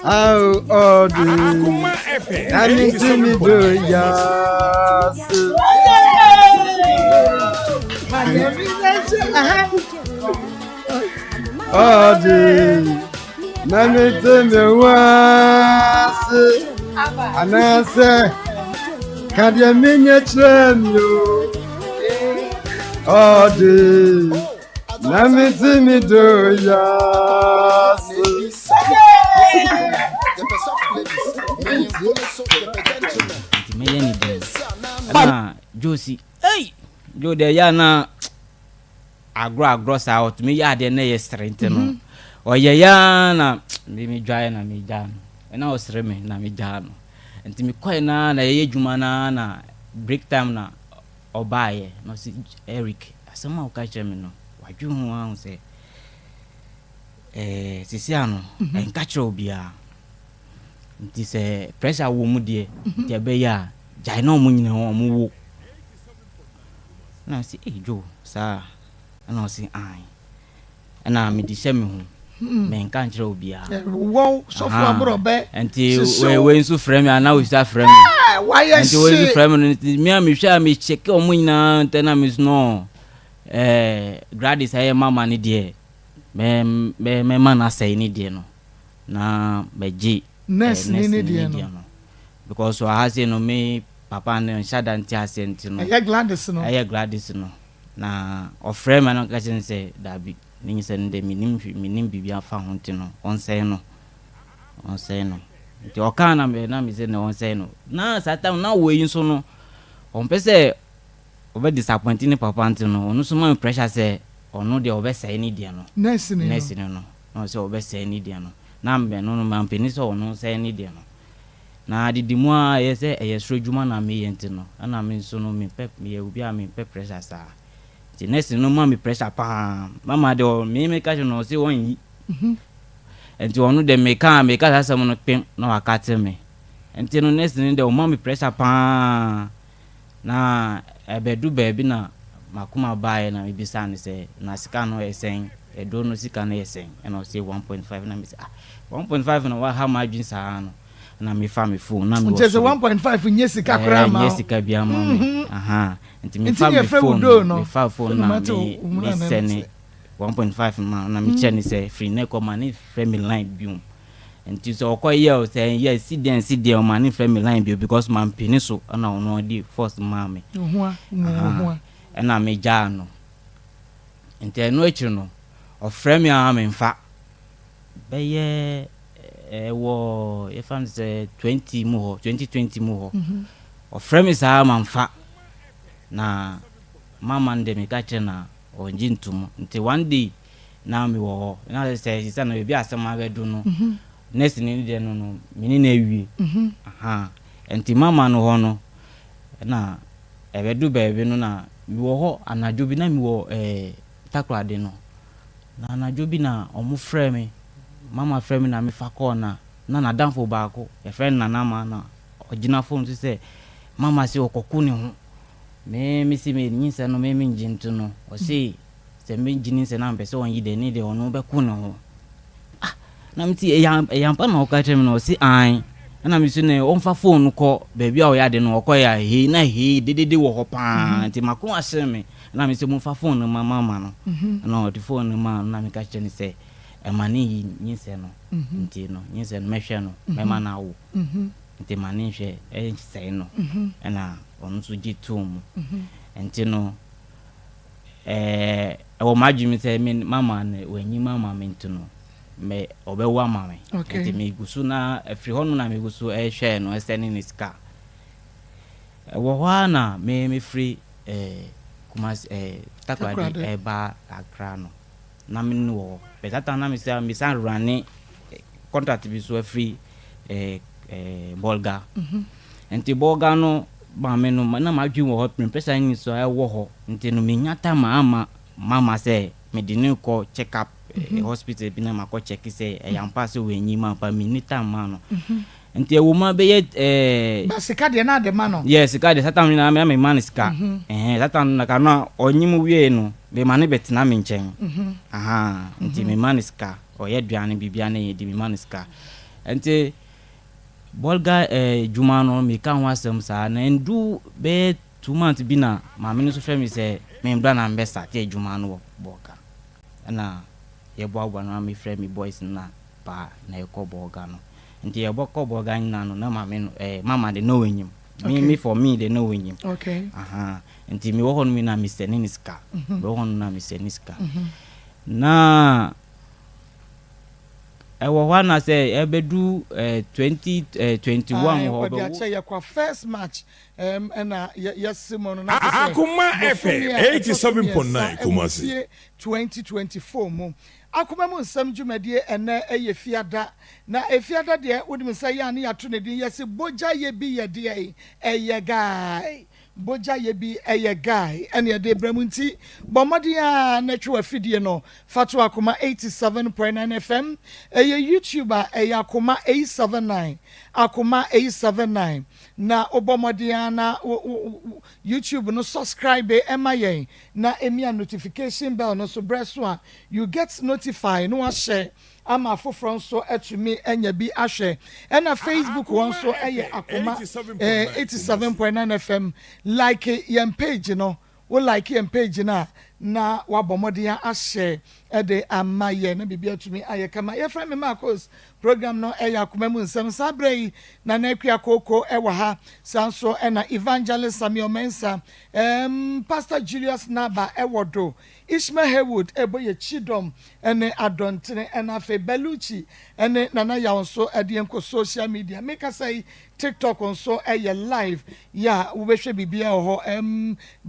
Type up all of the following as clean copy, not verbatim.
Au odi. Akoma FM. Nami timi do yas. Odi. Nami timi was. Anase. Kadia minye tremyo. Odi. Nami timi do yas. Josie, hey, Joe, the yana agro sa to me ya de na ye strength no. O ye yana me dry na me jan. E na o sere me na me jan. Enti me kwai na ye dwuma na break time na obaye no si Eric asema o ka me no. Wadwu ho an se sisi ano enka kire obia. Nti se pressure wo mu de nti be ya jai na omu nyina ho omu wo na si Joe sa ana si ai ana me di me ho me enka kire obia wo so for abro be nti we nsu frame ana we sa frame nti we nsu frame nti me am hwa me check omu nyina ntena me no Gladys aye mama ni de me mana say ni de no na beji nurse ni de no because so ha say no me papa ne shada nti asenti no aye Gladys no na ofre me no ka chen say da bi ni se nde minim bibia fa ho nti no on say no nti o kan na me say no on say no na satan na wo yin so no on pese over disappointing papa nti no onu so man pressure say onu de obese ni de no nurse no no so obese ni de no na mbe no man peni so onu say ni de no na didimu a ye say e yesro dwuma na me ye nti no ana me so no me pep me obi a me pep pressure sa ti nurse no ma me pressure pa mama de me ka no say won yi enti onu de me ka sa mo no pem na wakate me enti no nurse ni de o ma me pressure pa na ebedu baby na makuma bae na bibisa ni se na sika no esen edo no sika na esen and I say 1.5 na me say 1.5 na wa ha ma adwin sa no na me fa me phone na me wo say 1.5 nye sika kra ma nye sika bia ma me aha enti me fa me phone na me send 1.5 na me che ni say free na Akoma ni frame line bium enti so okoye o say yes see dem man ni frame line bium because man pini so na ono di first mama ho na me ja no enti eno echi no o frame ya me mfa be ye wo if am say 2020 mu ho o frame sa ma mfa na mama nde me ka che na onji ntum nti one day na me wo na say sisa na be asema be do no next ni de no mini na ewie aha enti mama no ho no na ebedu baby no na mi wo ho anajo bi na mi wo takrade no na anajo bi na omu frɛ me mama frɛ me na me fa call na danfo baako e friend na ma na ogina phone say mama se okoku ne ho me si me nyi se no me njintu no o se me njini se na mpese on yide ni de ono be ku ne ho na mti eyampa na okache me no si an na mi su ne on fa phone ko baby a o ya de no okoya he na he dedede wo ho pa nti makon ahye me na mi se mo fa phone no mama no na o de phone ma na mi ka che ni se e mani nyinse no nti no nyinse no mehwe no me ma na wo nti mani hwe e sei no na on so gitum nti no e wo majimi se mama ne wanyi mama me nti no me obewa mama nti me gusu na afri hono na me gusu hwe no eseni ni ska wo ho na me free kumas takwadi ba Accra no na me no betata na me say me san run contract bi so free bolga nti bolga no ba me no na ma dwi wo ho pressure ni so wo ho nti no me nyata mama say me di ni ko check up hospital bi na ma ko check say yampa se we nyi ma pa me ni time ma no nti ewu ma be ye ba sika de na de ma no yes sika de satan na me man sika satan na ka na onyim wie no be ma ne betina me nchen aha nti me man sika o ye duane bibia na ye di me man sika ente bolga juma no me ka ho asem sa na ndu be 2 months bi na maame no so hwe me say me mbra na mbe start juma no bolga na ye boagwa no me frɛ me boys na pa na ye ko bolga no nti ye bokɔ bolga nyina no na maame no mama de no wenyim me for me de no wenyim okay nti me wo hɔ no me na me send ni ska me wo hɔ no na me send ni ska na ewo hɔ na say ebedu 2021 ho be ache yakwa first match na yesimo no na Akoma FM 87.9 Kumasi 2024 mo Akoma mu nsam dwumadie ene fiada na efiada de wodim say ya na yato ne din yesi boja ye bi ye de eye guy boja ye bi eye guy ene de bramunti bomodia na twa afidie no fatu Akoma 87.9 FM YouTuber Akoma 879 Akoma 879 na obomodia na YouTube no subscribe emaye na emia notification bell no so breso you get notified no share ama foforo so etumi enya bi ahwe na Facebook won so Akoma 87.9 FM like your page no wo like your page na wabomodia ahye de amaye na bibia tumi ayekama ye friend me Maa Akos program no Akoma mu nsem sabrei na akua koko wa ha sanso na evangelist Samuel Mensa Pastor Julius Naba ewodo Ishmael Haywood eboye chidom ene adontene na fe Beluchi ene nana ya onso de enko social media make us say TikTok onso live ya wo behwe bibia ho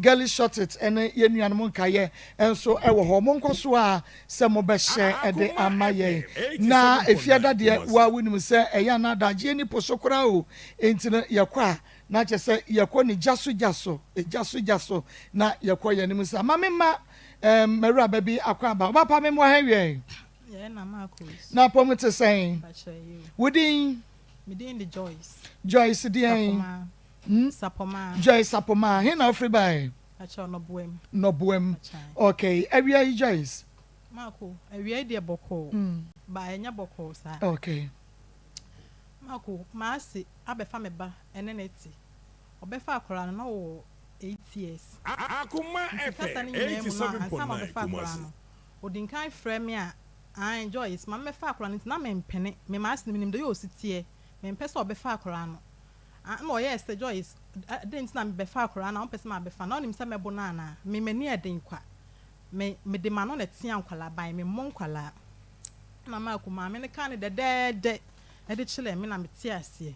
girly shot it ene yenuan mo nkaye enso wo ho mo nkoso a se mo be share de amaye na efiada de wa wunim se eya na daje ni posokora o entina yakwa na che se yakwa ni jaso na yakwa yanim se amamema Mary baby akwaba papa me mo hawie na Maa Akos na pomete saying wudin medin the Joyce dien Sapoma Joyce Sapoma he na free by acha no boem okay awia Joyce Maa Akos awia de boko ba enya boko sa okay Maa Akos ma se abefa me ba eneneti obefa akora na wo 8 years Akoma FM 87.9 Kumasi odinkan frɛ me a I enjoy it ma mefa akora no na me mpene me ma asem nim de yo sitie me mpɛ sɛ obefa akora no na oyɛ sɛ Joyce didn't na me befa akora na mpɛ sɛ ma befa na onim sɛ mebo na na me mani eden kwa me de ma no na tia nkwala ban me mmɔ nkwala na Maa Akos ma me ne kan de de de kyele me na me tie ase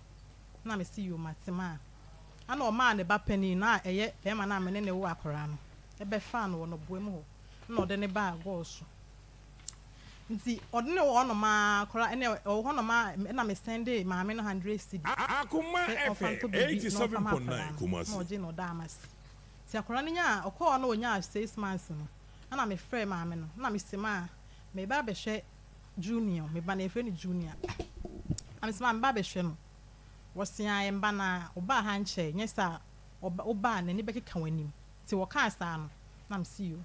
na me see you matema ana o ma ne ba pani na eye be ma na me ne wo akora no e be fa no no boem ho na o de ne ba go so nti o de ne wo no ma akora ene o ho no ma na me send ma me no 100 cedi Akoma FM 87.9 Kumasi no je no da amasi ti akora no nya o ko no onya 6 months no ana me frɛ ma me no na me sema me ba be hwɛ junior me ba na efre ni junior am sema me ba be hwɛ no wosia emba na oba ha nche nyesa oba na ni bekeka wanim ti wo ka asa no na me see you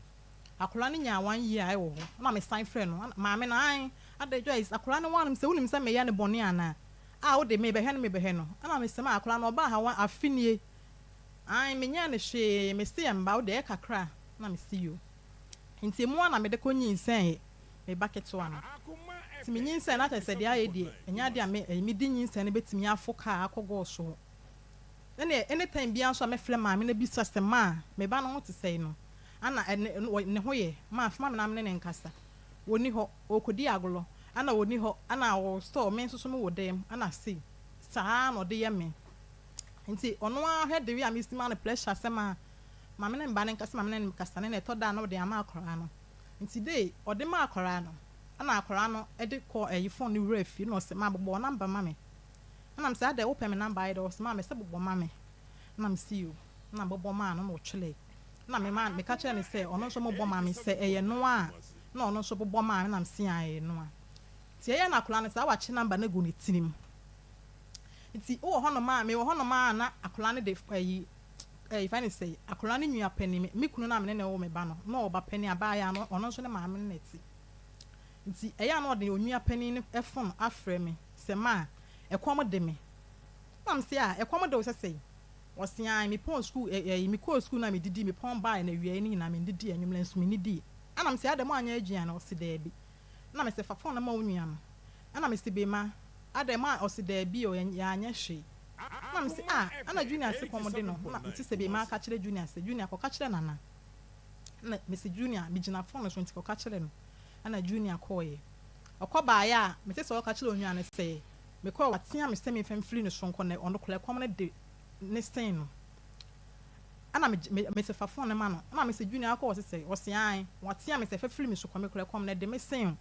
akora ni nya 1 year ai wo ho na me sign friend no ma me na ai ada Joyce akora ni wanim se wonim se me ya ne bone ana a wo de me be he no na me sema akora no oba ha wa afinie ai me nya ne hwe me se emba wo de kakra na me see you nti mu na me de konyi nsen me baketo ano ti me nyinsen na tese de aye de enya de me di nyinsen ne betimi afoka akogo so ene anytime bia so me frɛ ma me na bi sasema me ba no te sei no ana ne ho ye ma me na me ne nkasa woni ho okodi agolo ana woni ho ana wo store me nso so me wo dem ana sei saa no de ye me nti ono a hwe de wi a me stima na pressure sema ma me ne mba ne nkasa ma me ne nkasa ne to da no de ama akora no nti dey ode ma akora no ana akora no e de call phone ni wura fi no se ma bobo number ma me ana me say ada wo pe me number ide wo se ma me se bobo ma me na me see you na bobo ma no no chile na me ma me ka chere me say ono so bobo ma me se eye no a na ono so bobo ma me na me see aye no a ti eye na akora no say wa che number na go ne tinim nti wo ho no ma me wo ho no ma na akora no de if I say akora no nua pani me kunu na me ne wo me ba no na oba pani aba ya no ono so ne ma me neti nti eya na ode onua pani ne phone afrɛ me se ma ekom de me nam se a ekom de wo se osia me pon school me call school na me didi me pon buy na wie ni na me didi enwumle nso me nidi anam se adam anya aduan na o se da bi na me se fa phone na ma onua no ana me se be ma adam a o se da bi o ya anya hwe na me se ana junior se pon de no na me se be ma ka kire junior se junior ko ka kire nana na me se junior me gina phone so ntiko ka kire no ana junior ko ye okoba ya me se o ka kire onua ne se me ko watia me se me fam free no so nko na ono kole kom na de ne stain no ana me se fa phone ma no ana me se junior akọ se osian watia me se fa free me so kom kole kom na de me stain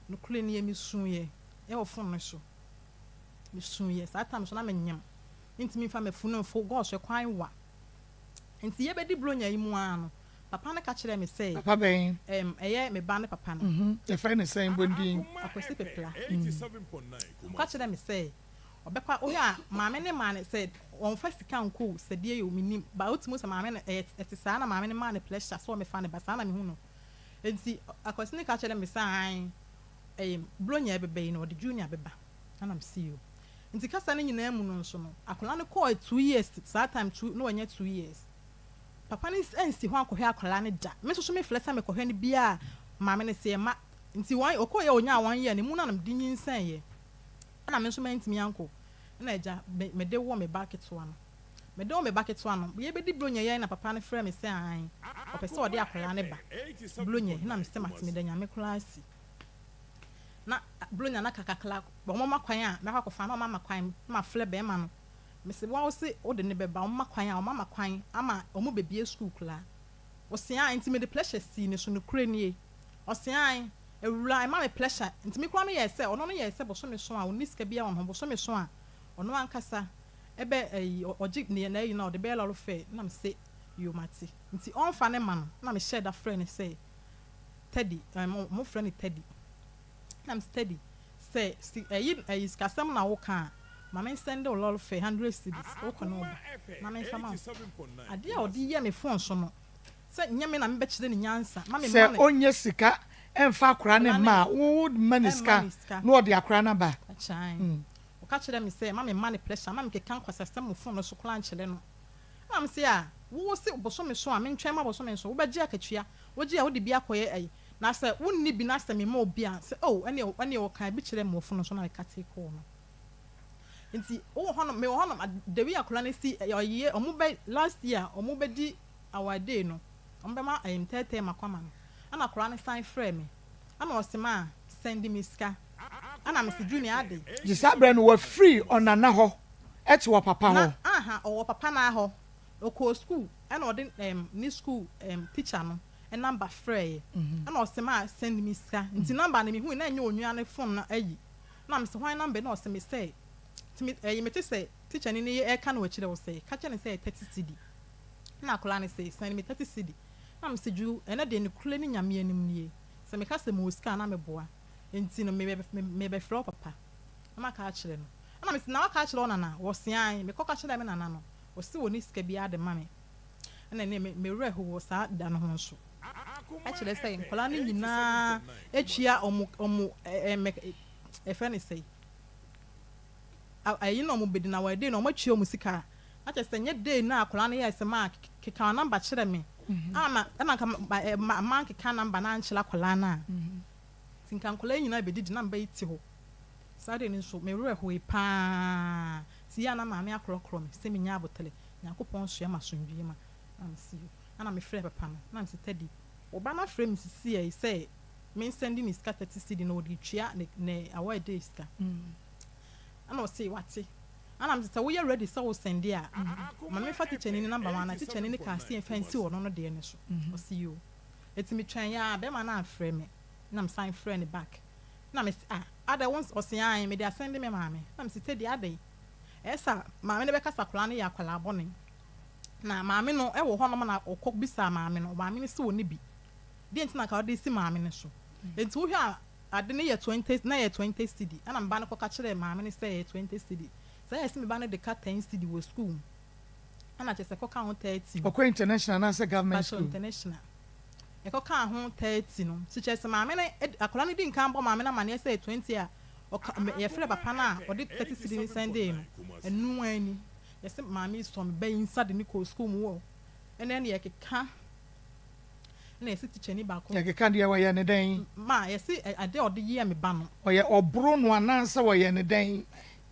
no kule ne mi sunye e wo phone no so me sunye sa time so na me nyam ntimi fa me phone fo go so kwan wa nti ye be di blonya yi mu ano papa ne ka kire me se papa ben eye me ba ne papa no e fa ne same bonding akwesi pepla 87.9 ka kire me se obekwa oya maame ne ma ne said on first can cool said ye you minim ba otimu se maame ne etisa na maame ne ma ne pleasure so me fa ne basa na me hu no enti akwesi ne ka kire me se an blonya ebebe no the junior beba na am see you enti kasa ne nyina mu no nso no akola ne call 2 years that time 2 no anya 2 years papa ne ensi ho akohwe akola ne da me so me flesa me kohwe ne bia maame ne se ma nti wan okoye onya 1 year ne mu na nam di nyinsan ye na me so me ntimi anko na eja me de wo me back to ano me de wo me back to ano ye be di blonya ye na papa ne frɛ me se an opese ode akola ne ba blonya na me se matimi da nyame klasi na blonya na kakakla bo mama kwan a me akwafa na mama kwan ma fle be ma no me se wo se ode ne be ba mama kwan a mama kwan ama omo bebie school kula wo se an ntimi de pleasure si ne so no kure nie o se an ewura e ma me pleasure ntimi kwa me ye se ono no ye se bo so me so a oni sika bia won bo so me so a ono ankasa ebe oji ne na yi na de be lalo fe na me se yo mati nti on fa ne ma no na me share that friend say Teddy mo friend Teddy na me Teddy say yi skasam na wo kan ma me send o lalo fe 100 cedis wo kono na me fa ma ade a odi ye me phone so no say nyame na me be kire ne nyansa ma me say onye sika emfa akora ne ma wo maniska no ode akora na ba achan o ka kire me say ma me money pressure ma me ke kan kwasa system phone no so kula nkire no na me say wo se boso me so a me ntwen ma boso me so wo ba gi akatua wo gi a wo de bi akoye ai na say wonni bi na say me ma obi a say ene o kan bi kire me phone so na ka take ko no nti wo hono me wo hono de wi akora ne si oye omo be last year omo be di our day no omo be ma tete makoma no ana akora ne sign frame me ana osema send me ska ana me se junior ade jisabre no wa free onana ho eti wo papa ho o papa na ho o ko school ana ode ni school teacher no e number free ana osema send me ska nti number na me hu na nya onua ne phone na ayi na me se hwan number na osema say timi me te say teacher ni e ka na wa kire wo say ka kire ne say 30 cd na akora ne say send me 30 cd na me se ju ena de ne kule ni nyame anim nie se me ka se mo ska na me boa enti no me be fro papa na ka kire no na me se na ka kire ona na wo sian me ka kire me na no wo se woni ska bia de mame na ne me re ho wo sa da no ho so a kire se nkola ni nyina etwia omo efe ne sei ayi no mo bedi na wa de no mo twia omo sika a kire se nye de na akola ne ye se ma keka number kire me ama man keka number na anchela kola na tinka nkola nyina be didi number iti ho sade ni so me re ho pa ti ya na ma me akrokro me se me nya abotele yakopon so ya masundwie ma am si ana me frɛ papa no na me se Teddy oba na frɛ me sisi e say me send me ska 30 cd na odi twia ne award day ska ana o say wate ana me say wo ye ready so wo send dia ma me fa teacher ni number one na teacher ni ka see fancy wo no de ne so o see you etimi twan ya be ma na frɛ me na me sign friend back na me ada once o say an me dey send me maame na me say Teddy adai esa maame ne be kasa kola ne ya kola abone na maame no e wo ho no na okok bisa maame no maame ne se wo ne bi de ntina ka o de si maame ne so enti wo hwa ade ne ye 20 na ye 20 cd ana mba ne koka kire maame ne se ye 20 cd say esi me ba ne de ka 10 cd wo school ana che se koka ho 30 okwa international na se government school international e koka ho 30 no si che se maame ne akola ne di nkan bo maame na mane se 20 a ye frɛ papa na ɔde 30 cedi ni Sunday no enu ani ye se maame so me ba inside ni ko school mu wo ene ne ye keka na ye se teacher ni ba ko ye keka de wo ye ne den ma ye se ade ɔde ye me ba no ɔyɛ ɔbro no anansa wo ye ne den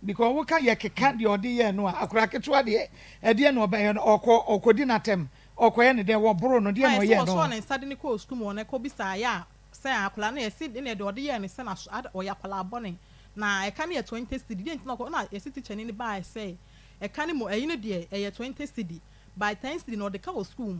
because wo ka ye keka de ɔde ye no akora ketewa de ɛde no ɔbɛyɛ no ɔkɔdi natem ɔkɔyɛ ne den wo bro no de no ye no so na inside ni ko school mu na ko bisa ya se akora na ye se ne de ɔde ye ne se na ɔya akora abɔne na ɛka ne yɛ 20 cedi de ntina na yɛ teacher ni ba say ɛka ne mo ɛyi ne de ɛyɛ 20 cedi by 10 cedi na ɔde ka wɔ school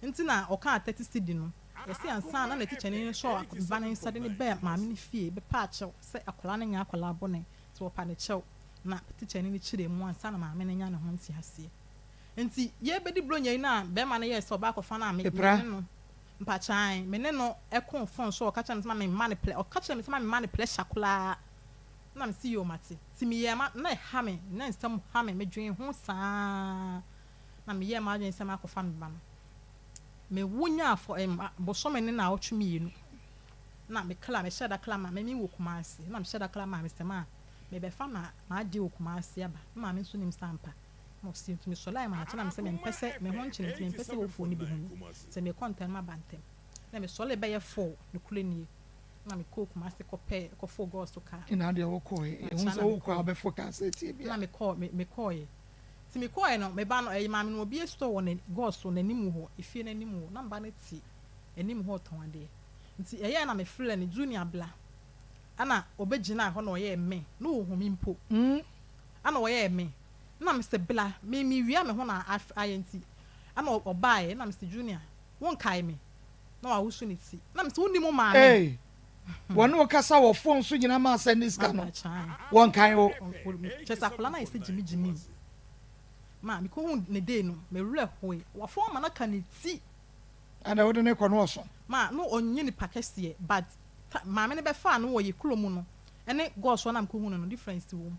ntina ɔka 30 cedi no yɛsi ansa na teacher ni show ba ne nsa de ne ba maame ne fie be pa akyɛw sɛ akwaraa ne nya akwaraa abɔne to ɔpa ne kyɛw na teacher ni kyerɛ mu ansa na maame ne nya ne ho nti aseɛ nti ye bedi blonya yi na be ma ne yɛ sɛ ɔba akɔfa na me no mpachan me ne no ɛkɔ phone so ɔka kyerɛ me sɛ me ma ne play ɔka kyerɛ me sɛ me ma ne play shakola na me si yo mate ti me yɛ ma na ha me na nsɛm ha me medwen ho saa na me yɛ ma adwen nsɛm akɔfa me ba no me wonya afɔ boso me ne na ɔtwe me yenu na me kala me hyɛ da kala ma me mi wɔ Kumasi na me hyɛ da kala ma me sɛm a me bɛ fa ma adi wɔ Kumasi aba ma me nso nim sampa mo si ntumi so lai ma na me sɛ me mpɛsɛ me ho nkyene ntumi mpɛsɛ wɔ fo ni bi ho sɛ me content ma bantem na me so le bɛ yɛ 4 ne kule nie na me ko Kumasi kɔ fo go so ka ina de wo ko e hu so wo ko abɛfo ka sɛ tie bia na me kɔ ye ti me kɔ ye no me ba no ma me no obi store wɔ ne go so n'anim hɔ efie n'anim hɔ na mba ne ti anim hɔ tɔn ade nti ɛyɛ na me frɛ ne junior bla ana obegyina hɔ na ɔyɛ me na wo humi mpo ana ɔyɛ me na me se bla me wia me ho na ayenti ana ɔbaaye na me se junior won kai me na wa wusu ne ti na me se wonni mo maame eh wɔn no kasa wɔ phone so nyina ma sɛ ne ska no wɔn kai wo chesa kula na yɛ jimi ma me ko hu ne day no me wura hoi wa phone ma na ka ne ti ana wo de ne kɔ no ɔso ma no onye ni pakɛseɛ but maame ne bɛfa no wɔ yɛ kulo mu no ɛne god so na me ko hu no difference wɔ mu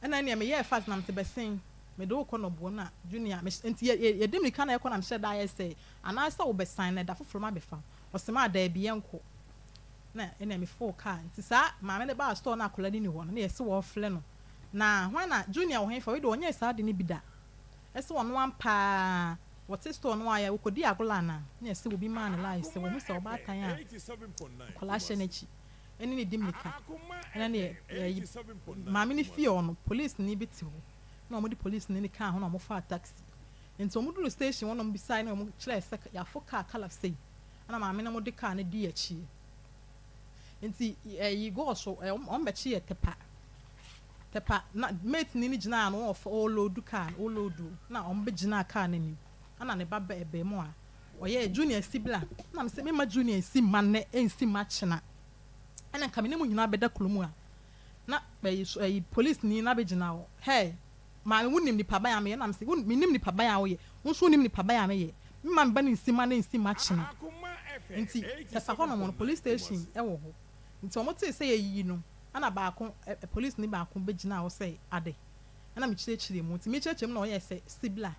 ɛna ne me yɛ fast na me te bɛsen me do kɔ no bo na junior me enti yɛ dem nika na yɛ kɔ na me hyɛ da yɛ sɛ ana sɛ wo bɛsan na da foforo ma bɛfa ɔsema da bi yɛnko na ɛna me fo car nti saa maame ne ba store na akola ni hɔ no na yɛ se wɔ fle no na hwan na junior wɔ hefa we do ɔnyɛ saa de ne bi da ɛse wɔ no ampa wɔte store no ayɛ wokɔdi agola na yɛ se obi ma ne lai sɛ wɔ hu sɛ ɔba atan a kola hyɛ n'akyi ɛne ne dim nika ɛna ne maame ne fie ɔno police ni bi te hɔ na ɔmo de police ni ka ho na ɔmo fa taxi nti ɔmo duru station wɔn ɔmo bisai na ɔmo kyerɛ sɛ yɛafo car kala sei ana maame na ɔmo de car ne di akyi nti yi go so ɔmo bɛkyi yɛ tepa na mate ni gyina no ɔfɔ olodu car olodu na ɔmo bɛgyina car ne ni ana ne ba bɛɛ mu a ɔyɛ junior sibla na me sɛ me ma junior si ma ne ensi ma kyena ɛna nka me ne mu nyina bɛda kulomu a na bɛyi police ni na bɛgyina hɔ hey ma wonim nipa ban ame na me sɛ wonim nipa ban a woyɛ wonso wonim nipa ban ame yɛ me ma mba ne nsi ma kyena nti ɛfa hɔ no police station ɛwɔ hɔ nti ɔmo te sɛ yɛyi no ana baako police ni baako bɛgyina hɔ sɛ ade ana me kyerɛkyerɛ mu nti me kyerɛkyerɛ mu na ɔyɛ sɛ sibla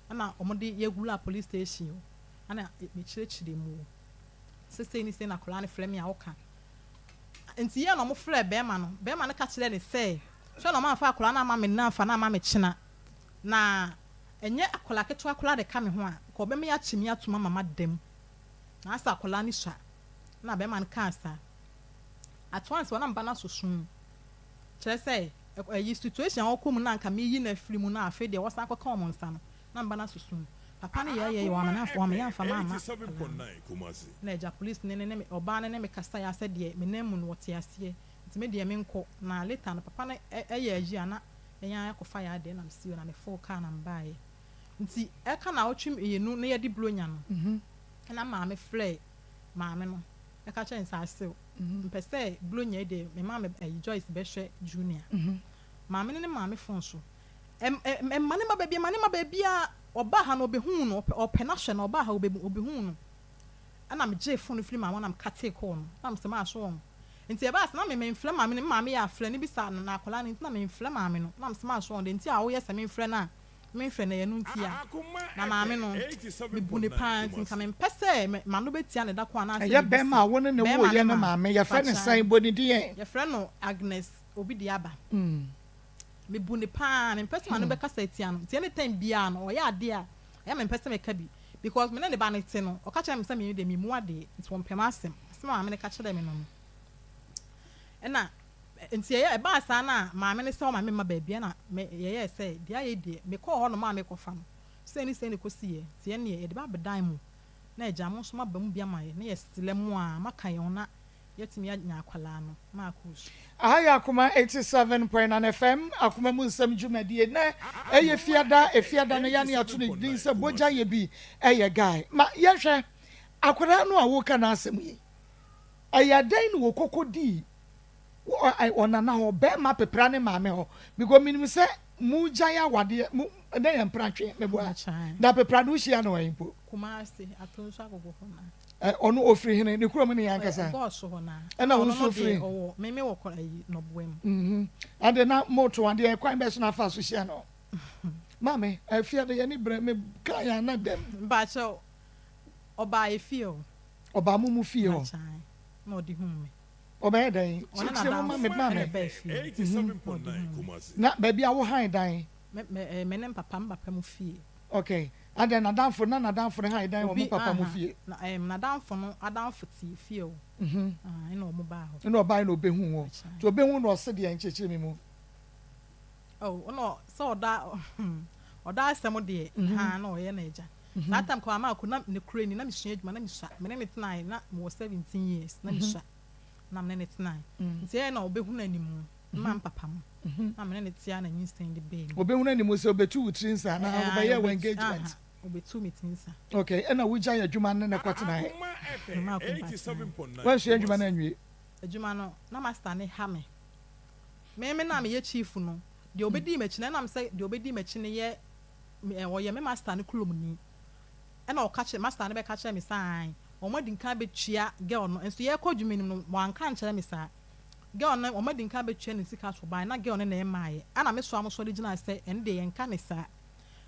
ana ɔmo de yɛgula police station ana me kyerɛkyerɛ mu sɛ ni sɛ na kola ne frɛ me a woka nti yɛ na ɔmo frɛ bɛrima no ka kyerɛ ne sɛ hwɛ na ɔmo afa akola na ama me na afa na ama me kyena na ɛnyɛ akola ketewa akola de ka me ho a kɔ bɛma yɛ akyi me atoma mama dɛm na asa akola ne sua na bɛrima no ka asa at once wɔn amba na soso kyerɛ sɛ ɛyi situation a ɔkɔ mu na nka me yi na firi mu na afei deɛ wɔsan akɔka ɔmo nsa no na amba na soso papa ne yɛ wɔn amana mama na ɛgya police ne ɔbaa ne me kasa yɛ asɛ deɛ me nan mu no wɔte aseɛ nti me deɛ me nkɔ na later no papa ne ɛyɛ ayi ana ɛnya akɔfa yɛ adeɛ na me si na me fo car na mbaeɛ nti ɛka na ɔtwe yɛnu na yɛde blonya no na maame frɛ maame no ɛka kyɛn sa asew mpɛ sɛ blonya de me maame Joyce bɛhwɛ junior maame ne maame fon so mane ma baabi a ɔba ha no obehu no ɔpɛ na hwɛ na ɔba ha obehu no ana me gye phone firi maame na me kate call no na me sɛ ma so wɔn nti eba as na me mfrɛ maame yɛ afrɛ ne bi sa na akola ne nti na me mfrɛ maame no na me sɛ ma so wɔn de nti a wo yɛ sɛ me mfrɛ na me fɛ na yɛno nti a na maame no mebu ne paa nti nka mempɛ sɛ ma no bɛtia ne da ko anaasɛ ɛyɛ bɛrima a wo ne ne wo yɛ no maame yɛfrɛ ne san bɔ ne din yɛfrɛ no Agnes obi de aba mebu ne paa mempɛ sɛ ma no bɛkasa atia no nti ɛne time biara no ɔyɛ ade a ɛyɛ mempɛ sɛ meka bi because me ne ne ba ne te no ɔka kyerɛ me sɛ me de me mu ade nti wɔmpɛ ma asɛm maame ne ka kyerɛ me no ɛna nti yɛ ɛbaa saa na maame ne sɛ ɔma me ma baabi na yɛyɛ sɛ deɛ ayɛ deɛ mekɔɔ hɔ no ma mekɔfa no sɛ ne sɛ ne kɔsiɛ nti yɛ ne yɛde ba bɛdan mu na agya mo nso maba mu bi ama yɛ ne yɛsele mu a maka yɛn na yɛtumi anya akwalaa no Maa Akos aha yɛ Akoma 87.9 FM Akoma mu nsɛm dwumadie na ɛyɛ fiada no yɛ ne ato ne din sɛ bogya yɛ bi ɛyɛ guy ma yɛhwɛ akwara no a woka na asɛm yi ɛyɛ dan no wɔ kokodi ɔnana hɔ bɛrima pepra ne maame hɔ because minim sɛ mu gyan awadeɛ mu ne yɛ mpratwe meboa da pepra no hyia no wɔn mpo Kumasi atonso agogo hɔ na ɔno ofiri hene ne kurom ne yankasa bɔɔso hɔ na ɛna wo nso ofiri ɔwɔ meme wɔ kɔ ayi nɔboam ade na moto adeɛ kwan bɛ so na fa so hyia no maame afia de yɛ ne brɛ me ka ya na dem mbaakyɛ ɔbaa efie o ɔbaa mu fie hɔ na ɔde hu me ɔbɛyɛ dan ɔne ma me maame 87.9 Kumasi. na baabi a wo han dan me ne papa mu fie okay ade nadamfo na nadamfo ne han dan wɔ mo papa mu fie na nadamfo no adamfo ti fie o ɛna ɔmo baa hɔ ɛna ɔbaa na obehu wɔ to obehu na ɔse deɛ nkyekye mi mu ɔno sɛ ɔda asɛm deɛ na ɔyɛ na agya saa tam kɔ ama ko na ne kure ni na mesua adwuma na mesua me ne tena na mo 17 years na mesua na me ne tena nti ɛyɛ na obehu na animu ma papa mu na me ne tia na nyinsɛn de bɛɛ obehu na animu sɛ obetu wutri nsa na ɔbɛyɛ wɔ engagement obetu metin nsa okay ɛna wugya yɛ adwuma ne kɔtena hɛ wɔnsua adwuma na anwie adwuma no na master ne ha me na me yɛ chief no deɛ obedi machi na nam sɛ deɛ obedi machi ne yɛ ɔyɛ me master ne kulomni ɛna ɔka kyerɛ master ne bɛka kyerɛ me san ɔmɔdi nka bɛtua girl no nso yɛ kɔ dwuma no wanka nkyerɛ me saa girl no ɔmɔdi nka bɛtua ne sika so ban na girl no na ɛmaayɛ ana me so amso de gyina sɛ ɛne de yɛnka ne saa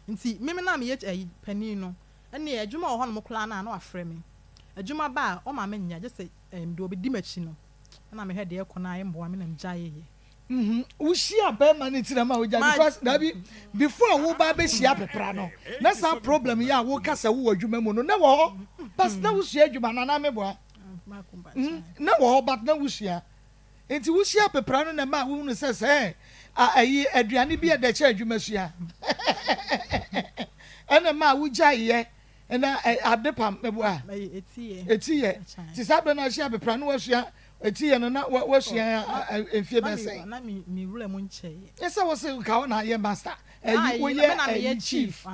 nti meme na me yɛ panin no ɛne adwuma wɔ hɔ no mo kla na wafrɛ me adwuma ba a ɔma me nya gye sɛ deɛ obedi machi no ɛna me hɛ deɛ ɛkɔ na ayɛ mboa me na mgya yɛyɛ wohyia bɛrima no tira ma wogya because dabi before wo ba bɛhyia pepra no na saa problem yɛ a woka sɛ wowɔ adwuma mu no na wɔ hɔ but na wosua adwuma no na meboa na wɔ hɔ but na wosua nti wohyia pepra no na ma wohunu sɛ sɛ ayi aduane bi ɛdɛkyɛ adwuma sua ɛna ma wogyaeɛ ɛna ade pam meboa ɛtiyɛ nti saa bɛ no ahyia pepra no wasua eti yɛ no na wasua mfie bɛsɛn na mi wura mu nkyɛn ɛsɛ wo se ka wo na yɛ master ɛyi wo yɛ chief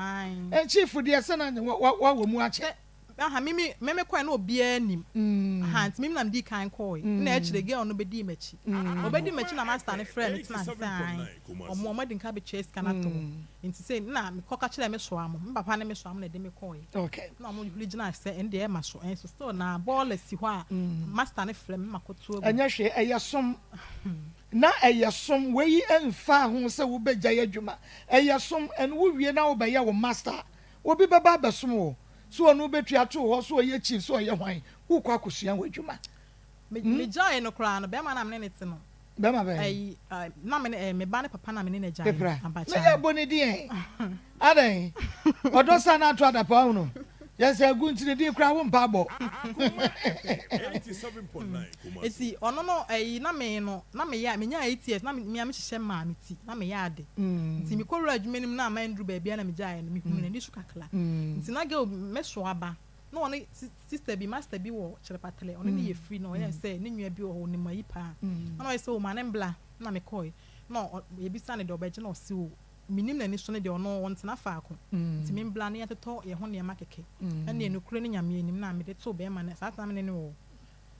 chief deɛ sɛ na wawɔ mu akyɛ mimi kɔɛ na obiara nim nti mimi nam di kan kɔɛ na akyire girl no bɛdi m'akyi ɔbɛdi m'akyi na master ne frɛ me tena sɛn ɔmo de nka bɛkyɛ sika na to nti sɛ na mekɔka kyerɛ me soa mo me papa ne me soa mo na de me kɔɛ okay na ɔmo huli gyina sɛ ɛnde ɛma so ɛnso still na bɔɔla si hɔ a master ne frɛ me makoto ɛnyɛ hwɛ ɛyɛ som na ɛyɛ som wei ɛmfa ho sɛ wobɛgya yɛ adwuma ɛyɛ som ɛno wowie na wobɛyɛ wo master obi bɛba abɛsom wo so ɔno bɛtua to hɔ so ɔyɛ chief so ɔyɛ hwan wokɔ akɔsua wɔ adwuma megyae no koraa no bɛrima na mene ne te no bɛrima bɛyɛ na me ba ne papa na mene ne gyae pepra na yɛ bɔ ne din adɛn ɔdɔ sa no ato adapa wo no yɛsɛ agu ntini din koraa wo mpa bɔ ɛti ɔno no na me no na menya 8 years na mea mehyehyɛ maa me ti na meyɛ ade nti mekɔwura adwuma nim na amanduru baabia na megyaeɛ no mehunu n'ani so kakra nti na girl mɛso aba na ɔne sister bi master bi wɔ kyerɛpatele ɔno ne yɛ free na ɔyɛ sɛ ne nua bi wɔ hɔ ne mayi paa na ɔyɛ sɛ ɔma ne mbla na mekɔe na yɛbisa ne deɛ ɔbɛgye na ɔse o minim na ni so ne deɛ ɔno wɔntena faako nti me mbla ne yɛtotɔ yɛ ho nneɛma kɛkɛ ɛne ɛnokura ne nyame anim na mede to bɛrima no saa tam ne ne wɔ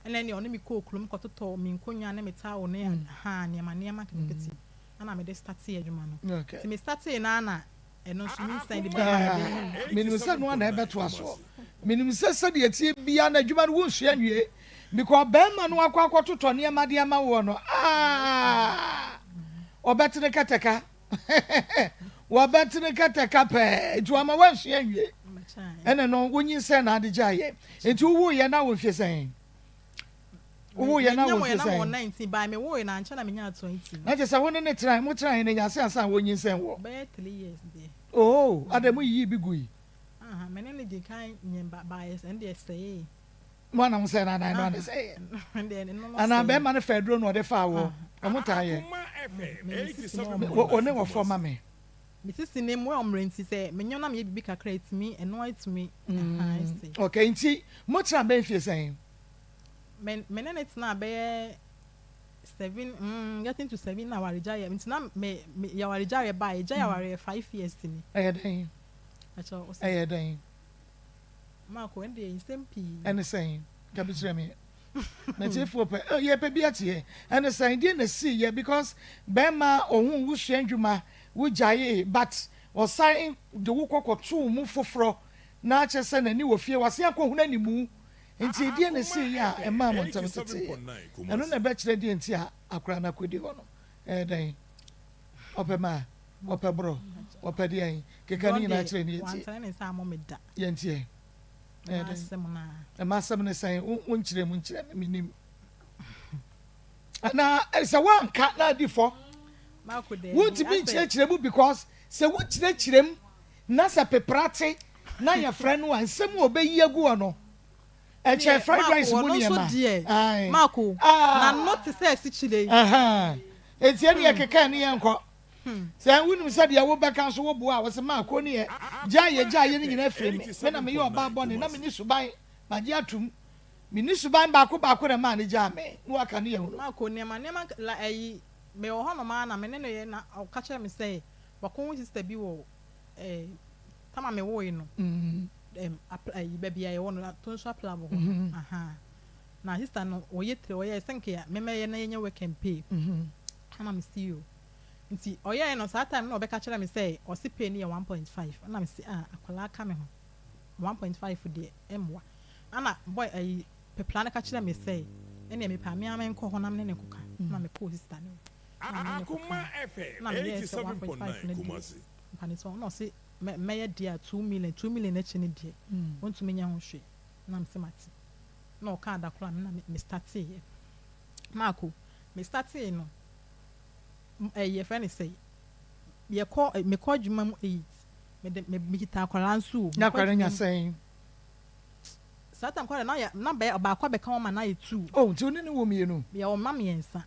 ɛne ne ɔne me kɔɔ kurom kɔtotɔ me nkonnwa ne me towel ne nneɛma kɛkɛ ana mede starte adwuma no nti me starte na ɛno nso me nsan de bɛrima menim sɛ no ana ɛbɛto aso menim sɛ sɛdeɛ tie bia na adwuma no wonsua nwie because bɛrima no akɔ akɔtotɔ nneɛma de ama wɔ no ɔbɛtene kataka wa betene kata kape tu ama wan so anwie ene no wonyi se na ade jaye enti wo ye na wo fie sen wo ye na wo fie sen na 19 by me wo na ancha na me nya 20 na je se wo ne try mo try ne nya se asa wonyi sen wo be 3 years there oh adamu yi bi gui me ne de kan nyemba bias and they say mo na mo se na na no say ana be ma ne fedro no de fa wo omo taye one wo for ma me Mrs. name where I'm renting say, Menona may be calculate me and no to me. Okay, nti much na be fie saying. Men it's not be 7 getting to 7 now rejaya. It's not me ya rejaya by jaya 5 years to me. Then. That's all. Then. Marco and the same P. And the same. Capture me. Let's say for yeah, baby at here. And the same didn't see yeah because Bema or who change ma wujaye but was sign the work or 2 move for na che se na ni wo fie wase akohuna ni mu enti die na se ya e ma mo ntam tete eno na be kire die enti akora na kodi ho no den opema opebro opedi an keka ni na kire ni enti wan na sa mo meda ye enti ma sem ne san won kire mu kire minim na esa wan ka na di fo won't be chirem because say wo chirem na sa peprate na ya friend one nsem obeyi agu no e che fried rice mu ni ma Marco na not say si chile etie ne keka ne enko say wonu say de wo beka so wo bo a wo se Marco ne jaye ni nyina frame me na me yo ba bone na me ni suban ma je atum me ni suban ba ko na ma ne ja me no aka ne yehu Marco ne ma la ayi me o hono ma na me ne ye na o ka kire me say bakon sister bi wo tama me wo yi no baby ayi wo no to so apply wo na sister no o ye tre o ye senke ya me ye na ye nya work and pay na me see you nti o ye no sa time na o be ka kire me say o si pay ni 1.5 na me see akwala ka me ho 1.5 de emwa ana boy ayi pe plan ka kire me say ene me pa me amen ko ho na me ne koka na me ko sister no Akoma FM 87.9 Kumasi. Panito no say me dia 2 million echi ne die. Want to menya ho hwe. Na me se mati. Na o ka da kora me start e. Marco, me start e no. Ye friend say ye call me call djuma mu 8. Me kita akora nso. Na akora nya sen. Satan kwara na ya na ba akwa be ka ma na ye 2. Oh, ti oni ni wo mienu. Ye o ma me ensa.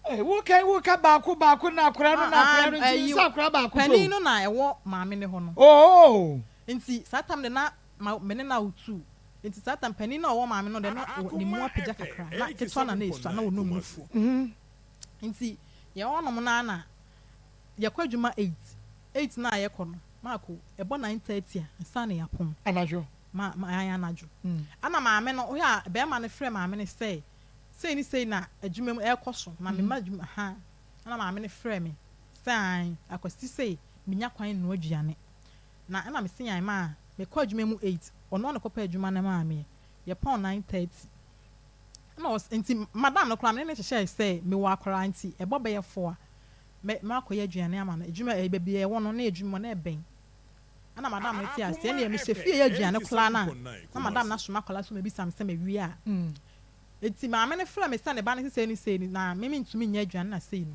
Wo ka baako na akora no nti sa akora baako to. Pani no na ewo maame ne ho no. Oh. Nti satam de na me ne na utu. Nti satam pani na owo maame no de na ni mu apagya kakra. Na ketwa na esu na wonu mufu. Nti ye wono mo na ye kwadwuma 8 na ye kɔ no. Marco ebo 9:30 a nsa na yapon. Anajo. Ma ayan anajo. Ana maame no o ya be ma ne frɛ maame ne say ni say na adwuma mu ekoso ma me ma adwuma na ma me ne frɛ me sai akwasti say minya kwan no aduane na na me sen yan ma me kɔ adwuma mu 8 ono no kɔpa adwuma na ma me ye pon 9:30 na was enti madam no kra me ne hyehyɛ say me wa akora anti ebo be ye fo a me ma kɔ ye aduane ama na adwuma baabi ye wo no na adwuma na eben ana madam ne ti ase na me hyefie ye aduane kra na madam na soma kɔla so me bi sam se me wi a eti maame ne fra me sane ba ne se ni na me ntumi nya aduane na sei no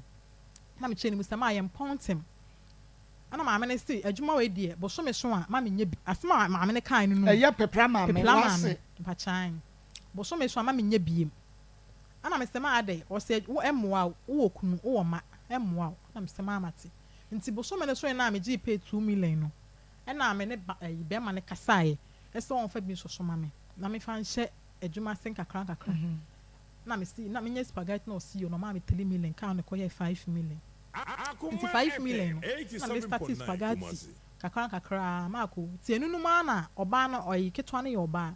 na me kyeni musama ayem pontem ana maame ne se adwuma we die bo so me so a ma me nya bi asema maame ne kan no ya pepra maame wase pa chan bo so me so a ma me nya biem ana me sema ade o se wo emmoa wo kunu wo ma emmoa na me sema amate nti bo so me ne so na me gi pay 2 million no na me ne be ma ne kasae ese won fa bi so so ma me na me fa nhye adwuma sen kakra na me see na me nya spaghetti na o see no ma me 3 million ka no koye 5 million nti 5 million na me start spaghetti kakra Marco ti enunu ma na oba na oyi ketwa na ye oba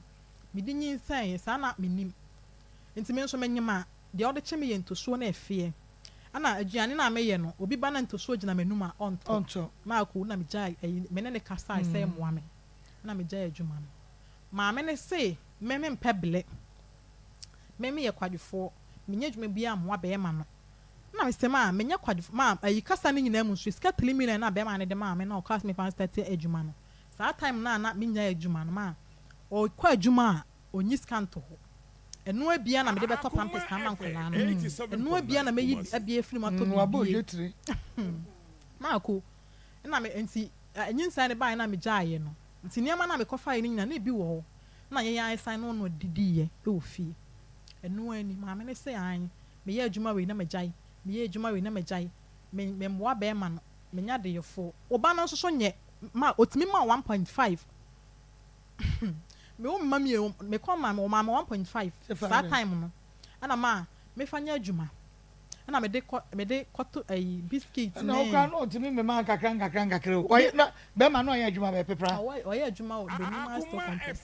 me di nyin sen sa na me nim nti me nso menyima de o de cheme ye ntoso na efie ana aduane na me ye no obi ba na ntoso gina menum a onto Marco na me jai me ne kasa sai moa me na me jai adwuma no ma me ne se meme mpebele meme ye kwadwefo menye dwuma bia amwa be ma no na me say ma menya kwad ma ayi kasa ni nyina mu so sika 3 million na be ma ne de ma me na o class me pan start adwuma no saa time na menya adwuma no ma o kwa adwuma onyi scan to ho eno abia na me de beto pampers na man kwala no eno abia na meyi abia firi ma to wa bo jetire ma ko na me enti anyinsa ne ban na me jaaye no nti niam na me kofa ni nyina na bi wo ho na ye yan sign no didiye e ofie eno ani ma me ne say an me ye adwuma we na me jaaye me ye adwuma we na me jaaye me mwa be ma no me nya de yefo oba no so nye ma otimi ma 1.5 me o mama me come ma 1.5 saa time no ana ma me fanya adwuma ana me de koto biscuit na o kan o timi me ma kakra o na be ma no ya adwuma be pepra o ya adwuma o be ni ma store complex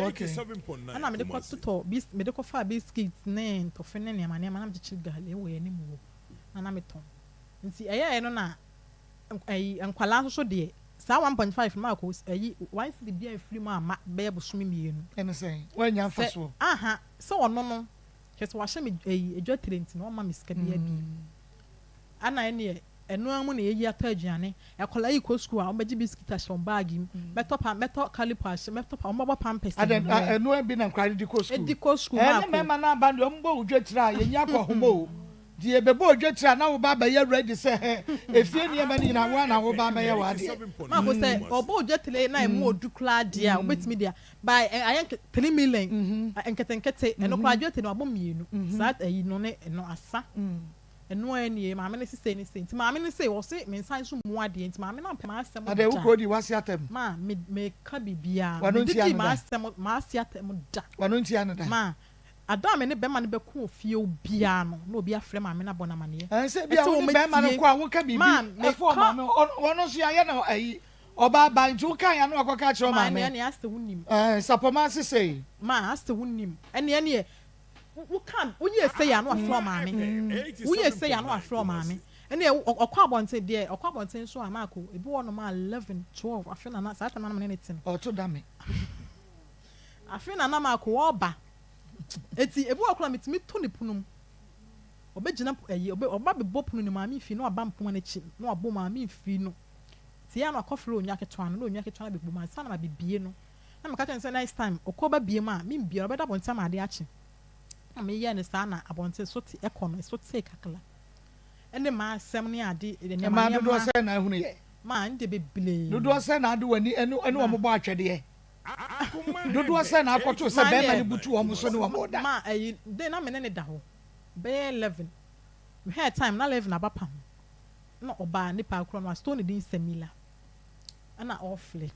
okay ana me de koto to me de kofa biscuit ne to fene ne ma na me chi gale wo ya ni mu ana me ton nti eya no na ankwala so de saa 1.5 ma ko once the beer free ma be busumi mienu ene say wanya faso aha so ono no kese wa hye me edwa trent no ma me sika bia bi ana ene eno amu na yeyi ata aduane yakola yi ko school a obaji biscuit a shon bag meto caliper meto pa ombo pampers eno bi na kwari di ko school di ko school ma ko ene me na ba ndo ombo udwa tira yenya ko homo di ebebo odwa tira na wo ba ba ye ready say efie ni e ma ni na wo na wo ba ma ye wa de ma ko say obo odwa tile na emu odukla dia obetimi dia by ayen 3 million enketenkete eno kwa adwa tile obo mienu that ayi no ne eno asa eno ani ma me ne sise ni se nti ma me ne se wo se me nsan so mu ade nti ma me na pema asem ade wo ko di wasi atem ma me ka bibia me di ma asem ma asiatem da wano ntia no da ma adam ne bema ne be ko fie obia no na obi afre ma me na bona mane se bia wo bema no ko a wo ka bibi e fo ma me wono so ya na ayi oba ba ntu kan ya no akoka kire ma me ma ne ase wunim sapoma sese ma ase wunim ene wo kan wonye se ya no afro ma me wonye se ya no afro ma me ene okwa abonten de okwa abonten so amako ebi wono ma 11 12 afena na sa ta na ne tin o to da me afena na mako oba eti ebi wakora metimi to ne punum obegina oba bebo punu ne maami fi no aba mpon na chi no abo maami fi no ti ya no akofre onwa ketwa no onwa ketwa na bebo ma sa na bibie no na meka ten say next time okoba bie ma mi bie obeda bonta ma ade achi na me ye ne sa na abonte so ti ekono so ti kakala ene ma asem ne ade ne ma do se na ehunu ye ma nde bebile do se na ade wani enu omobo atwede ye dodo se na akoto se be ma ni butu o so ne wo moda ma de na me ne da ho be 11 we had time na 11 abapam na oba ni pa kro no stone din samila ana offle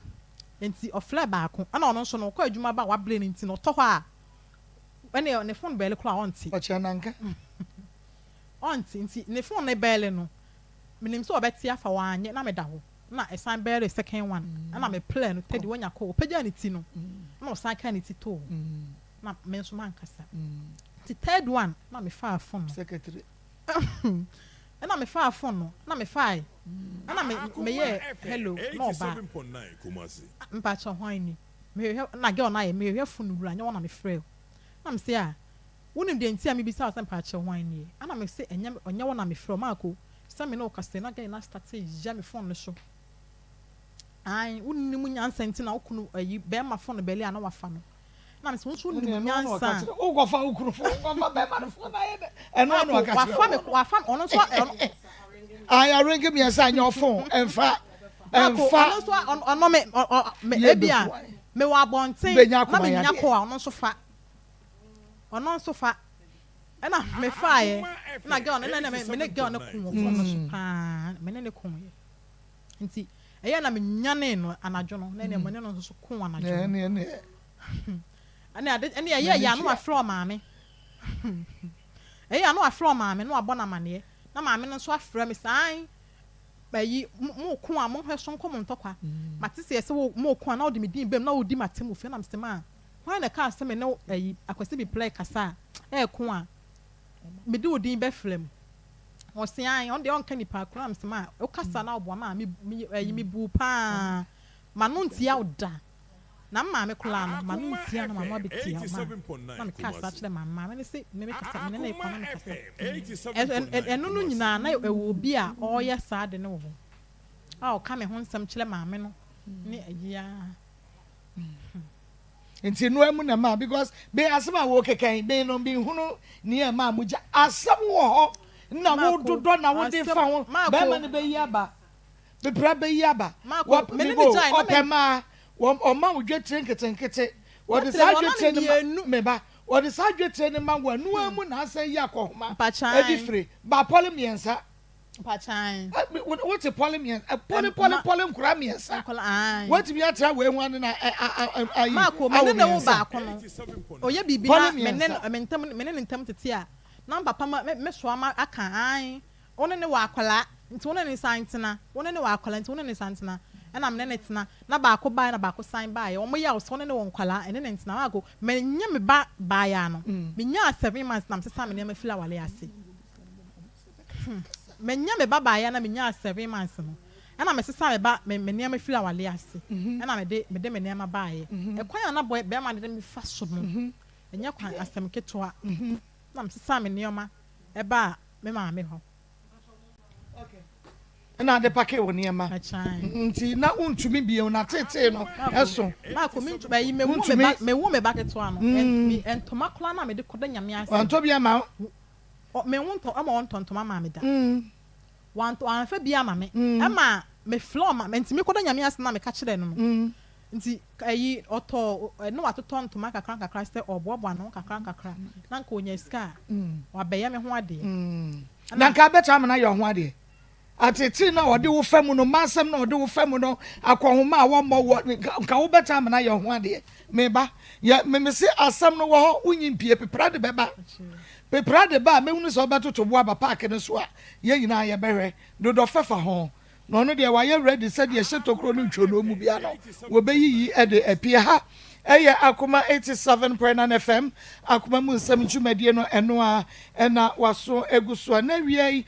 enti offle ba ko ana ono so no ko adwuma ba wa ble nti no to ho a ene ne phone bele kro a onti o chenanka onti nti ne phone ne bele no minim so obeti afa wa anye na me da ho na esan bear second one na me plan no tedi wonya ko pagya ne ti no na o san ka ne ti to na me nso man kasa ti third one na me fa phone secretary na me fa phone no na me fa na me ye hello no ba mpa cha hwan ni me na girl na ye me hwe phone wura nya wona me frɛ na me say a wonim de ntia me bi sa mpa cha hwan ni na me say enya onya wona me frɛ mako sa me no kasa na ga na start ya me phone no so ai unni mu nyansa nti na okunu ayi be ma phone bele ana wafa no na me so unni mu nyansa o go fa okunu fo go fa be ma no phone na ye eno no aka wafa ono so ai arrange me asa nya phone emfa ono so ono me ebia me wa bonten na me nya ko ono so fa ena me fa ye na girl na me ne girl na ku ono so pa me ne ku ye nti eya na me nyane no anadwo no na ne mo ne no so ko anadwo ne ane eya ya no afro maame eya no afro maame no abona mane na maame no so afro me sai bayi mo ko a mo hweso nko mo ntokwa matese ese mo ko na odi me din bem na odi matemu fe na msema why na ka se me no ayi akwese bi play kasa ko a me di odi be flem o se an on de on kan nipa kura msema o kasa na obo ma me bu pa ma no ntia oda na maame kola no ma no ntia no mama betia ma me kasa kire mama me se me kasa me na ikwa na me kasa eno no nyina na ewo bi a oye saa de ne wo a o ka me ho nsam kire maame no ni agia nti no emu na ma because be asema wo kekan be no be hunu ni ma muja asem wo ho na wo dodo na wo de fa ho be ma ne be yi aba be pra be yi aba wo me ne jai na opema wo ma wo dwetire nketenkete wo de sa dwetire ne me ba wo de sa dwetire ne ma wo no emu na asa yi akohoma edi free ba polymiensa Pachan. What's a polymian? A poly miensa. What if you are trying one and I Marco, I don't know back on. Oh, you be men in time to tear. Number Pama, Miss Swama, I can't. Only the Wakala, it's one in the Santana, one in the Wakala, and one in the Santana. And I'm Nenetina, Nabako by Nabako sign by, or my house, one in the Wonkala, and then now I go. Men yam back by Ano. Minya 7 months, I'm to some name of flower, I see. Menya me baba ya na menya 7 months no na me sesa me ba me nea me fila wale ase na me de me nea ma ba ye e kwan na boy be ma de me fa so no enya kwan asem ketoa na me sesa me nea ma e ba me ma me ho okay na de pake wo nea ma nti na untumi bie na tete no eso ma ko mi ntuba yi me wo me ba ketoa no entoma kla na me de koda nyame ase wanto bia ma me wonto ama wonto ma me da wanto anfa bia ma me ama me flow ma ntimi koda nyame ase na me ka kire no nti ayi oto no watoto ntoma kakra se obobo no kakra na nka onya ska wa beya me ho ade na nka beta ma na yo ho ade atete na ode wo famu no masem na ode wo famu no akohoma a wo mo nka wo beta ma na yo ho ade me ba ya me se asam no wo ho unyimpie pepra de beba pepra de ba me hunu so betoto bo aba park ne so a ye nyina ye behwe dodo fefa ho no no de wa ye ready said ye shetokro no ntwo no mu bia no wo beyiyi e de apie ha eye Akoma 87.9 FM Akoma mu nsam dwumadie no eno a na waso eguso na wie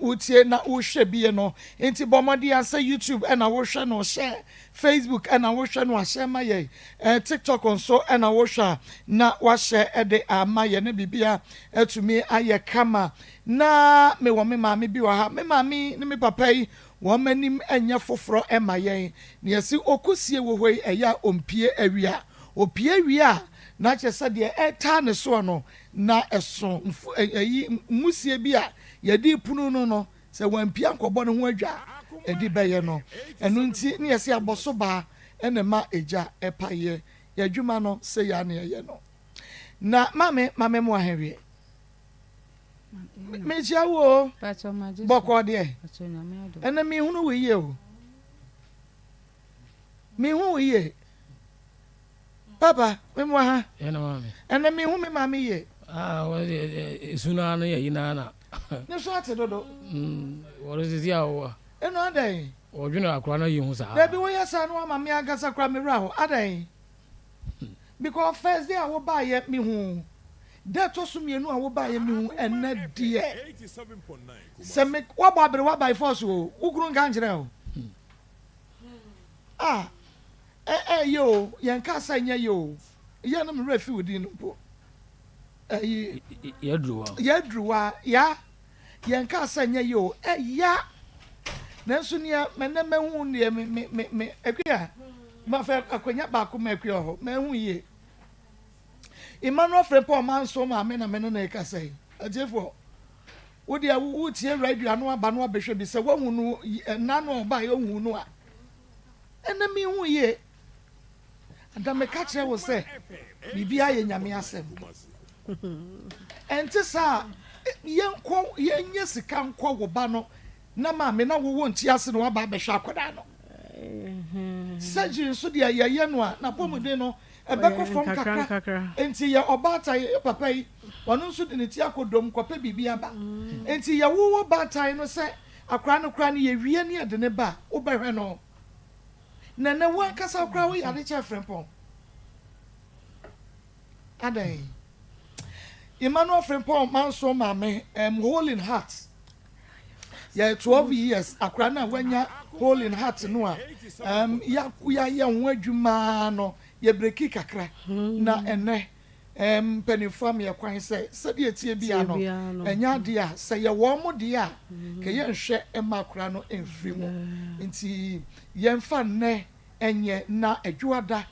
utie na wo hwe bie no enti bomodi asa YouTube na wo hwe no share Facebook na wo hwe no share ma ye TikTok onso na wo hwe na wa share e de ama ye na bibia etumi aye kama na me wo me maame bi wa ha me maame ne me papa yi wo manim enya foforo ema ye ne yesi okusie wo hoi eya ompie awia opie wia na chese de eta ne so no na eso yi musie bi a ye di punu no se wampia nkobo ne ho adwa edi beye no enu nti ne yesi aboso ba ene ma eja epaye ya dwuma no se ya ne ye no na mame mo ahwe me jawo boko de ene mi hunu we ye o mi hu ye Papa, me mo ha. Ena mami. Ena me hu me mami ye. Wo suna no ye ina na. Ne so ate dodo. Wo rezi ya wo. Eno adan. Wo dwena akra na ye hu sa. Da bi wo ye sa no mami agasa kra me ra ho. Adan. Because first day I wo ba ye me hu. Da to so mienu a wo ba ye me hu ena die. 87.9. Se me wo ba bre wo ba force o. Uguru nga ngire o. Yo, yan kasa nya yo. Ya na me refi wodi no po. Yadruwa, ya. Yan kasa nya yo. Ya. Nanso nia me na mahu ne me akua. Ma fa akonya ba ko ma akua ho. Mahu ye. Emmanuel Frepo man so ma me na me na kasa yi. Ajefo. Wodi a wo tie radio no aba no abehwe bi se wo hu no na no ba yo hu no a. Ena mi hu ye. Adame ka kire wo se bibia ye nyame asem ente sa yenye sika nkwo wo ba no na ma me na wo nti ase no aba behwa akoda no sajin so de ye no a na pomuden no ebeko fom kakra enti ye obata ye papa yi wono so de ne ti akodom kopa bibia ba enti ye wo bata no se akra no kra ne ye wie ne de ne ba wo behwe no na wa kasa kra wo yade che frempon adai Emmanuel Frempon man so mame holding heart ya 12 years akra na wanya holding heart no a ya ho adwuma no ye breki kakra na ene penifo am ye kwan se de etie bia no enya de a se ye wo mo de a ke ye nhwe emakura no emfiri mo nti ye mfa ne enye na adwuada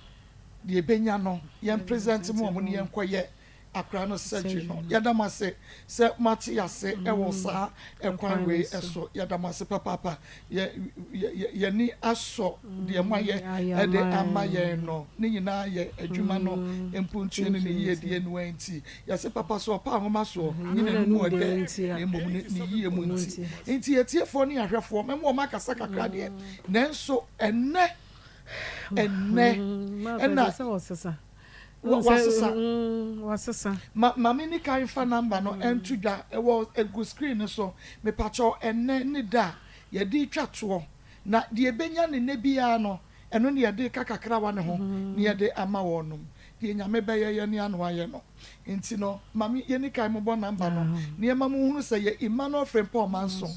de ebenya no ye present mo mo ne ye nkoye akra no surgery no yadamase se mati ase ewo sa ekwan we eso yadamase papa ye ni aso de maye e de amaye no ni nyina ye adwuma no empuntu ne ye de enu anti yase papa so pa homa so nyina mu ode emom ni yie mu nti etiefo ne ahwefo memo ma kasa kakra de nanso enne ena wasesa mami ni kan fa number no entu da e wo egu screen so me pacho enne ni da ye di twato na de ebenya ne nebia no eno ne ye de kakakra wa ne ho ne ye de ama wonum de nyame beye ye ne anu aye no enti no mami ye ni kan mo bo number no ne mamu hunu se ye Emmanuel Frempong Manson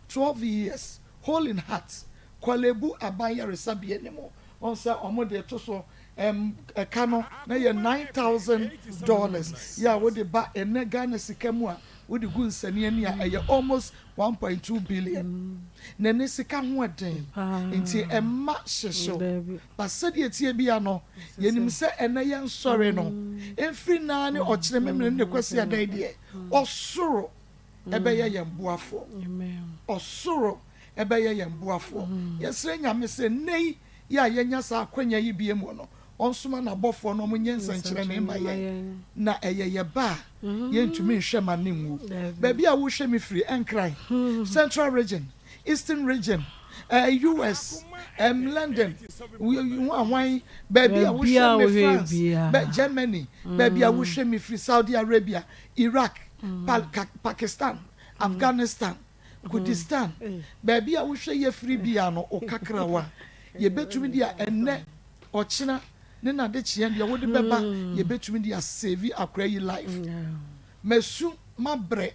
12 years hole in heart kwalebu abaya resabie ne mo on sa omode to so kano na ye $9,000 ya wo de ba ene Ghana sika mu a wo de gu nsani ani a ye almost 1.2 billion na ne sika ho den nti emma hyehyew ba se de etie bia no ye nim se ene ye nsore no emfiri na ne okire memne ne kwasi adan de osoro ebe ye yemboafo osoro ebe ye yemboafo yesre nyame se nei ya yenya sa akwanya yi bie mu no onsuma na bofo no munye nsankyere ne maye na eyeye ba ye ntumi nhwe maninwu ba bia wo hwe me free enkran Central region, Eastern region, US, London, we ba bia wo hwe me France, Germany, ba bia wo hwe me free Saudi Arabia, Iraq, Pakistan, Afghanistan, Kurdistan, ba bia wo hwe ye free bia no okakrawa ye betumi dia enne ochina ne na de chie dia wodi beba ye betumi dia save akra yi life mesu mabre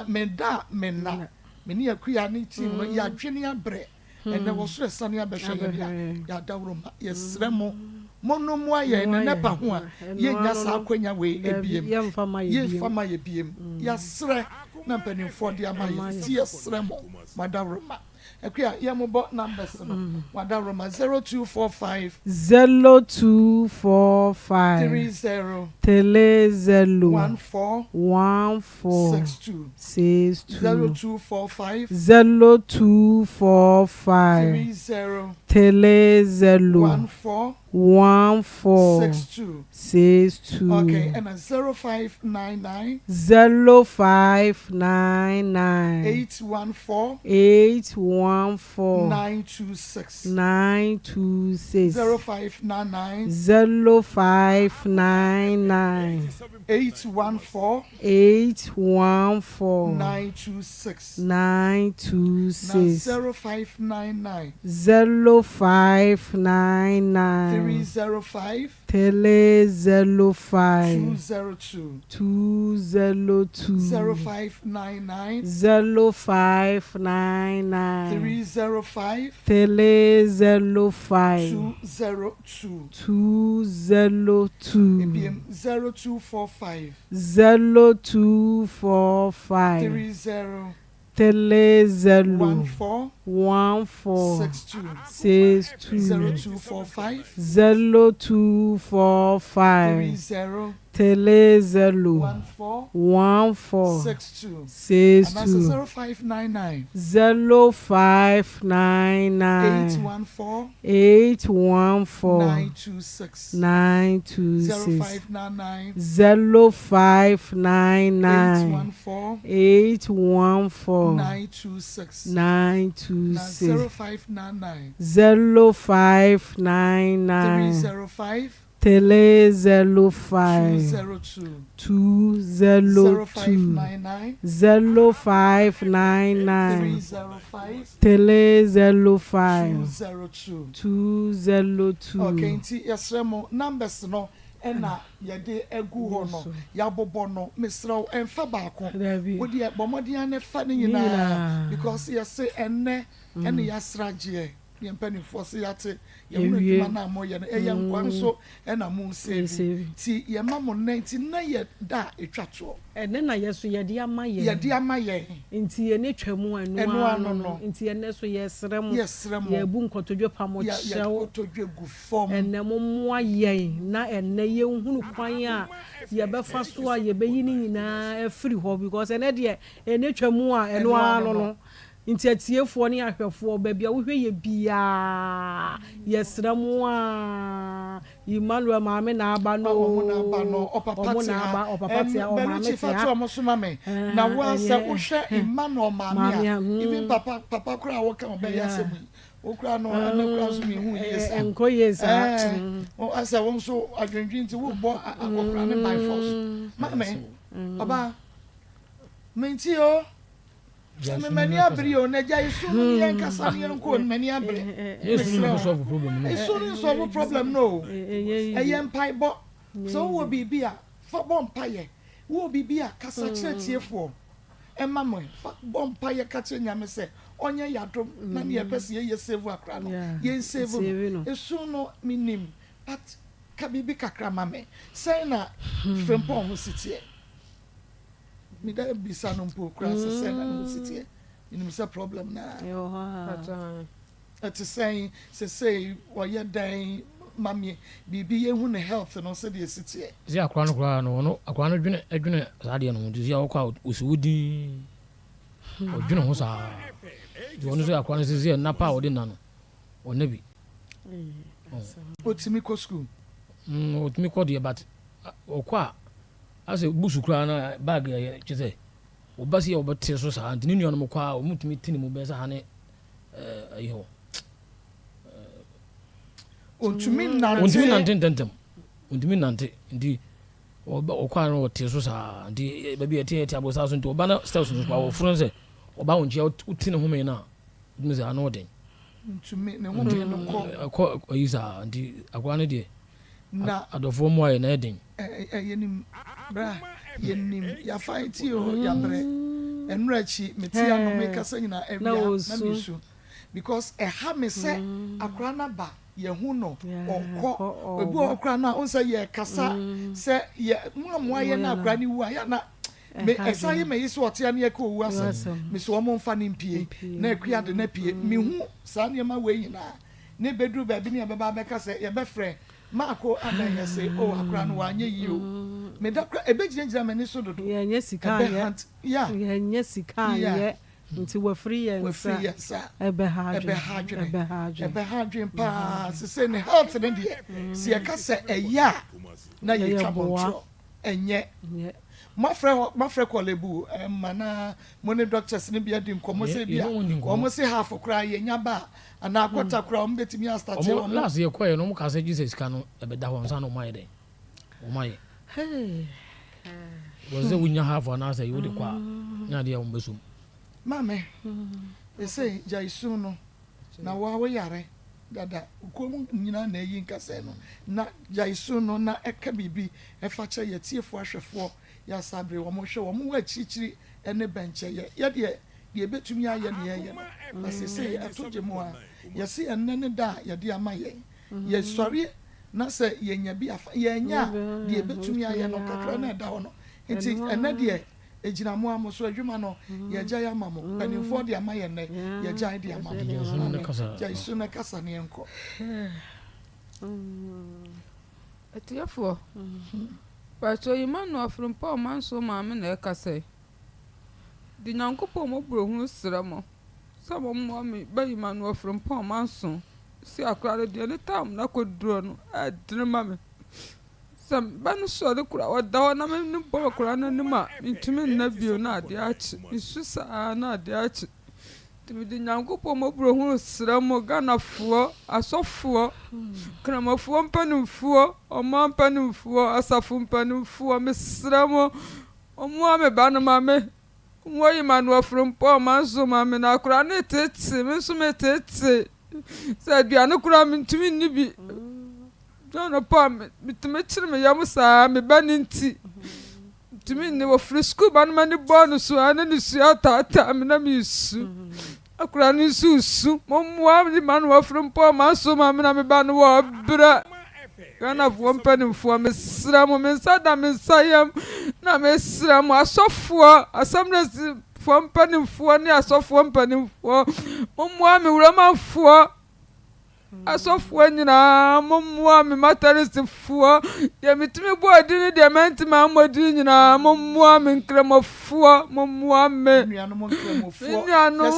meda menna meni akuya ne team no ya dwene abre enne wo so sane abehwe ya dawro ma ye sremo monomu aye ne nepa ho a ye nya sa akwanya we ebiem ye fama ye biem ya sre na mpanimfo dia ma ye tie sremo madawro ma Akuya yamubo numbers no Wadaroma 0245 30 14 62 0245 62 okay and 0599 814 926 0599 814 926 0599 305 202 0599 305 202 0245 30 14 62 0245 30 14 62 0599 814 926 0599 814 926 0599 305 202 0599 305 202 okay nti yesremo numbers no ena yede egu ho no yabobo no mesraw enfa baako wodi bomodian ne fa ne nyina because yese enne ene yasraje ye mpani force yate ye mu adwuma na mo ye no e ye nkwan so e na mo save ti ye ma mo 90 na ye da etwato ene na yeso ye de amaye nti ye ne twam anu no nti ye ne so ye srem ye bu nkotodwe pamo chew nkotodwe gu form ene mo moa ye na ene ye hunu kwan a ye be fa so a ye be yi ni nyina afiri ho because ene de ene twam a eno anu no nti atiefo ne ahwefo ba bia wo hwe ye bia yesramo a Emmanuel maame na aba no opapa tia o maame tia fatu omosuma me na wa se wo hwe Emmanuel maame even papa kura wo kan be yasemu wo kura no anakura so me hu yes enko yes o asa won so adwendwen nti wo bo akokura ne by force maame oba menti o many abrio na jai sunu yen kasa yen ko many abre yes solve problem no sunu solve problem no yen pai bo so wo bibia fa bom paye wo bibia kasa tiefo emamo fa bom paye ka che nyame se onye yadom na ne pese ye save akra no yen save esunu minim but ka bibi kakra mame say na frempo ho sitie mi da bisa no mpo kra se na no sitie ni sa problem na yo ha at say wo ye dan mami bibi ye hu ne health no se de sitie si akwa no akwa no dwene sa de no nti ya okwa osudi odwene ho sa jo no se akwa no se na pa odi na no onabi otimi ko school otimi ko de but okwa ase busu kura na bag ya cheze obasi ya obate so sa antini nyo no kwa omutumi tini mu be sa ha ne ayo ontumi nante ndi okwa no wote so sa ndi baby eti abosa so ndi oba na steps no kwa ofuro se oba wonche utini ho me na ndi se ano den ontumi ne ho me no ko ayisa ndi akwa ne de na adofo mo aye na eden yenim bra yenim ya fight yo ya bre enrachi metia no make kasa nyina ebia na bisu because ha me se akra na ba ye hu no okọ ebu okra na on say ye kasa se ye mo aye na akra ni wu aya na me esaye me yiso otia na ye ko wu asa me so mo mfa ni mpie na akua de na pie me hu sa ne ma we nyina ne bedru ba bi ne be ba be kasa ye be frɛ Maa Akos and I say, oh, akra no anye you. Me da kra ebegina mani so dodo. Yeah, yes, sika ye. Yeah, yes, sika ye. Nti we free yensa. Ebe hadwen pa. Se say ne health ne de. Se ka se eya na ye twaboncho. Enye. Mafre ko lebu mana money doctors ne bia dim komo se bia. Omo se half kra ye nya ba. Ana akota kura o mbetimi astart o last year kwaye no mka say Jesus kan ebeda ho nsa no mai den o mai was the wunya have an answer you de kwa nya de o mbesum mame e say jaisu no na wa yare dada ko nyina na yi nkase no na jaisu no na eka bibi e fa che ye tiefo ahwefo ya sabre wo mo hwe wo mo wa chichiri ene benche ye de ye betumi aye ne ye na se say atoje mo a ye se enne da ye de ama ye ye sori na se ye nya bi afa ye nya de betumi aye no kakra na da ho no enti enne de ejina mo amoso adwuma no ye gya ya mamo panimfo de ama ye ne ye gya de ama ja isu na kasa ne enko etiafo pato Emmanuel from Paul manso maame na ekase di nyankopɔ mo brohu sramo samo mo me ba Emmanuel from Paul manso si akra de ne tam na koduro no adrema me sam ban so de kura wada na me ne bo kura na nima ntumi na bio na ade achi isu sa na ade achi timi di nyankopɔ mo brohu sramo ganafo asofo kramafo mpanimfo ɔma mpanimfo asafo mpanimfo me sramo ɔmo me ba na mame mo Emmanuel from Paul manso mame na kura ne tete me so me tete sa aduane kura me ntumi ni bi no pa me tumi kire me yam saa me ba ne nti tumi ni wo free school ba no mani bonus ana ni su atata me na me su akura ni susu mommoa me ma no wafrem po ma so ma me na me ba no wo bra kana fo mpanimfo me sra mo me nsada me nsayam na me sra mo asofo asamresi fo mpanimfo ne asofo mpanimfo mommoa me wuramanfo asofo nyina mommoa me materisifo de mitimi bo adini de mentima amodi nyina mommoa me nkremofo mommoa me mommoa me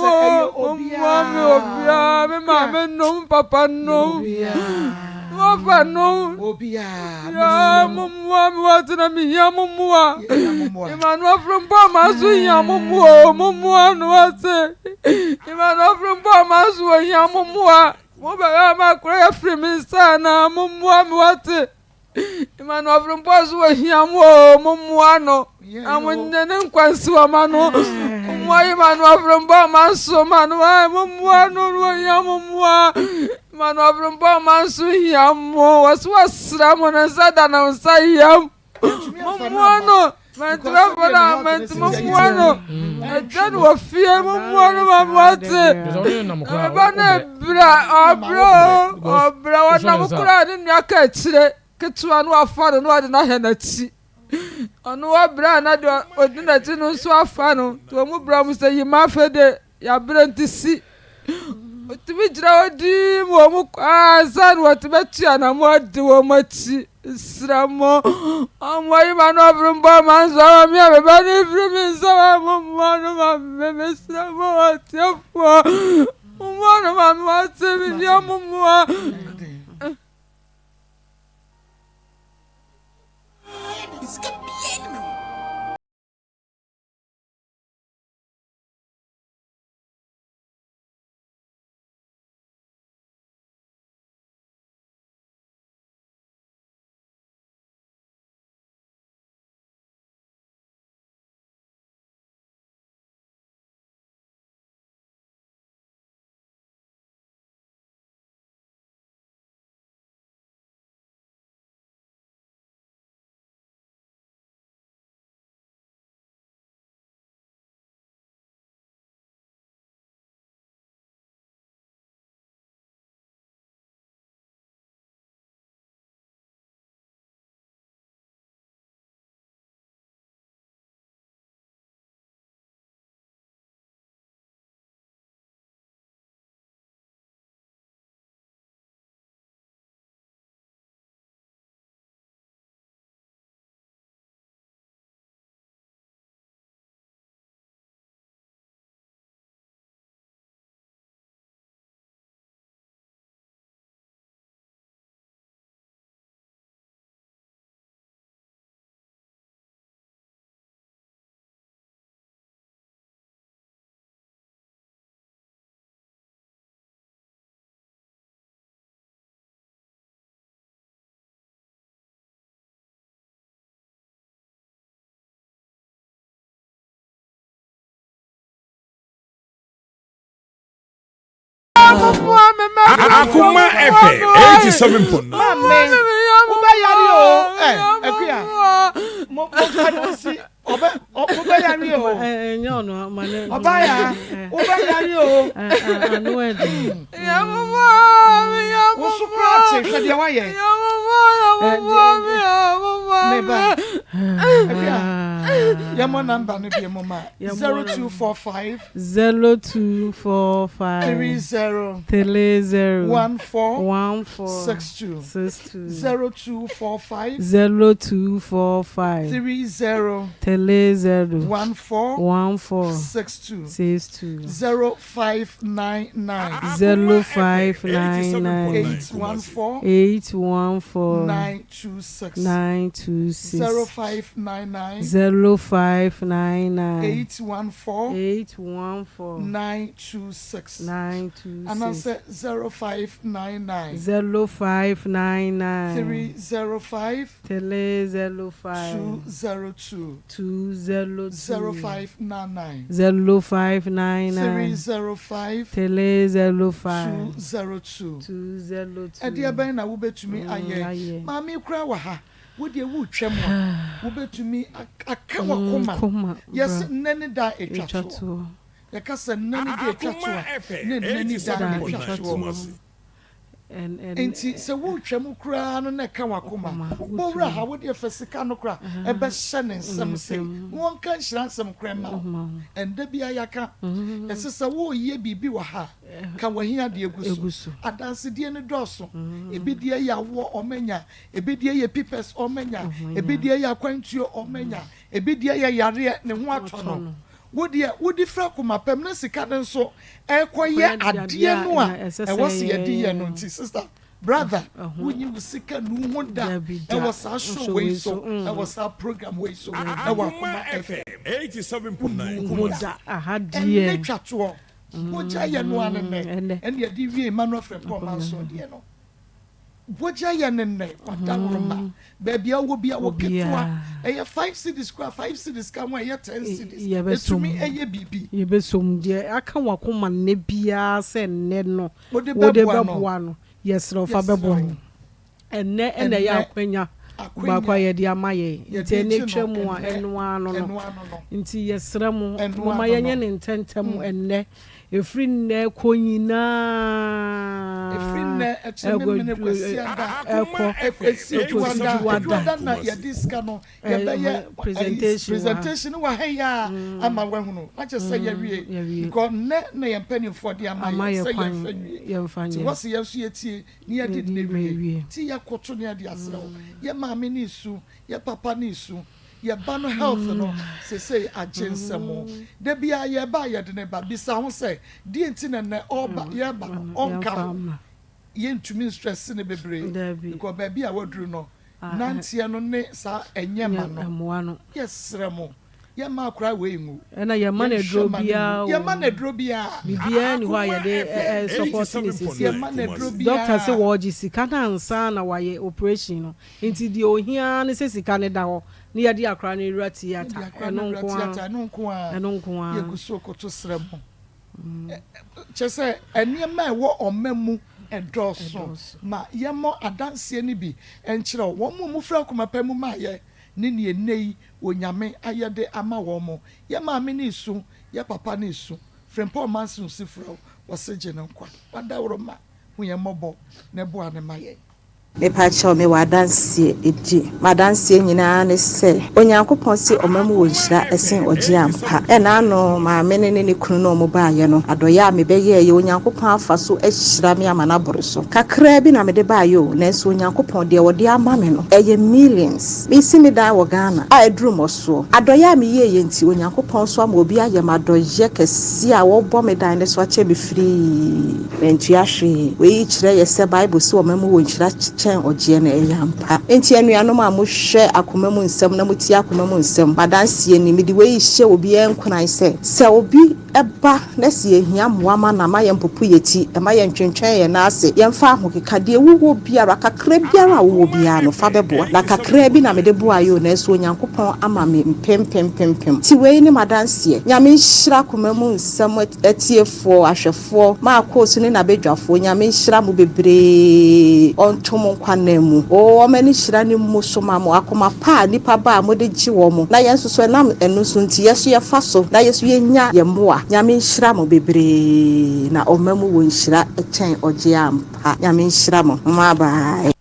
obia me ma me no papa no Wafa no obia ya mommoa me watina me ya mommoa Emmanuel from Bama so ya mommoa no wase Emmanuel from Bama so ya mommoa mo ba ma kura ya free me sana mommoa me wate Emmanuel from Bama so ya mommoa no amunne ne nkwansi wa ma no mommoa Emmanuel from Bama so ma no mommoa no ya mommoa Emmanuel from Bama so ya mo wasra mo na sada na nsayam mommoa no Mentra para mommoa no Jan wo fie mommoa no ma wate bana obra wana mukura ni nyaka chire ketua no afa no ade na henachi ono obra na de odina chi no so afa no to mu bra mu se yima fe de ya brantisi otimi jira odi mo mu san wotibetia na mo adi wo machi Sramo amwai mano brumba manzo mi ave bani frimi sawa mano me sramo atefo mano mama temi dia mumwa Akoma FM 87.9. Oba yari o ekuya mo fanusi oba yari o enyo no mane oba yari o anu edi ya mama usukrate hwede waye ya mama meba yamo number no bi mama 0245 30 1462 0245 30 1462 0599 814 926 0599 814 926 and I said 0599 305 202 0599 305 202 Edia ben na wo betumi aye mami kura wa ha wo de wo twem wo betumi aka wa koma yes nene da etwato ya kasa nani de twatwa ne nani da twatwa enti se wo twam kura no na ka wakoma bowra ha wo de fasika no kura e be hye ne nsem se won kan hyira nsem kura ma enda bia yaka esesa wo ye bibi wa ha ka wahia de egusu adanse die ne doso ebi die ya wo omenya ebi die ye pipes omenya ebi die ya kwantuo omenya ebi die ya yare ne ho atono wodi fra kuma pem na sika den so ekoye adie no a e wose ye di ye no nti sister brother when you sika no ho da e was a show way so e was a program way so e wa kuma FM 87.9 ho da ahadie e twato mo ja ye no anene en ye di wie Emmanuel Frempong man so die no boja ye nene wadawroma baby awo bia wo ketwa eye 5 cities kwa 5 cities ka mo eye 10 cities etumi eye bibi ye besom de aka wakoma ne bia se ne no wode beboa no yes ro fa beboa enne ya akwanya ba kwa ye di amaye nti ne twemu a eno ano no nti yesra mu mama yenye ne ntentem enne efri nne konyina efri nne echemene kwesi ada wada na ya diska no ya be presentation wa heya ama wahunu acha say ya wie because na ya mpani for di ama ya say ya mfanye ti wasi ya su yetie ni ya di ne wie ti ya koto ne ya di asrew ya maame ni su ya papa ni su ye ba no health no say agensemo de bia ye ba ye de ne ba bisa ho say di enti na oba ye ba onka ye ntumi stress ne bebre because ba bia waduru no nantie no ne sa enyema no yes remo ye ma kra we ngu na ye ma na drobia bibia ni ho ye de support ni ye ma na drobia doctor say wo ji sika na ansa na wa ye operation no enti di ohia ne se sika ne da ho ni ya di akra ne rura theater eno nko a ye guso koto sremo chese eniema ewo omemu endoso ma ye mo adanse ni bi enkyere wo mu fra kuma pamu ma ye ni ne nei onyame ayede ama wo mo ye ma me ni su ye papa ni su Frempong mansu sifro waseje ne nkwa wadawro ma hu ye mobo ne bo ane ma ye me pacho me wadansie eji madansie nyina ne se onyankopon se omamu wonhyira esen oje ampa e na no ma me ne kunu no mo baaye no adoya me beye ye onyankopon afaso ahyira me amana boroso kakra bi na me de baaye o na so onyankopon de wode ama me no eye millions me si me da wo Ghana a eduru moso adoya me ye nti onyankopon so ama obi aye madoye kesi a wo bo me dan ne so ache be free mentu ahwe we kire ye se bible so omamu wonhyira oje na eyampa enti anuanom a mo hwe akoma mu nsem na muti akoma mu nsem madansie ni mede we hye obi enkunan se obi eba na se ehia moama na ma yempopo yeti e ma yentwentwen ye na ase yemfa ahokeka de wuwo biara kakra biara wo biara no fa beboa na kakra bi na mede boa yo na so onyankopon ama me mpempempempem ti we ni madansie nyame nhyira akoma mu nsem etiefo ahwefo Maa Akos ni na bedwafo nyame nhyira mu bebre ontom kwanemu o mani hyira ni musoma mo akoma pa nipa ba mo de gi wo mo na yenso so nam enu so nti yeso ye fa so na yeso ye nya ye moa nyame nhyira mo bebre na omamu wo nhyira echen oje ampa nyame nhyira mo ma bye.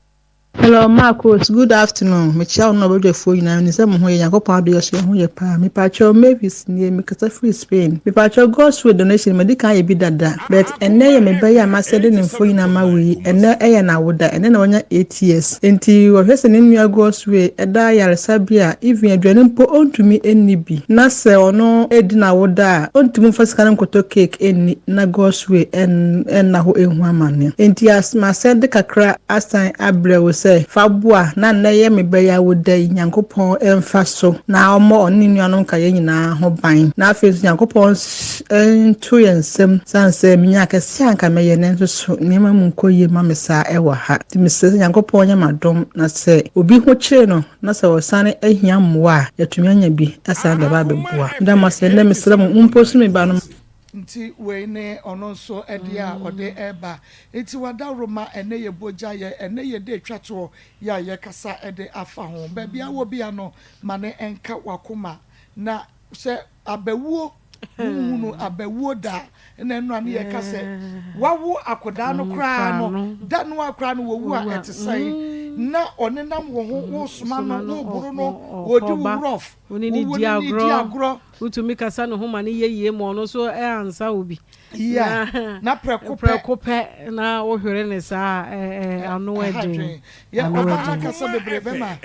Hello, Maa Akos. Good afternoon. Me chia no be defo yina ni se mo ho ye yakopon ado yeso ho ye pa. Me pa cho Mavis ni me kasa free Spain. Me pa cho God's way donation me di kan ye bi dada. But enne ye me ba ya ma se de nemfo yina ma wi. Enne eye na woda. Enne na wonya 8 years. Enti wo hwese ne nua God's way eda yaresa bia even aduane mpo ontumi enni bi. Na se ono edi na woda ontumi fasika na nkoto cake enni na God's way en na ho ehu amane. Enti as ma se de kakra asan abre wo se fabua na ye me beya wodai nyankopon emfa so na omo oni nuanom ka ye nyina ho ban na afesu nyankopon entu yensem sanse minya kase anka meye ne nso nema mu nkoye ma mesa ewa ha ti mese nyankopon nya madom na se obi ho kire no na se wosane ahia mmoa yatumi anya bi asa da ba beboa nda mase ne mesra mu mposu me ba no nti we ne ono so ede a ode eba nti wadaroma ene ye boja ye ene ye de twato ya ye kasa ede afa ho ba bia wo bia no mane enka wakoma na se abawuo hunu abewo da na enu ani ye ka se wawo akoda no kra no da no akra no wo wu a etesai na onenam wo ho wo soma no wo buru no odi rough oni ni diagro utumi kasa no ho ma ne yeye mo no so e ansa obi na preko pe na wo hwere ne sa ano ede ya oba kasa bebrebe ma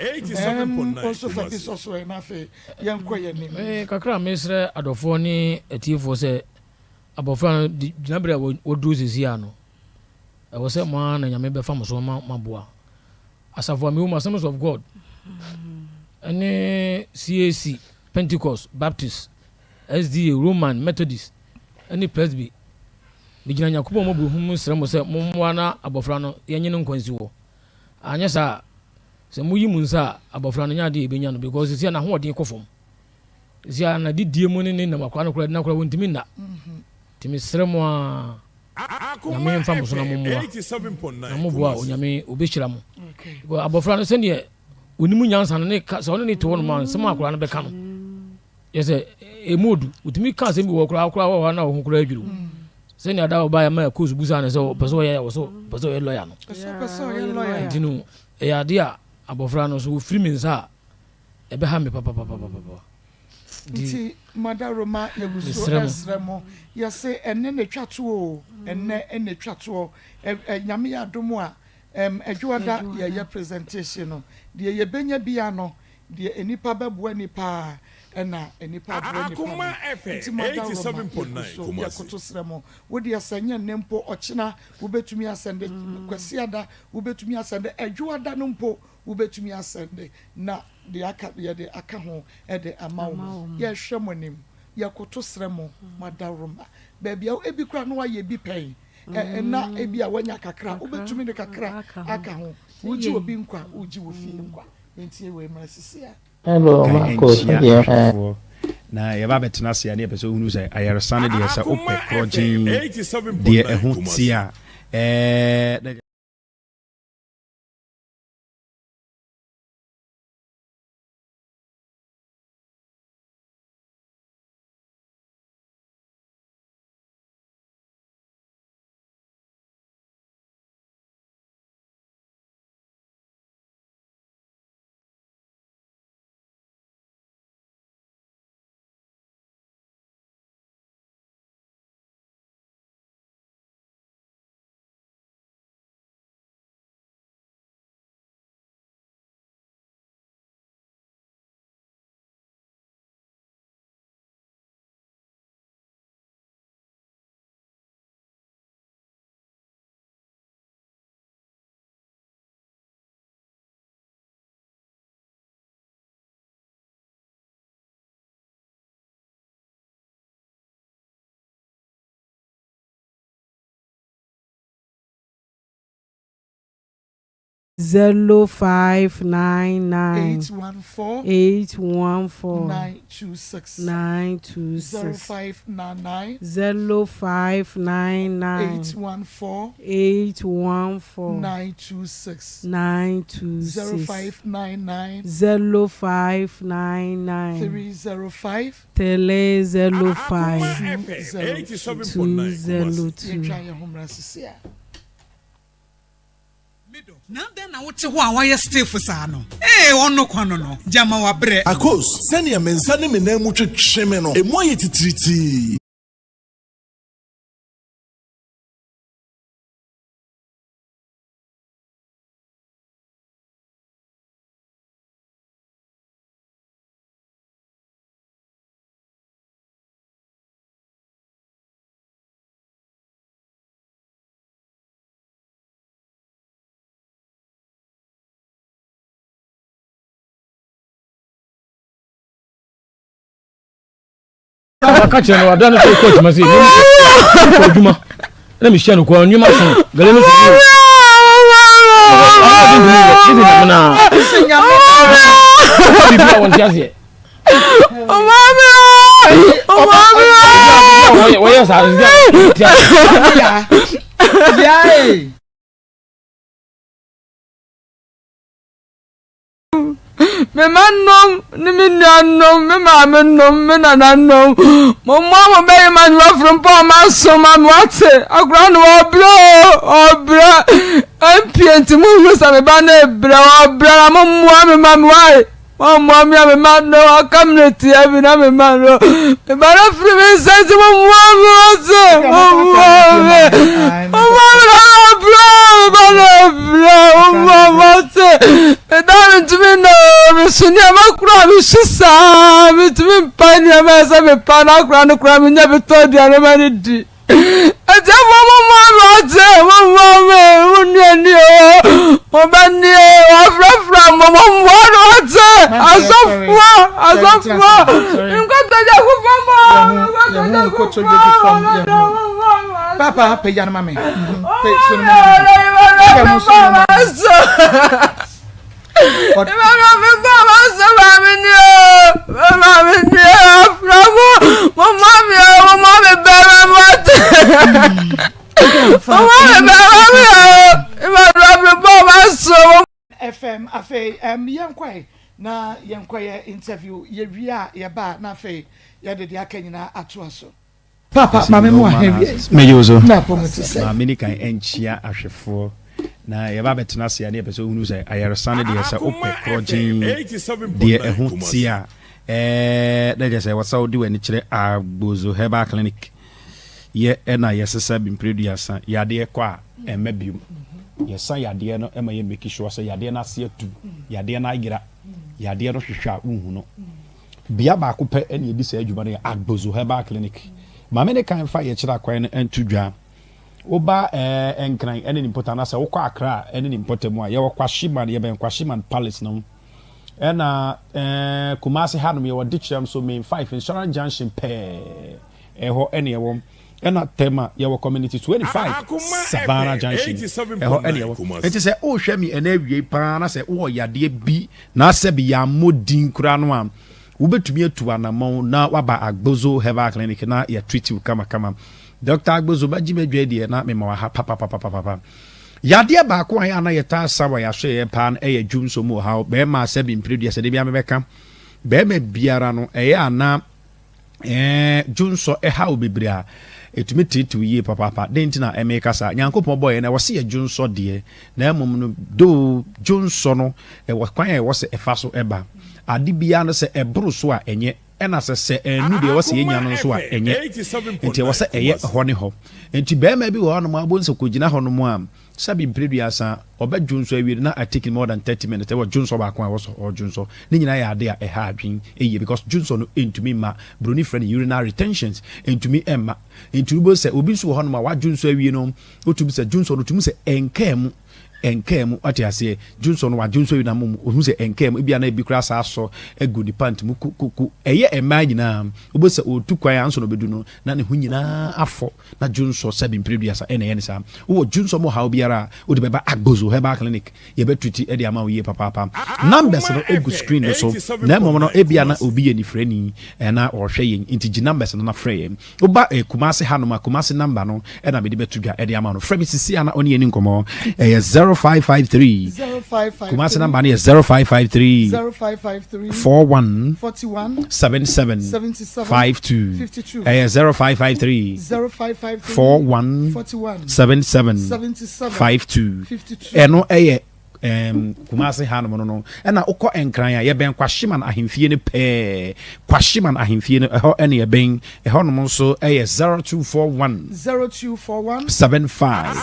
onso fa bi so so na fe yenko ye nim kakra mesre adofo ni etifo se abofra dinabere wodu sisi ano e wo se ma na nyame be fam so ma boa asafo me home Assemblies of God any CAC Pentecost Baptist SDA Roman Methodist any Presby ni gina Yakobo mo buhum sra mo se mo na abofra no yenye no nkwansi wo anya sa se muyi munsa abofra no nya de ebenya no because sia na ho odin kofom sia na didie mo ne na makwa no kura na kura wontimi na timi sra mo a nyame mfa mo so na mo na mo boa onyame obehira mo abofra no se ne onimu nyansa no ne so ne to no man sema akura no beka no yese emodu utimi ka se bi wo kura wo na wo kura adwuru se ne ada oba ya ma Akos busa ne so peso ye wo so peso ye lawyer no peso ye lawyer dinu e ya dia abofra no so free minsa e be ha me papa nti madaroma yebuso esremo yese enne ne twato o enne twato nyame ya domo a adwoda ye presentation no de ye benya bia no de enipa beboa nipa na enipa beboa nipa Akoma FM 87.9 yakoto sremo wodi asanya nempo ochina wobetumi asende kwasiada wobetumi asende adwoda no mpo wobetumi asende na de aka ho de amawo ye hwemonim yakoto sremo madaroma bebia ebi kura no waye bi pen na ebi a wanya kakra wobetumi de kakra aka ho wuji obi nkwa wuji wo fie nkwa ntie we mrasisia hello Maa Akos na yaba betena se ne pese hunu se ayarsane de se ope projin de ehu tia Zero 599 814 926 0599 0599 814 926 926 0599 305 Akoma 305 FM 87.9 202 na den na wote ho a wayɛ stiff saa no ɔno kwano no jama wabrɛ Akos sɛnea mensa ne menan mu twetwe me no emu ayɛ titiriti Akache no adana ko coach masi ni ko djuma na mi shanu ko nyuma so gale no so me manom ni me nanom me maame nom me nananom mo mo be man from pa man so man what agro no obra ampienti mo yusa me ba na ebra obra mo me man why mo me man no community abi na me man no me ba na free me sense mo Papa, pay your mammy. FM afe yankwae na yankwae interview ye wia ye ba na afe ya de akanyina ato aso papa mame mo ahwe meyozo na pomoti se mame ni kan enchia ahwefo na ye ba betena se ya ne pese hunu se ayaresane de se opɛ projin de ehun tia na je se wasa odi wani kire agbozo herbal clinic ye na yesesa bimpreduasa ya de kwa emabium yesa yade no ema ye make sure say yade na se atu yade na agira yade no hwehwa uhu no bia ba ko pe ene edi se adwuma no agbozo herbal clinic mame ne kan fa ye kira kwan no entudwa oba enkran ene ni potana se wokọ akra ene ni potemu a ye wokwa shiman ye ben kwa shiman palace no ena kumase hanum ye wodichem so main 5 insurance junction pe eho ene ye wom ena tema ye community 25 Savannah Junction eho ene ye enti se o hwe mi ena awie pa na se wo yade bi na se bi ya modin kura no am wo betumi atu anamon na waba agbozo herbal clinic na ya treat you kama Dr. Agbozo baji medwe de na me ma ha papa yade ba ko an na yeta sawa ya hwe ye pa na e dwumso mu ha be ma se bi impredia se de bia me beka be ma biara no e ya na dwumso e ha obebria etumi titu ye papa denti na emeka sa nyankopon boy na wose ye dwunso de na emom no do dwunso no e kwan e wose efa so eba ade bia no se ebro so a enye ena se enu de wose ye nya no so a enye enti wose eye ho ne ho enti be ma bi wo no ma bonse kogina ho no mu am sabi mpreduasa obadwunso awie na I take more than 30 minutes e wo dwunso ba kwa wose o dwunso ni nyina ya ade a e ha adwen eye because dwunso no entumi ma broni friend urinary retentions entumi emma entumi bo se obi so ho no ma wadwunso awie no otumi se dwunso no tumi se enkemu ati ase Johnson no wa Johnson wi na mum ohu se enkemu ebia na ebi kura sa so egu di pant mu kuku eye ema nyina obo se otu kwan anso no bedu no na ne hu nyina afọ na Johnson sabi mpreduasa ene ye ne sa wo Johnson mo ha obiara odi beba agbozo herbal clinic ye betuti e de ama wo papa numbers no egu screen no so na mom no ebia na obi ye ni freni na ohwe ye intigi numbers no na frɛ oba kumase hanoma kumase number no e na be de betudwa e de ama no frɛ mi sisi ana oni eni nkomo 0553 Kumasi number is 0553 41 77 52 0553 41 77 52 eno Kumasi hanum no na ukọ enkran ya ben kwashiman ahemfie ne pe kwashiman ahemfie ne eho ene ye ben eho no so 0241 75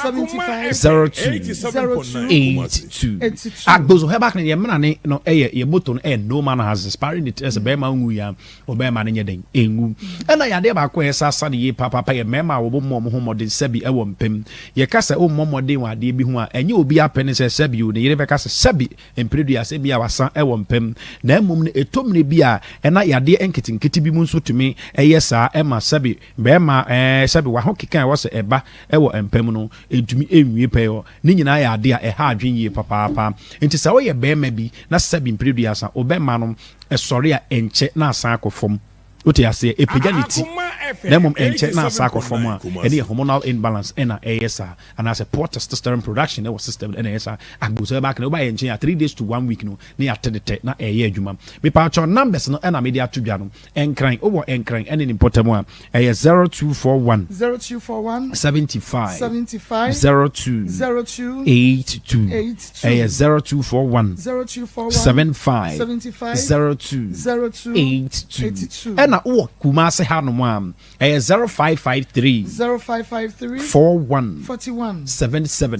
02 agbozo heba kan ye mena ne no ye moto no no man has expiring it as be ma nwu ya obe ma ne nyeden enwu na ya de ba ko esa ne ye papa ye mema wo bo mo ho modin sabi e wo mpem ye kasa o mo modin wa de bi hu a enye obi apene se sabi o ne beka se sabi empreduasa bia wasan e wo mpem na emom ne etomne bia na yade enketinketi bi mu nso tumi eye saa e ma sabi be ma sabi wa ho kekan wo se eba e wo empem no entumi enwie peyo ni nyina yade a e ha adwen yie papa enti sa wo ye be ma bi na sabi empreduasa obema no esori a enche na asan akofom wote ase epiganity na mom enche na asako form a any hormonal imbalance na ASA and as a poor testosterone production na system na ASA agboso back na oba enche 3 days to 1 week no na atedete na eye adwuma me pa cho numbers no na media atodwa no enkran owo enkran any important one 0241 75 02 82 0241 75 02 82 na o Kumasi Hanum 0553 41 77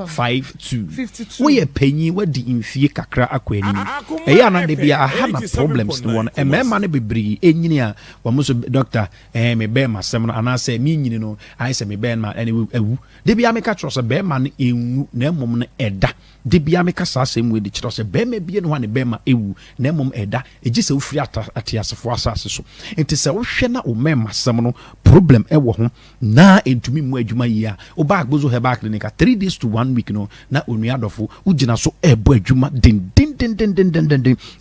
52 we penny we di infie kakra akwani na de bia ha problems no one emema ne bebre enyini a wo mo so doctor me be masem no ana say me nyini no ai say me be ma ene ewu de bia me ka trust be ma no enwu na mom no eda de bia me ka sa asem we di trust be ma bie no ne be ma ewu na mom eda eji se ofri atiasefo asase so enti se wo hwe na o mema sam no problem e wo ho na entumi mu adwuma yi a o ba agbozo heba clinic 3 days to 1 week no na onu adofo ugina so ebo adwuma din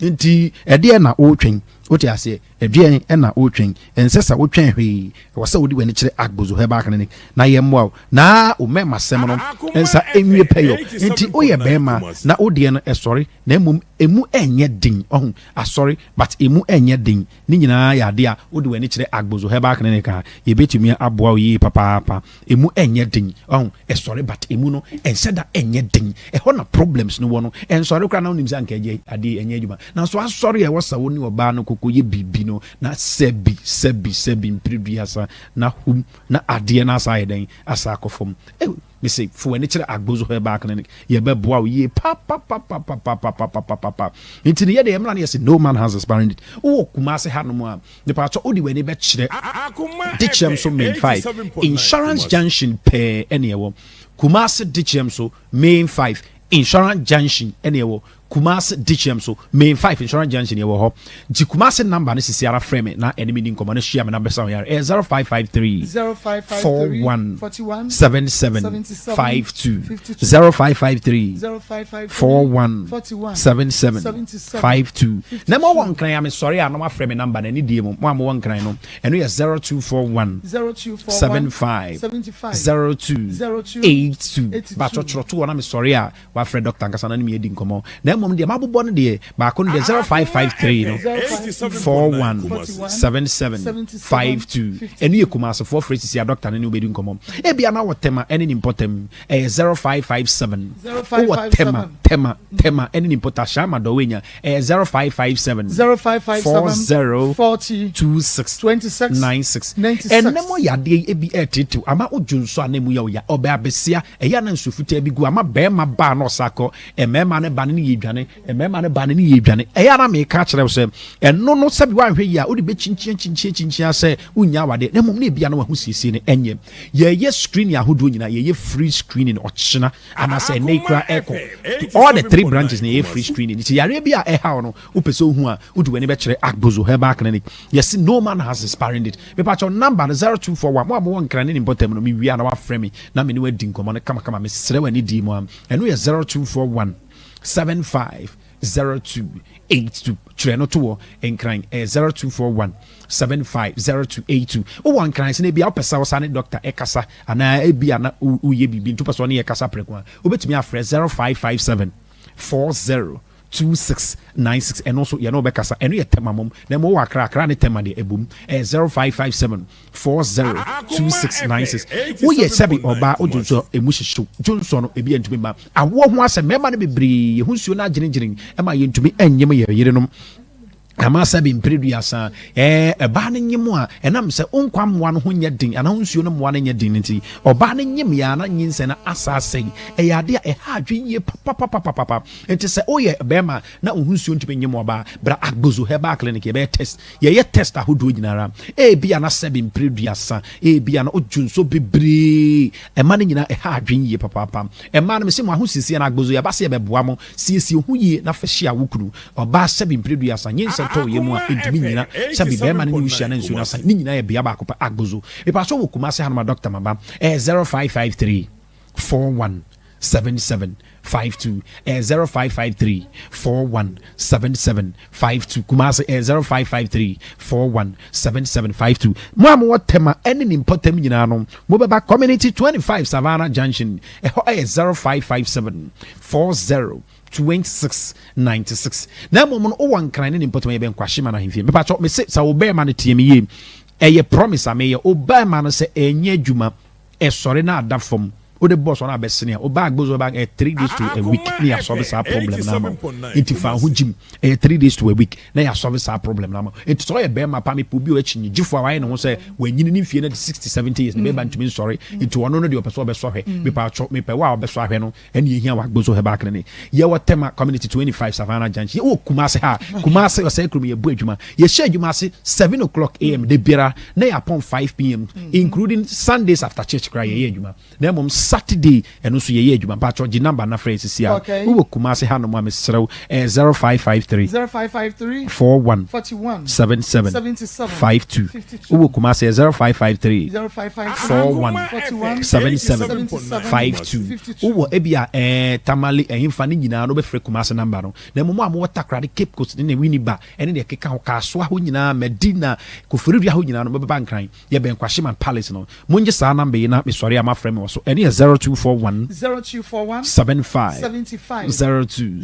enti ede na o twen wote ase eduen na o twen ensesa wo twen hwe wasa wodi wani kire agbozo heba clinic na yemwa na o mema sam no ensa enwie peyo enti o ye bema na o de no sorry na emu enye din ohun sorry but emu enye din ni nyina ya de a wodi wani kire agbozo heba clinic a ye betumi aboa o yi papa emu enye din ohun sorry but emu no enseda enye din ho na problems no wo no sorry kra na onim za nkaje ade enye adwuma na so sorry e wasa woni oba no kokoye bibi no na sebi impreduasa na hum na ade na asa yeden asa akofom me say for when kire agbozo heba clinic ye be boa ye pa intini ye de emla na say no man has aspiring it o Kumasi Hanum a the part odi we ni be kire dichem so main 5 insurance junction pe ene ewo Kumasi dichem so main 5 insurance junction ene ewo Kumasi dichem so main 5 insurance junction ewo ho ji Kumasi number no sisi ara frame na enemy din komo no share me number sound yare 0553 41 77 52 0553 41 77 52 na mo won kran ya me sorry a no ma frame number na ni die mo mo won kran no eno ye 0241 75 02 82 ba cho to na me sorry a wa frame doctor nkasa na me din komo na mom de mabobo no de ba ko no de 0553 no 41 77 52 enu ye Kumasi for free ya doctor na ni obedi nkomo e bia na wotema eni nimpotem 0557 tema eni nimpota shama do wenya 0557 40 26 96 enemo yade e bi etitu ama ojunso anemu ya oba abesia ya na nsufuta bi gu ama be ma ba no sako emema ne ba ne yedwane emema ne ba ne yedwane ya na me ka kire se eno no sabi wa hwe ya odi be chinchin ase unya wade na mom ne bia na wahu siesie ne enye ye screen ya hodo nyina ye free screening ochina ana se nekra echo all the 3 branches ne ye free screening ti yare bia e ha no upeso hu a odi wani be kire agbozo heba clinic yes no man has expired it me patch number 0241 mo won kran ne important no me wi ana wa frame na me ne wadi nkomo ne kama me sere wani di mu am eno ye 0241 75 0282 Treno to enkran 0241 750282 o wan kran se na bia opesa wasane doctor ekasa ana ebia na uye bibi ntu person ne ekasa prekwa obetumi afre 0557 40 2696 and also you know bekasa enu ye tema mom na mo wakra ne tema de ebum 0557 40 2696 wo ye sabi oba ojonso emuhihyo jonso no ebi entumi ma awo ho ase mema ne bebre hu nsuo na agiringirin ema ye ntumi enyem ye yerenom amasa bi mpreduasa eba ne nyemu a enam se onkwa mmoa no ho nya din ana nsuo no mmoa no nya din nti oba ne nyem ya na nyinse na asase yade a ha adwenye papa enti se oye bema na ohunsuo ntime nyem oba bra agbozo heba clinic be test ye test ahodo nyinara bia na se bi mpreduasa bia na ojunso bebre ema ne nyina ha adwenye papa ema na me se mo ahosisi na agbozo ya ba se be boa mo siesie ho yie na fahye awokunu oba se bi mpreduasa nyinse to ye mu a edumi nyina sabi be ma ne wuhia na nsu na sa ni nyina ye bia ba ko pa agbozo e pa so wo Kumasi Hanum doctor maba 0553 41 7752 0553 417752 Kumasi 0553 417752 mo what tema any important nyina no mo beba community 25 Savannah Junction 0557 40 2696 na mo no one kran ne important ye ben kwahye na hemfie me pa cho me se sa wo be ma no tie me ye eye promise am ye obama no se enye adwuma sori na adafom o the boss on abesenia o bag goes back 3 days to a week na ya solve our problem na it fa ho jim 3 days to a week na ya solve our problem na it so ye be ma pa me pu bi o chinyi gifo awan no say wanyini ni fie na 60 70 years na be ban tumi sorry into ono no de opeso be so hwe me pa cho me pa wa obeso ahwe no ene ye hia wa gozo he back ne ye wotema community 25 Savannah Junction o Kumasi ha Kumasi o say krum ye bu adwuma ye share adwuma se 7 o'clock am de biara na ya pon 5 pm including Sundays after church cry ye adwuma na mom Saturday and also ye adwuma pa cho number na phrase sia wo Kumasi ha no mo amesrew 0553 41 77 52 wo Kumasi 0553 41 77 52 wo ebia tamale ehimfa ne nyina no be frɛ Kumasi number no na mo mo watakrade Cape Coast ne wini ba ene de keka ho ka so ho nyina Medina Koforidua ho nyina no be ba nkran ye ben Kwahyeman Palace no monje sa number yi na me sori ama frɛ me wo so ene 0241 75 02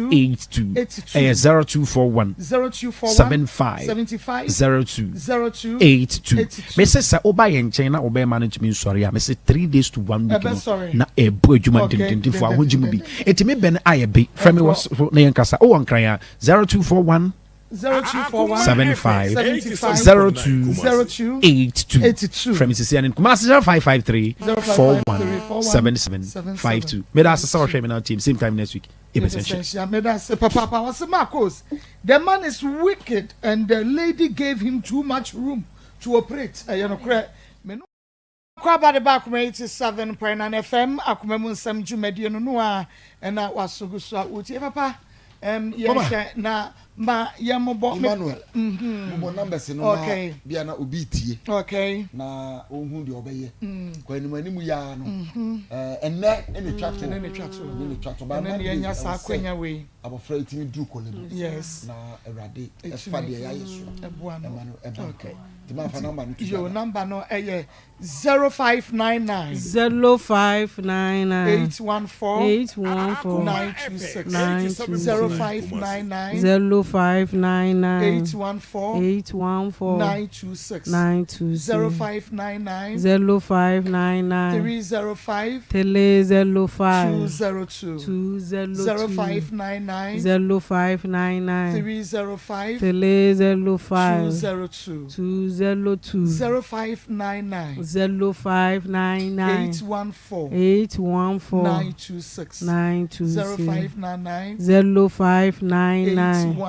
82 0241 75 02 82 me se sa oba ye nchen na oba ma no tumi sori a me se 3 days to 1 week na ebu adwuma dindindin fo ahojimu bi etimi ben ayebe frɛ me wo na yen kasa o wankran ya 0241 75 02 82 from Mississippi and Kumasi 0553 41 77 52. May I say sorry now team same time next week. Papa was Maa Akos. The man is wicked and the lady gave him too much room to operate. Kwa the back 87.9 FM Akoma mu nsam dwumadi no no a na wasogu so utie papa ye na ma yemobo Emmanuel mo numbers no na bia na obi tie na ohun de obeye kwa ni manimu ya no enne ene twato ba na nya sa kwanya we abofra itimi dru kolebo yes na erade efa de ya yeso Emmanuel Tima fa number no your number no 0599 814 926 0599 814 926 0599 305 202 0599 305 202 0599 814 926 0599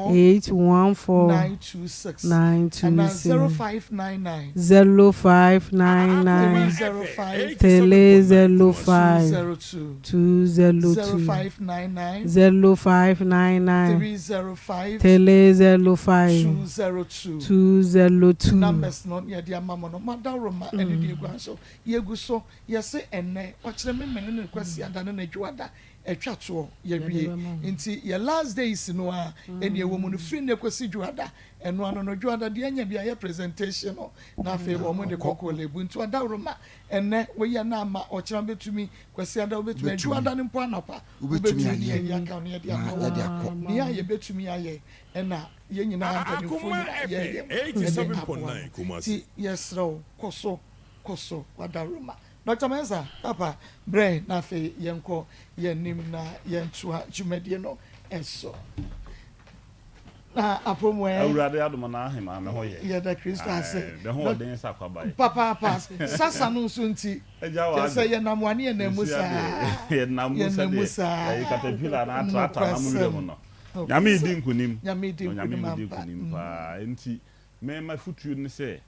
814 926 0599 202 numbers not ya dia mama no madaroma ene die gwa so yeguso yese enne o kire me ne kwasi ada na adwada etwato ye wie nti ye last days no a ene ewo mu no free ne kwasi dwada eno ano no dwada de anya bia ye presentation no na fe wo mu de kokole bu nti adaroma enne we ye na ama o kire betumi kwasi ada obetumi dwada ne mpo anapa obetumi ye ya ka no ye dia ma ni ye betumi aye ena ye nyina ampanifo ye 87.9 Kumasi yes ro koso wadaruma Dr. Mensa papa brain na fe yenko yenim na yentua dwumadie no enso na apomo awurade adom na ahema me hoye ye da Kristo ase de ho den sakwabae papa sasa no nso nti say ye namwane ye namusa ye namusa ye katapila na atrata na mu no nyame idi nkunim pa enti me ma futu ni se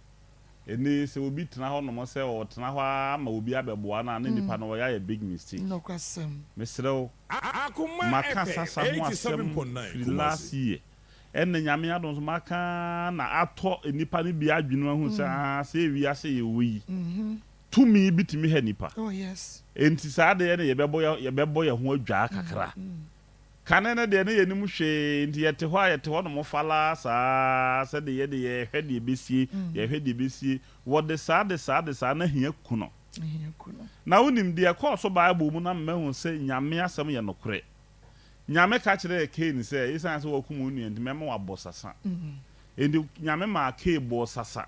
eni se obi tena ho no mo se o tena ho ama obi abeboa na ne nipa no ya big mistake no kwasem mesrew Akoma sasa ho asem last year en nyame adon so maka na ato nipa ne bi adwenu ho se wi ase ye wi tumi bitimi ha nipa oh yes enti saa de ne yebebo ya ho adwa kakra kane ne de ne yenim hwe enti yete ho no mo fala saa se de ye hwede besie ye hwede besie wo de saa na hia kuno na wonim de ekọ Bible mu na mmehu se nyame asem ye nokore nyame ka kire Cain se isan se wakum onu enti mema wabosasa enti nyame ma Cain bo sasa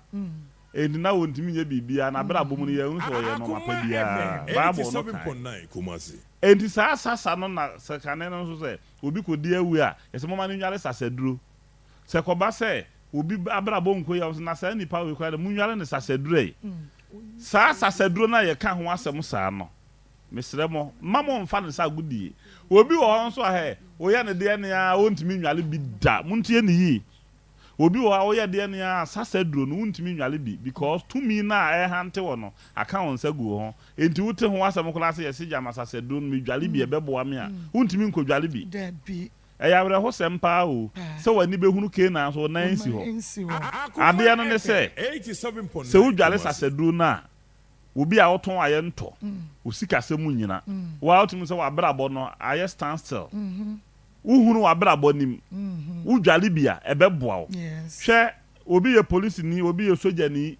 enti na wontimi nye bibia na bra bomu no ye hu so ye no mapa bia Bible no ka enti saa sasa no na se kane no so se obi kodi awu a yese mama no nwale sasa duro se koba se obi abra bonko ya na sa nipa we kwa mu nwale ne sasa duro e saa sasa duro na ye ka ho asem saa no mesre mo mama mfa ne sa gudie obi wo nso ha oya ne de ne a wontimi nwale bi da muntie ne yi obi wo oya de ne a sasa duro no wontimi nwale bi because to me na hante wo no aka won sa gu ho enti wote ho asem kula se yesi jama sasa duro no nwale bi e bebo me a wontimi nko nwale bi da bi eya were ho sempa o se wani behunu ke na so na nsi ho ade no ne se se wudwale sasa duro na obi a woton aye nto osika se mu nyina wa otum se wa brabo no aye stand still uhunu wa brabo nim udwale bia ebeboa wo hwe obi ye police ni obi ye soja ni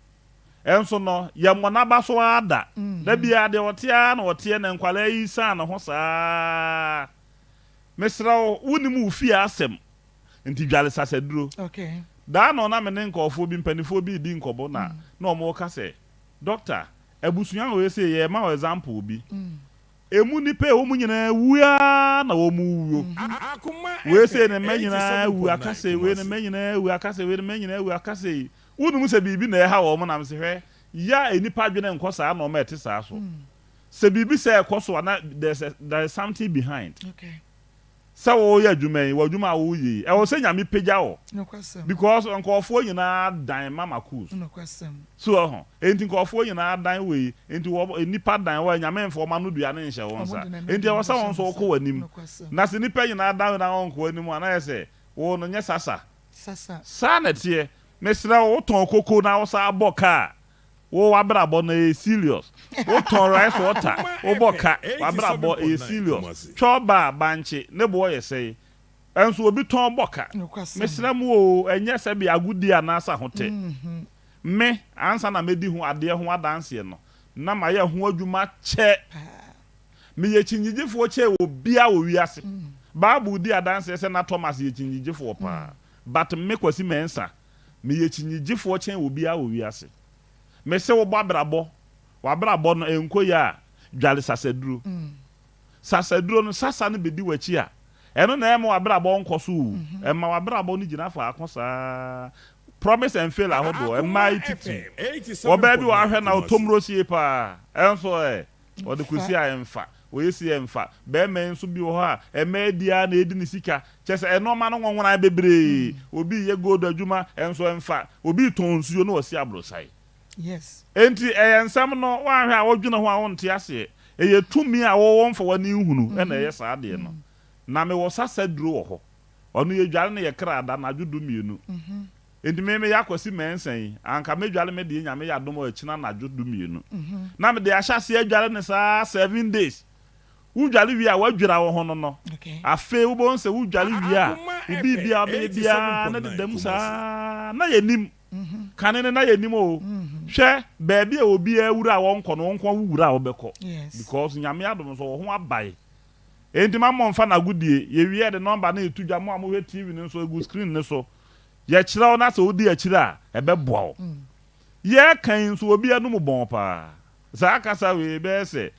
enso no ye mona ba so ada da bia de wotia na wotie na nkwala yi sa na ho saa mesra wonim ufi asem nti dwale sasa duro okay da no na me ne nkofo bi mpanifo bi di nkobo na omo ka se doctor ebusunya we say ye ma example bi emu ni pe o mu nyina wua na o mu wuo we say ne me nyina wu akase we ne me nyina wu akase we ne me nyina wu akase wonu se bibi na ha wo mo na se hwe ya enipa dwene nkosa na o ma ete saa so se bibi se ekoso na there is something behind okay sa wo ya dwuman wo dwuma wo yi e wo se nyame pagya wo no question because nkofo nyina dan mama kus no question so ho enti nkofo nyina dan we enti wo nipa dan wo nyame mfo ma no dua ne nhye won sa enti wo sa won so ko wanim na se nipa nyina dan na won ko wanim ana yese wo no nye sasa sa na tie mesra wo ton koko na wo sa aboka wo wabrabo na e serious wo ton rice water wo boka wabrabo e serious choba banche ne bo ye sei enso obi ton boka mesra mu o enye se bi agudi anasa hote me ansa na medi hu ade ho adanse no na ma ye ho adwuma che me ye chinyigifo che obia wo wiase Bible di adanse se na Thomas ye chinyigifo pa but me kwasi mensa me ye chinyigifo che obia wo wiase me se wo babrabo no enko ya dwale sasaduro sasaduro no sasa no bedi wachi a eno na ema wabrabo nkoso ema wabrabo no gina fa akosa promise and fail ahodo ema ititi oba bi wa hwe na otomrosie pa enso ode kusi a emfa oyesi emfa be me nso bi wo ha ema dia na edi ni sika chese enoma no nwonwona bebre obi ye gold adwuma enso emfa obi tonsuo no osi abrosai yes enti ensam no wa hwe a wodwene ho a wonte ase eye tumi a wo won fa wani hunu na eye saa de no na me wo sasa duro wo ho onu ye dwale na ye krada na adwodo mienu enti me yakosi mensan anka me dwale me de nyame yadom a china na adwodo mienu na me de ahyase adwale ne saa 7 days wudwale wi a wadwira wo ho no afe wo bon se wudwale wi a ubi bia be bia na de dam saa na yenim kanene na yenim o hwe baabi a obi awura won kɔ no nkɔ wura obekɔ because nyame adom so ho abai enti ma mfa na gudie ye wie de number na etudwa mo amhwe TV ne so egu screen ne so ye kyerɛw na so odi akyira a ɛbɛboa wo ye kan so obi anu bon pa za akasa we be se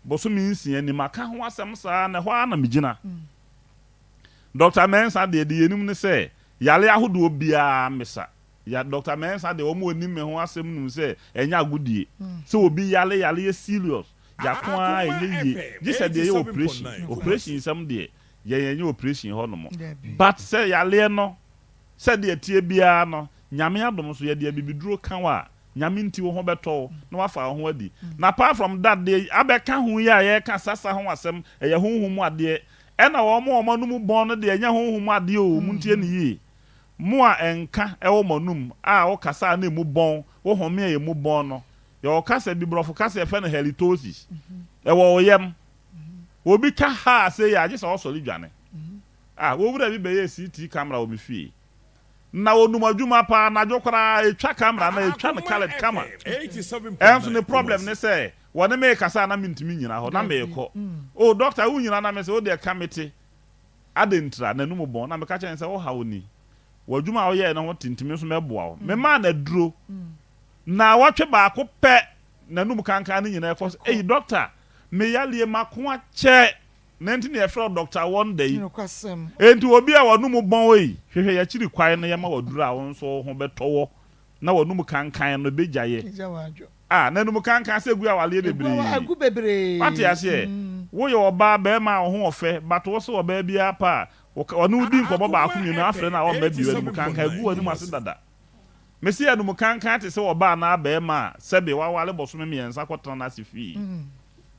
boso mi nsia ni maka ho asɛm saa na hɔ ana migina Dr. Mensa de yenim ne se yale ahodo obia mesa ya Dr. Mensa de omo onim me ho asɛm num se enya agudie se obi yale ye serious ya ko a enye ji se de ye operation sam de ye operation ho no mo but se yale no se de tie bia no nyame adom so ye de bibiduro kan wa nyame nti wo ho beto na wafa ho adi na apart from that de abeka ho ya ye ka sasa ho asɛm ye honhum ade ɛna wo mo num bon no de enya honhum ade o mu ntie ne yi mo a enka ewo manum a wo kasa na emu bon wo home ye mu bon no Your kasa bi brofo kasa efe na halitosis. Ewo oyem. Obi ka ha say ya just also lidwane. Wo wura bi be ye CT camera obi fie. Na onum adwuma pa na jokora etwa camera na etwa ne colored camera. Enso the problem ne say wona me kasa na mintimi nyina ho na me ko. Oh doctor wu nyina na me say o de committee adentra na num bon na me ka chen say wo ha oni. Wadwuma wo ye na ho tintimi so meboa wo. Me ma na duro. Na watwe ba ko pe na num kankan ne nyina ko say doctor me yalie makwa che na nti ne efro doctor one day enti obi a wonum bon we hwehwe ya chiri kwai na yema waduru a won so ho betowo na wonum kankan no bejaye na num kankan se gu a wale bebre what ya say wo ye oba be ma ho ofe but wo so oba bia pa wonu di nkobo ba akunu na afre na o ma bi num kankan gu wonu ase dada mesi ya num kankan te se oba na be ma sebe wa wale boso me miensa kwotana na sifi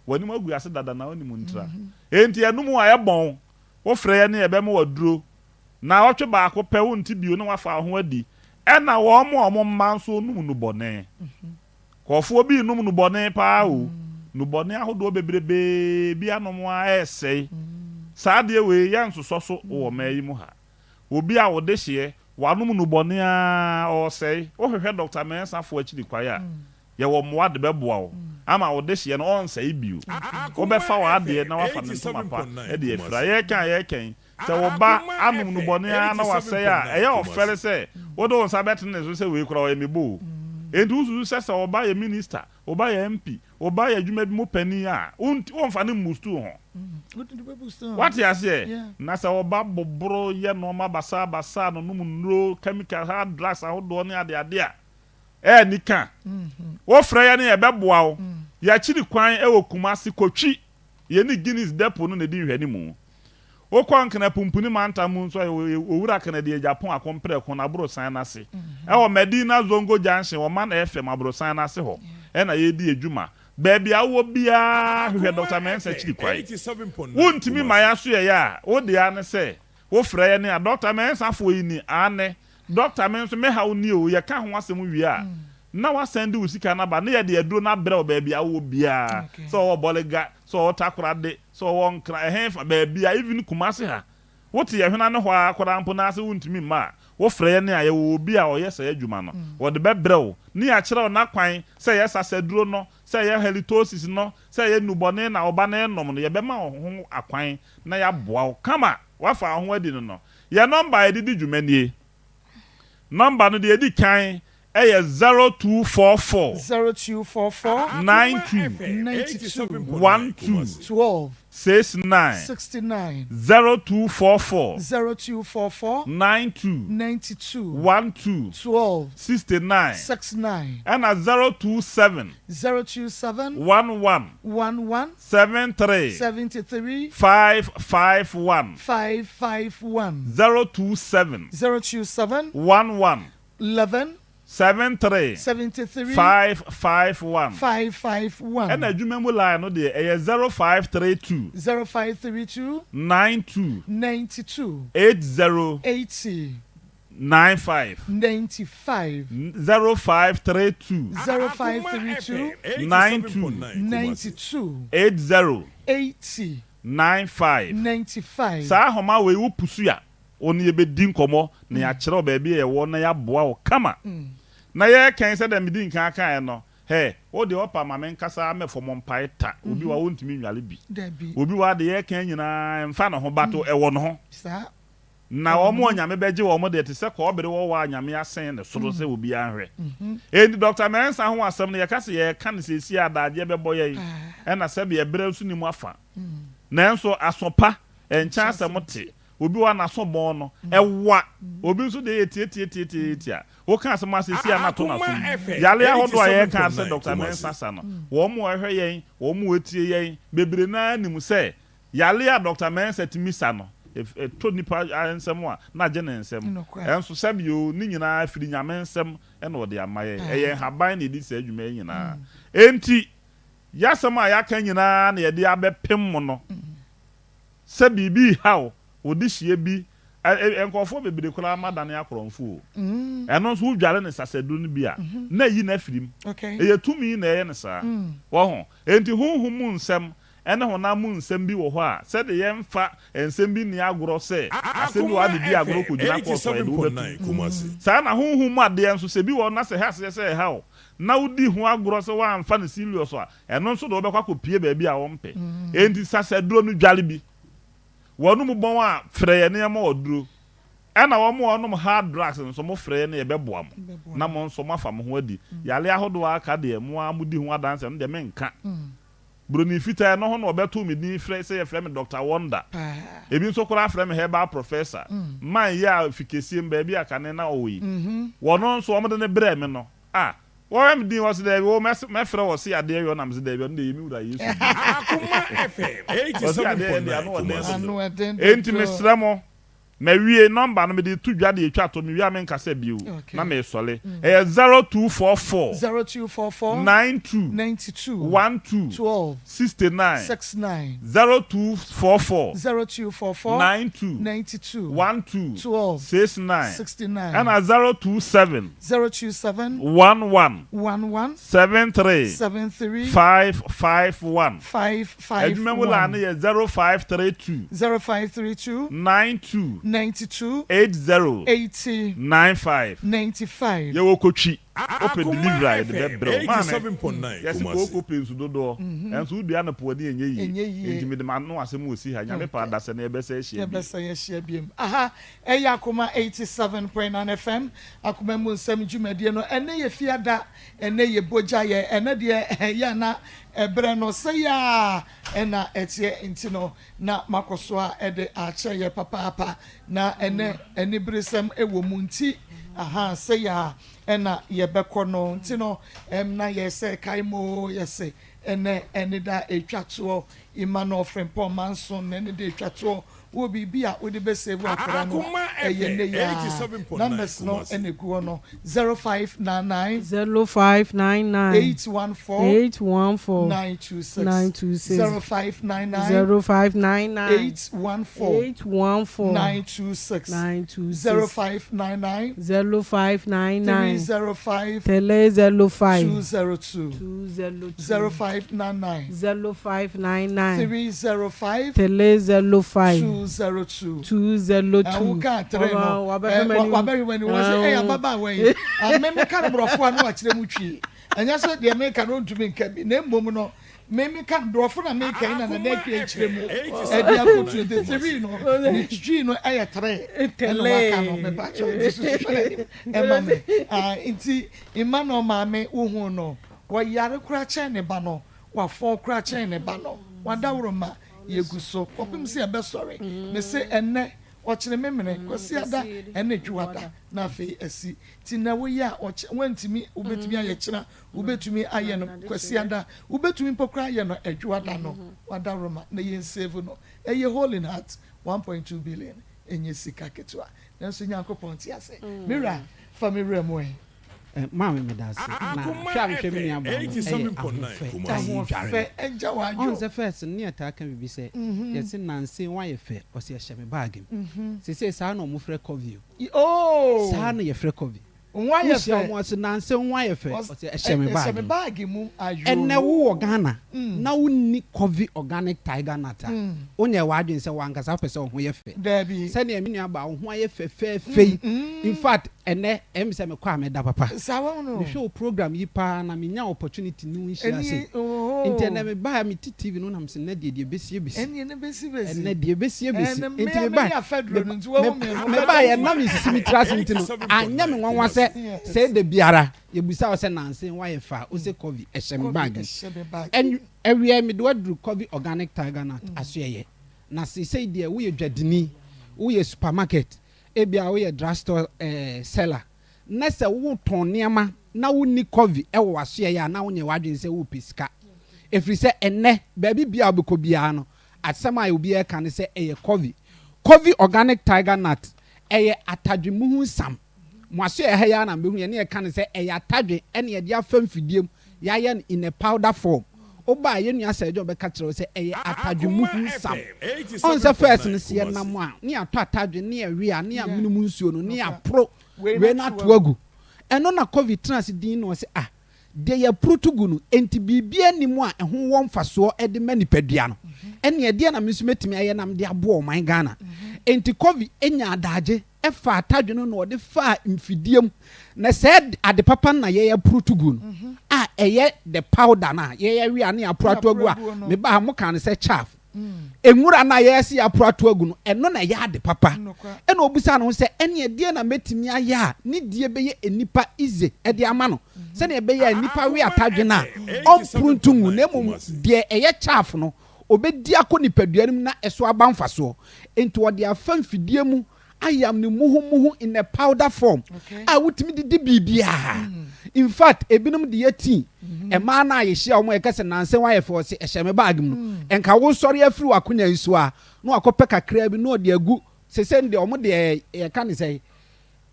wani magu ase dada na oni muntra enti enum aye bon wo frɛ ya ne ebe ma waduro na wotwe ba ko pɛ wo nti bio na wafa ho adi ɛna wo mo manso num no bɔne kɔfo bi num no bɔne pa o no bɔne ahodo bebrebe bi anom a ɛsɛe saa de we ya nsoso wo mayi mu ha obi a wo de hye wanum no bɔne a ɔsɛe wo hwehwɛ Dr. Mensa fo akiri kwaya ye wo mo ade beboa wo ama wo de hye no onsai bio wo be fa wa ade na wafa ne ntoma pa e de efra ye kan se wo ba anum no bone a na wasai a eye ofere se wo do nsa bet ne so se we kura wo emebo enti usu se wo ba ye minister wo ba ye MP wo ba ye adwuma bi mo pani a wo fa ne mustu ho what you say na se wo ba bobro ye no ma basa no num nro chemical hard drugs a wo do ne ade a nika wo frɛ ya ne ebeboa wo ya chiri kwan wo Kumasi kotwi ye ni Guinness depot no ne di hwani mu wo kwan kana pumpuni mantamu nso owura kana de Japan akompre ko na bro san na se wo Medina Zongo Junction wo man FM abro san na se ho na ye di edwuma baabi awo bia hwehwɛ Dr. Mensa chiri kwan wontimi maya so ye ya wo de ya ne se wo frɛ ya ne Dr. Mensa fo yi ni ane Dr. Mensa me ha oni o ye ka ho asem wi a na wa send u sika na ba na ye de aduro na brɛ o baabi awo bia so wo bolega so wo takorade so wo nkra ehemfa baabi a even Kumasi ha wo te ye hwena ne ho akora mpo na ase wontimi ma wo frɛ ye ne a ye wo bi a o ye sɛ adwuma no wo de bebrɛ o ni a kyerɛ o na kwan sɛ ye sasaduro no sɛ ye halitosis no sɛ ye nubone na oba na enom no ye be ma ho akwan na ya boa o kama wa fa ho adi no no ye number e di dwumanie number no de edi kan 0244 92 12 69 0244 92 12 69 and 027 11 73 551 027 11 73 551 and adwuma mu line no de 0532 92 80 95 0532 92 80 95 sa homa we wo pusu ya oni ye be din komo na ya kire baabi ye wo na ya boa wo kama na ye kan se da midin kan kan no he wo de opa ma men kasa me fo mpai ta obi wa wontimi nwale bi obi wa de ye kan nyina mfa na ho bato ewo no ho na wo mo nyame beje wo mo de te se ko obere wo wa nyame asen ne soro se obi anhwe endi Dr. Mensa ho asem ne ye kase ye kan se si adaje be boye e na se be ye bere su ni mu afa na enso asopa encha asem te obi wa na so bon no ewa obi nso de tie wo kan asem asesi na to na so yale ahodo aye kan se Dr. Mensa sa no wo mo ehwe yen wo mo etie yen bebre na nim se yale a Dr. Mensa timisa no to nipa ensem a na je na ensem enso sebio ni nyina afiri nyame ensem na ode amaye eye haban na edi se adwuma nyina enti yasem a yakan nyina na ye de abepem mo no se bibi hawo odihie bi enkofo bebere kura madane akoromfo eno so udware ne sasedu no bia na yi na afirim eye tumi na eye ne sa wo ho enti honhom nsem ene honam nsem bi wo ho a se de yemfa nsem bi ni agoro se asem wo ade bi agoro ko gina ko so edu sa na honhom ade enso se bi wo na se ha se ha o na udi ho agoro se wa amfa ne serious a eno nso de wo be kwa ko pie ba bi a wo mpe enti sasedu no dware bi wonu mu bon a freye ne ma oduro ena wo mu onum hard drugs nso mo freye ne yebeboa mo na mo nso mafa mo ho adi yale ahodo aka de mo amudi ho adanse no de menka broni fita no ho no obeto mi din frey say frey me Dr. Wonder ebi nso kora frey me herbal professor man ya fikesiem ba bi aka ne na oyi wono nso o mo de ne bre me no wọ́n mi dín wọ́n sí dẹ́bi wọ́n mẹ́fẹ́rẹ́ wọ́n sí adé yọ̀ nàmísí dẹ́bi ọ̀nà èyí mi wúra yéésù. Akoma FM 87.9 enti mi srẹ́ mo na wie nọ́mbà no mi di tu dwa de etwa to mi wi ame nkasa bi o na me sọle ẹ 0244 92 12 69 0244 92 12 69 and 027 11 73 551 Edmund Lane 0532 92 80 95 ye wo kochi open delivery the bebro man 87.9 yes ko open su dodo enso udi anapo de enye yi enti me de ma no asem osi ha nyame pa da se na ebese ehia biem aha eya Akoma 87.9 FM Akoma mu nsem dwumadie no ene ye fiada ene ye boja ye ene de ya na ebre no se ya ena etie intino na makoso a ede ache ye papa na ene bresem ewo mu nti aha se ya ena ye beko no ntino na ye se kaimo ye se ene da etwato imano frempo manson ene de etwato wo bibia wo de be save akora no eye ne ya numbers no ene guo no 0599 814 926 0599 814 926 0599 305 202 0599 305 202 awuka treno wabere when was say baba wey me kan brofo anu akire mu twi anya so de me kan no ntumi nka bi na mbom no me kan brofo na me kan na na akire akire mu e dia ko 23 no ni twi no aye 3 tele kan no me ba cho me inti imano ma me uhu no wa yare kura che ne ba no wa fo kura che ne ba no wa dawro ma yeguso kopim se ebe sorry me se enne ochire memene kwasi ada enne dwuada na fe asi ti na wo ya wantimi ubetumi aye kira ubetumi aye no kwasi ada ubetumi pokra aye no adwuada no wada roma na yen save no eye holy heart 1.2 billion enye sika ketwa nanso nyankopon ti ase mira family mo Mama me das na hwam me aba 87.9 enja wajo on the first ne ataka bibi se yesi nanse wan ye fe o se hye me bag se sa na omufre cover sa na ye fre cover wan ye fe o se nanse wan ye fe o se hye me bag mu ayo enne wo Ghana na wonni cover organic tiger nut onye wadwen se wankasa pese o ho ye fe se na me aba o ho ye fe in fact ene se me kwa me da papa sawa no me show program yi pa na me nya opportunity nu nhia se internet me ba me TV no na me se na de besie ene ne besie ene de besie internet me ba federal no nti wo me ba ye na me sisi me trust ntino anya me nwanwa se de biara ye busa o se nanse wa ye fa o se covid ehye me bag en every me do adru covid organic tiger nut aso ye na se de wo ye dwadini wo ye supermarket ebia wo ye drugstore seller na se wo ton niama na wo ni covid e wo aso ye na wo nye wadwen se wo pesika efri se enne baabi bia obeko bia no asema ye obi e kan se eye covid organic tiger nut eye atadwemuhu sam mo aso ye ha ya na mehu ye ne kan se eye atadwe ene ye dia fam fidiem ya ye in a powder form oba ye nua sɛ jo be ka kyerɛ sɛ ɛyɛ atadwemu hu sam on sɛ first no se nam a ne atɔ atadwe ne awi a ne amenu mu nsuo no ne apro we na to agu ɛno na covid trans din no sɛ de ya protugu no enti bibia ni mu a ɛho wɔ mfasoɔ ɛde ma nipadua no ɛne ɛde na mesu metimi ayɛ nam de abo ɔman Ghana enti covid enya adagye ɛfa atadwe no ɔde fa mfidiem na sɛ ade papa na yɛ protugu no ɛyɛ the powder na yɛ wi ane aproato agu a me ba mo kan sɛ chaff enwura na yɛ si aproato agu no ɛno na yɛ ade papa ɛna obusa no sɛ ɛne ɛde na metimi ayɛ a ne die bɛyɛ enipa ize ɛde ama no sɛ ne ɛbɛyɛ enipa wi atadwe na ɔmpruntungu na emom de ɛyɛ chaff no obedi akɔ nipadua nim na ɛso aba mfasoɔ enti ɔde afa mfidie mu ayam ne muhu in a powder form wutimi didi bibia in fact ebinom de yati ema na ayehia omo ekase nanse wa ye for se ehye bag mu enka wo sori afiri wakonya nsu a na wakopɛ kakra bi na ode agu sese de omo de ka ne sei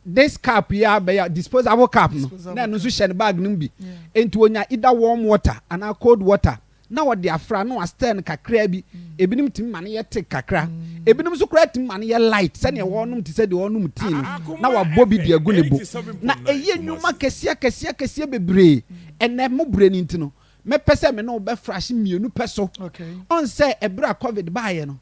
this cap ya be ya disposable cap no na no so hye ne bag no bi enti onya either warm water and cold water na wode afra na wasten kakra bi ebinim timi mane ye te kakra ebinim so kra timi mane ye light se ne wonum te se de wonum tea no na wabɔ bi de agu ne bo na eye nyuma kɛseɛ bebre ene mo bre ni ntino me pese me no be fresh mienu peso on se ebra covid ba ye no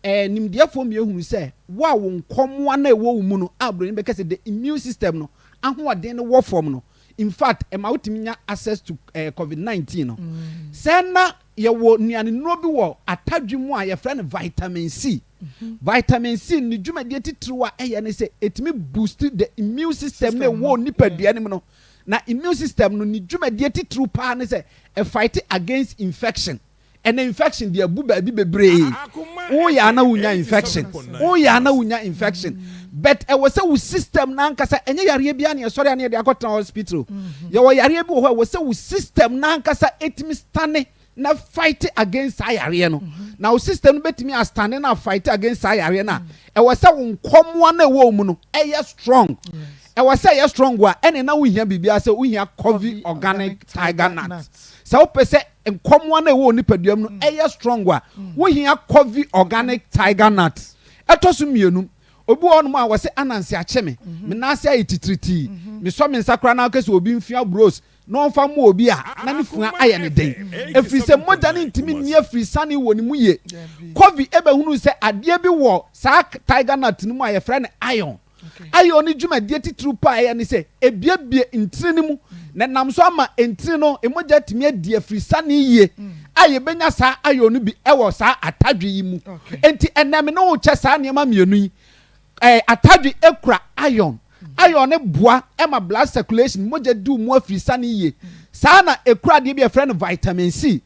nimdiafo mi ehunu se wa wo nkomo na ewo mu no abro ni be kase the immune system no ahoɔden no wɔ form no in fact ema wotimi nya access to covid-19 no sena ye wo nuane no bi wo atadwemu a ye friend vitamin C vitamin C ni dwumade titiri wa eye ne se etimi boost the immune system na wo nipadua nim no na immune system no ni dwumade titiri pa ne se e fight against infection and infection dia bu ba bi bebre o ya na wunya infection but e was a system na nkasa enye yare bia na sori na de akota hospital ye wo yare bi wo ho was a system na nkasa etimi stane na fight against ayare no na o system no betimi a stane na fight against ayare na e was a nkomo na wo mu no e strong e was a strong wa ene na wo hia bibia se wo hia COVID organic tiger nut so pese nkomo na wo nipaduam no e strong wa wo hia COVID organic tiger nut etoso mienu obi wonu a wose anansi acheme me na ase ayititriti me so me nsakra na akese obi mfia bros no mfa mo obi a na ne fua aye ne den efiri se moja ne ntimi ni afiri sane woni mu ye covid ebe hunu se ade bi wo sa tiger nut ni mu aye frɛ ne iron iron ni dwuma de titru pa aye ne se ebiebie ntiri ni mu na nam so ama ntiri no emoja timi adi afiri sane ye aye benya sa iron no bi ewo sa atadwe yi mu enti enam no wo che sa ne ma mienu yi atadwe ekura iron ne boa ema blood circulation moja du mu afisa ne ye saa na ekura de bi e friend vitamin C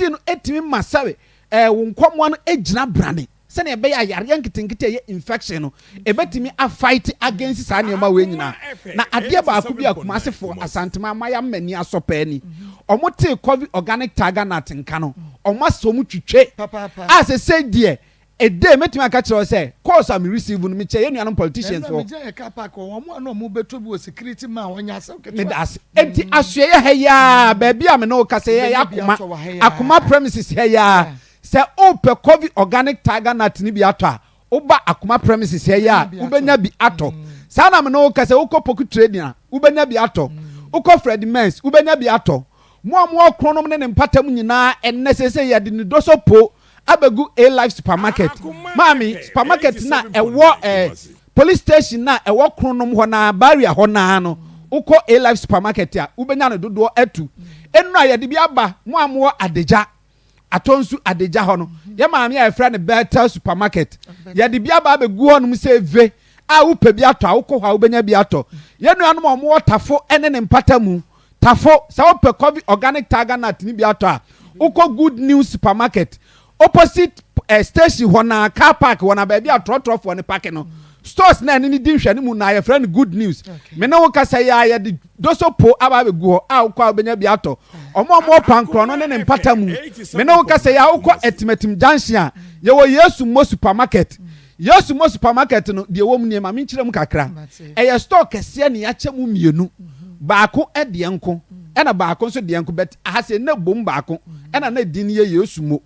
no etimi masawe wo nkomo no ejina brane se na ebe ya yare nkitenkite ye infection no ebetimi a fight against saa ne ma we nyina na ade ba akụ bi akuma asefo asantema amaya mani asopa ni omote COVID organic tiger nut nka no omaso mu twitwe asese die a day met me catch us say course I'm receiving me che you politicians for security man when you say enti asue ya ya baby am no ka say ya akoma premises ya say ope COVID organic tiger nut ni bi ato oba akoma premises ya ubenya bi ato sana me no ka say ukopoku trading ubenya bi ato uko Fred Mens ubenya bi ato mo kronom ne mpatam nyina ennese ya de ni doso po abegu A Life supermarket mami supermarket na ewo police station na ewo kronom ho na barrier ho na no uko A Life supermarket a ubenya no dodo atu enu a yede bi aba mo amwo adeja atonsu adeja ho no ye mami a efra ne better supermarket yede bi aba abegu ho no se ve a upe bi ato a uko ha ubenya bi ato ye nu anu mo tafo ene ne mpata mu tafo sa upe COVID organic tiger nut ni bi ato a uko Good News supermarket opposite station hona car park hona baby a trotro for ne park no stores na ni di hwani mu na your friend Good News me na wo kasa ya di doso po aba begu ho a ukwa obenya bi ato omo pankro no ne mpata mu me na wo kasa ya ukwa etimetim junction ye wo Yesu Mo supermarket Yesu Mo supermarket no de wo mu ne ma me nkire mu kakra e ye store kese ne ya che mu mienu baako e de enko ɛna baako nso deɛ nko bet ahase na bom baako ɛna na din ye Yesu mo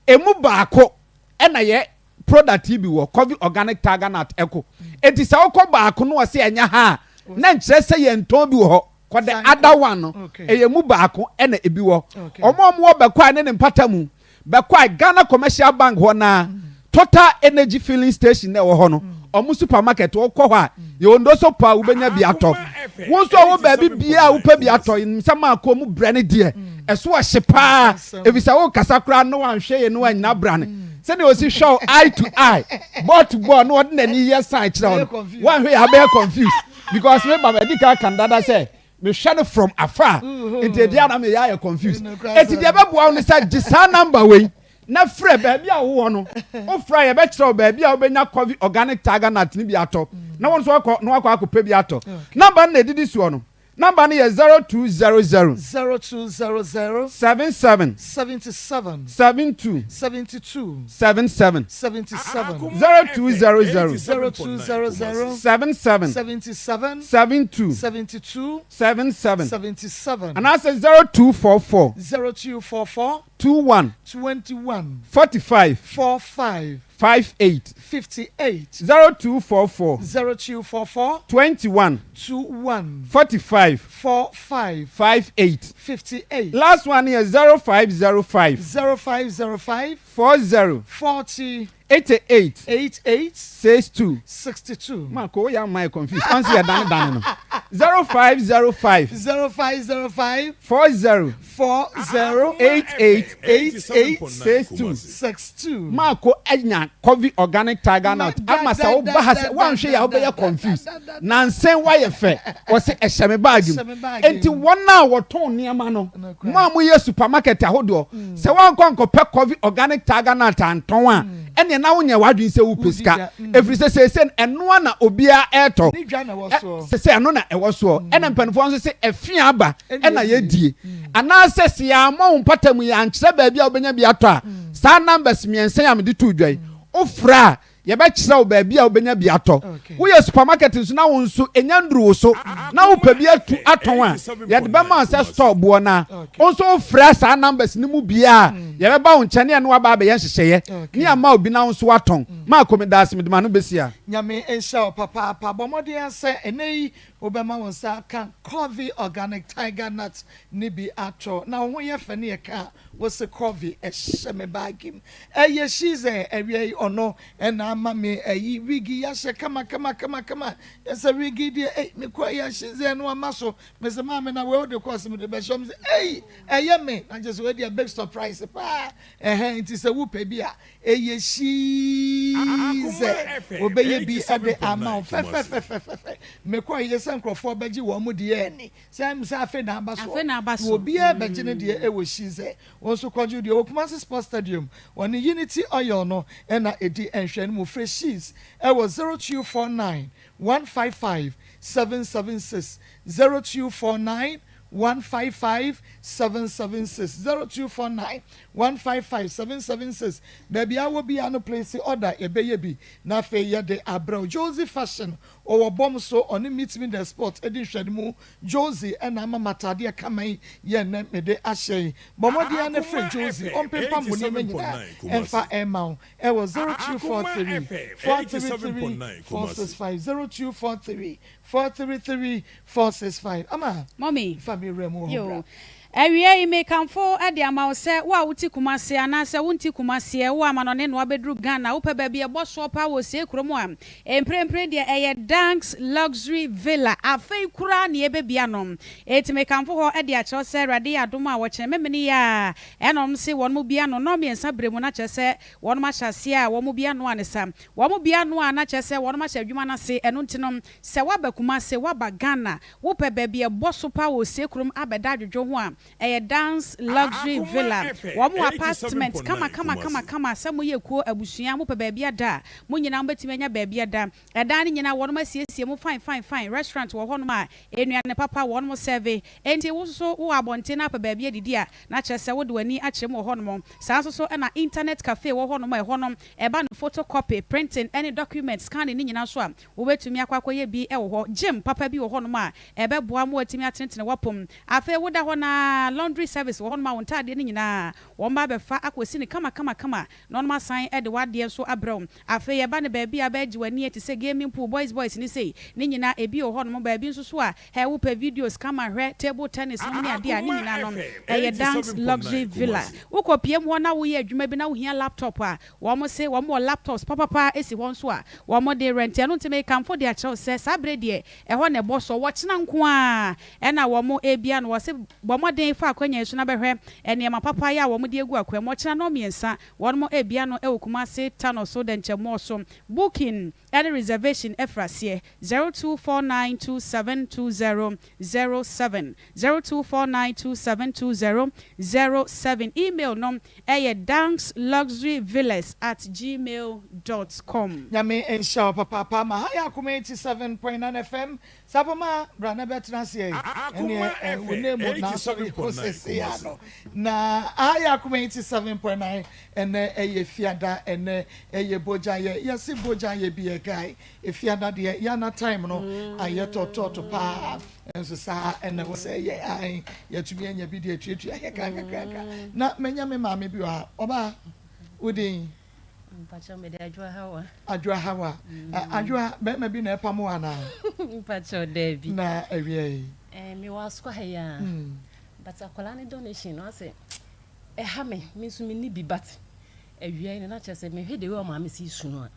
emu baako ɛna ye product bi wo COVID organic tiger nut echo enti sɛ wokɔ baako no wɔ se enya ha na nkyerɛ sɛ yɛ ntɔn bi wɔ hɔ kɔ the other one no ɛyɛ mu baako ɛna ebi wɔ ɔmo wɔ bɛkɔ ne mpata mu bɛkɔ Ghana Commercial Bank hɔ na Total Energy filling station na wɔ hɔ no ɔmo supermarket wɔ kɔ hɔ a yɛ ondo so pa wo benya bi atɔ wo so wo baabi bia wo pa bi atɔ nsɛm akɔ mu brɛ ne deɛ ɛso ɔhye paa ebisa wo kasa kora no anhwɛ yɛ no anyina bra ne sɛ ne osi show eye to eye ball to ball no ɔde n'ani yɛ sign kyerɛ ɔno wanhwɛ yɛ abɛyɛ confused because me ba di ka kandada sɛ me hwɛ from afar nti dia na me yɛ confused eti deɛ bɛboa wo sɛ gisa number wei na frɛ baabi a wo no o fra yɛ bɛkyerɛ baabi a wo benya COVID organic tiger nut ni bi atɔ na wɔn so akɔ na wakɔ akɔpɛ bi atɔ number na edidi so no number no yɛ 0200 77 72 77 0200 77 72 77 and I say 0244 21 45 58 0244 21 45 58 last one is 0505 40 88 62 Marco ya my confused answer ya dan no 0505 40 88 62 Marco enya COVID organic tiger nut ama sa wo ba ha se wanhwe ya wo be confused nansen wa ye fe wo se ehye bag enti wona wo ton niam no mo amu ye supermarket ahodo se wan kon pe COVID organic tiger nut anton a ene na wonya wadwin se wo pesika every say eno na obia eto se eno na ewo so ene mpanfo nso se efia aba ena ye die ana se se ya mo mpatamu ya nkyere ba bia obenya bi ato a sa numbers miensen ya me de to dwan ofra ye be kyerɛ wo ba bia obenya bi ato wo ye supermarket nso na wo nso enyandru so na wo pa bi atu aton a ye de be ma se store bo na nso ofra sa numbers ni mu bia ye be ba wo nkyene ne wa ba ye hyehyeye ni ama obi na nso aton ma akomedas me de ma no besia nyame enhya papa bomode se enei obema won sa kan COVID organic tiger nut ni bi ato na wo ye fa ne ye ka wo se COVID ehye me bagim eye shize ewie ono na ama me ayi wigi ya hye kama yesa wigi die me kwa ya shize no amaso me se ma me na we de course me de be shom eye me na just we dey big surprise pa nti se wo pa bi a eye shize obeye bi ade ama fe me kwa yesa nkrofo beji wo mu de ani sam sa afe na abaso obi e beji ne de e wo shize wonso kwaju de Okumasi Sports Stadium won Unity Oil no na edi enhwe no freshies e was 0249 155 776 0249 155 776 0249 155 776 baby I will be an place order e be na fe ye de abro Josie Fashion or bomb so on meet me the spot edition mu Josie and ama matade kamai ye na me de ahye bomodi an friend Josie on paper mu ne nyina emfa emma e was 0243 433 465 0243 433 465 ama mommy family remo yo Ewie ime kamfo ade ama se wa wuti kumase ana se wunti kumase wo ama no ne no abedru Ghana wo pe ba bia boso pa wo se kromo a emprempre de eye Danks Luxury Villa afei kura ne ebe bia no etime kamfo ho ade a che se rade adom a wo che memene ya enom se won mu bia no no miensa bremu na che se won ma hyase a wo mu bia no anesa wo mu bia no ana che se won ma hya adwuma na se eno ntinom se wa ba kumase wa ba Ghana wo pe ba bia boso pa wo se krom abeda dwodwo ho a dance luxury villa wɔn apartment kama sɛ mo yɛ kuo abusua mo pɛ baabi ada mo nyina mo betimi anya baabi ada ɛdan ne nyina wɔn asiesie mo fine restaurant wɔ hɔ nom a enuane papa wɔn mo serve enti wo so wo abɔnten na pɛ baabi adidi a na kyerɛ sɛ wo de wani akyerɛ mo wɔ hɔ nom saa so na internet cafe wɔ hɔ nom a ɛhɔ nom ɛba no photocopy printing any document scan ne nyina so a wo betumi akɔyɛ bi ɛwɔ hɔ gym papa bi wɔ hɔ nom a ɛbɛboa mo atimi atentene wapom afei wo da hɔ na laundry service wɔ hɔ nom a wo ntade ne nyina wɔn ba bɛfa akɔsi ne kama na ɔnom asan de wadeɛ so abrɛw afei yɛba ne baabi a bɛgye wani ati sɛ gaming pool boys ne sei ne nyina ebi wɔ hɔ nom baabi nso so a wo pɛ videos kama hwɛ table tennis ne adeɛ a ne nyina no ɛyɛ dance luxury villa wokɔ piem hɔ na woyɛ adwuma bi na wohia laptop a wɔn se wɔn wɔ laptops papa esi hɔ nso a wɔn de rent ɛno ntɛmɛ kamfo de akyerɛw sɛ saa bere deɛ ɛhɔ na ɛbɔ so wɔkyena nko a ɛna wɔn ebia no wɔse bɔmɔden fa akɔnya nso na bɛhwɛ nneɛma papa yɛ a wɔn de egu akwa mu ɔkyena no mmiɛnsa wɔn ebia no ɛwɔ Kumasi Tano so den nkyɛmu so booking and reservation efraseɛ 0249272007 0249272007 email no danceluxuryvillas@gmail.com. Nyame ensha papa ma ha ya Akoma 87.9 FM sapoma brana betra se ene wonemo na so process ya no na ha ya Akoma 87.9 ene fiada ene boja ye yesi boja ye bi guy fiada de ya na time no aye toto pa enso sa ene wo say ye ai ya tumi anya bi de tuatua ye kaka na menya me ma me bi wa oba udin mpacho me de adwa hawa me bi na epamo ana mpacho Debbie na ewie me was kwa ya but akola ne donation no say ha me so me ni bi but ewie ne na kyerɛ me hwede we o ma me si su no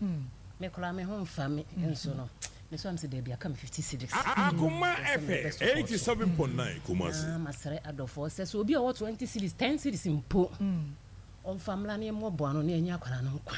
me kola me ho mfa me enso no me so am say Debbie aka me 50 cedis Akoma FM 87.9 Kumasi masere adofo sɛ so obi a wo 20 cedis 10 cedis mpo on famla ne mo bo ano ne anya akwara no nkwa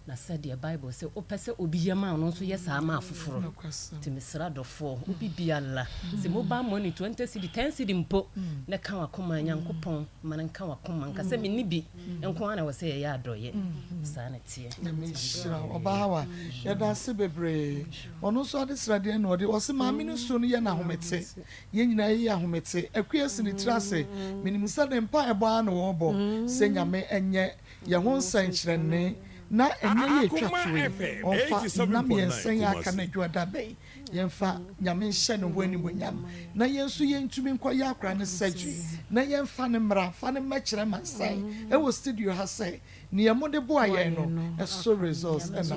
na said the Bible say opese obi yema no so yes ama afoforo ti mesra dofo obi biala se mobile money 20 cedi 10 cedi mpo na kan wakoma nyankopon man kan wakoma nka se me ni bi enko ana wo say ya adoye sa na tie na me shira obawa ya da se bebre ono so ade srade no ode wo se ma me no so no ye na homete ye nyina ye ahomete akuasi ni trase minimu sa de mpa ebo ana wo bo se nyame enye ye ho nsankyerene na enye ye twatwe ofa na me ensen ya aka na dwada bei yemfa nyame nhye no ho ani bonyam na yensu yentumi nkɔ ya akra ne surgery na yemfa ne mra fa ne mɛkyerɛ masai e wo studio ha sai ne yemo de bo aye no so results and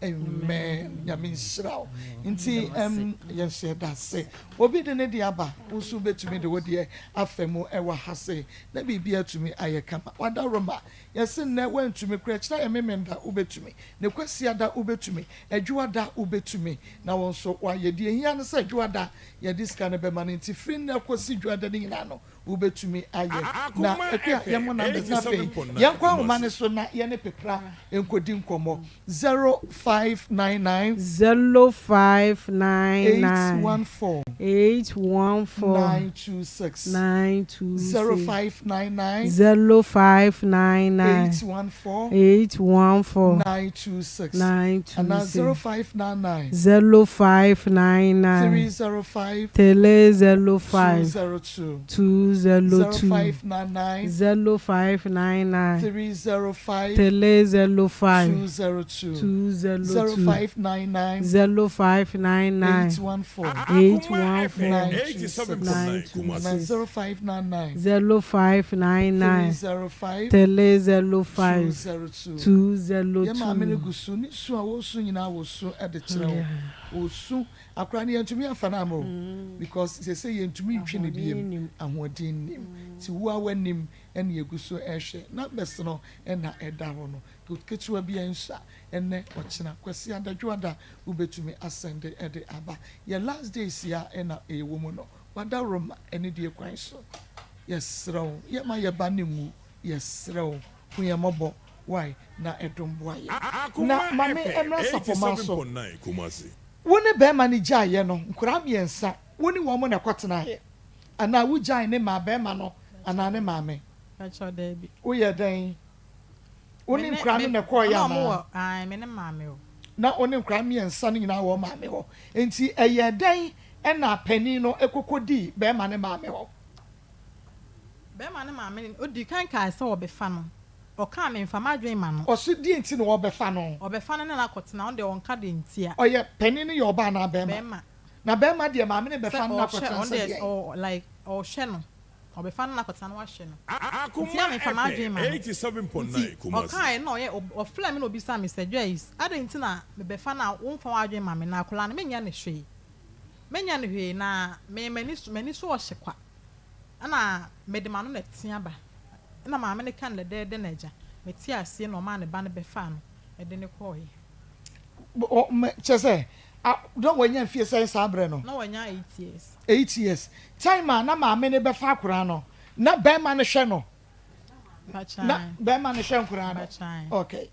amen nyame nhyira nti yense da se obi de ne de aba usu betumi de wode afemu e wa ha sai na bibia tumi aye kama wada roma yesi ne wantumi kura kyerɛ ememenda ubetumi ne kwasia da ubetumi adwuada ubetumi na won so wa ye de hia ne sɛ adwuada ye diska ne be man nti free na kwasi adwuada ne nyina no ubetumi aye na akua ye mo na be na fe ye kwa ho mane so na ye ne pepra enkodi nkomo 0599 814 926 0599 814 926 and 0599 305 202 0599 305 0599 osu akra ne yentumi afana mo because they say yentumi ntwe ne biem ahodin nim ti wo awanim ene yeguso ehwe na bes no ena eda ho no ketua bia nsa ene ochina kwasi adadwoada ubetumi asende ede aba ye last days ya ena ewo mu no wada roma ene die kwan so yes raw ye ma ye ba ne mu yes raw hu ye mobo why na edomboa ye na mame emra sapoma so woni be ma ni gya ye no nkura miensa woni wo mo na kwatena ye ana wo gyan ne ma be ma no ana ne maame acho da bi wo ye den oni nkra no ne ko ya ma ai me ne maame o na oni nkra me ensa no nyina wo maame ho enti eye den na pani no ekokodi be ma ne maame ho be ma ne maame odi kan ka se obefa no oka me mfa madwen ma no osu di enti no obefa no na akotena on de onka de ntia oye pani no ye oba na be ma na be ma de maame ne befa no akotena se o like o hwe no obefa no akotena no hwe no Akoma me mfa madwen ma 87.9 Kumasi oka no ye o flam no obi sa me say Joyce adenti na me befa na wo mfa wadwen ma me na akola no menya ne hwe menya ne hwe na me mani so o hye kwa ana me de ma no na tia ba na maame ne kan le de na agya me ti ase no ma ne ba ne befa no e de ne koyi o chese don wanya fie sai sabre no na wanya 8 years 8 years time na maame ne befa akura no na be ma ne hwe no na be ma ne hwe akura no okay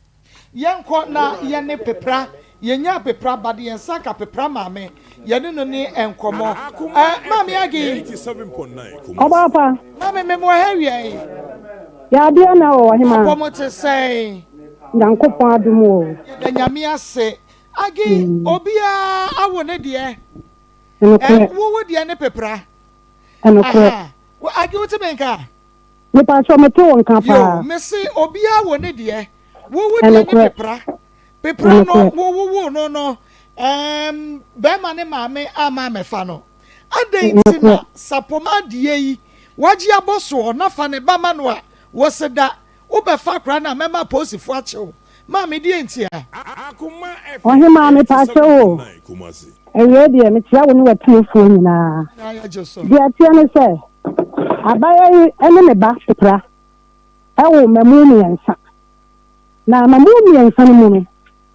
yenko na ye ne pepra yenya pepra bade yensa ka pepra maame ye ne no ni enkomo maame agi 87.9 Kumasi Obapa maame me mo hawie ya bia na wo hima Obo te say Nyankopon adom o da nyame ase agi obia awo ne de wo de ne pepra enokwe wo agi wo te menka me pa so me to nka pa yo me se obia wo ne de wo de ne pepra no wo no be ma ne maame ama me fa no adenti na sapoma de yi waji aboso na fa ne ba ma no a wo se da wo be fa kra na mema posifu a chew maame di entia Akoma ohe maame pa so Kumasi eye de me tia wo ne watiefo nyina ya joso de atia ne se abaya ene me ba pepra ewo mamu ni yansa na mamu ni yansa no mu no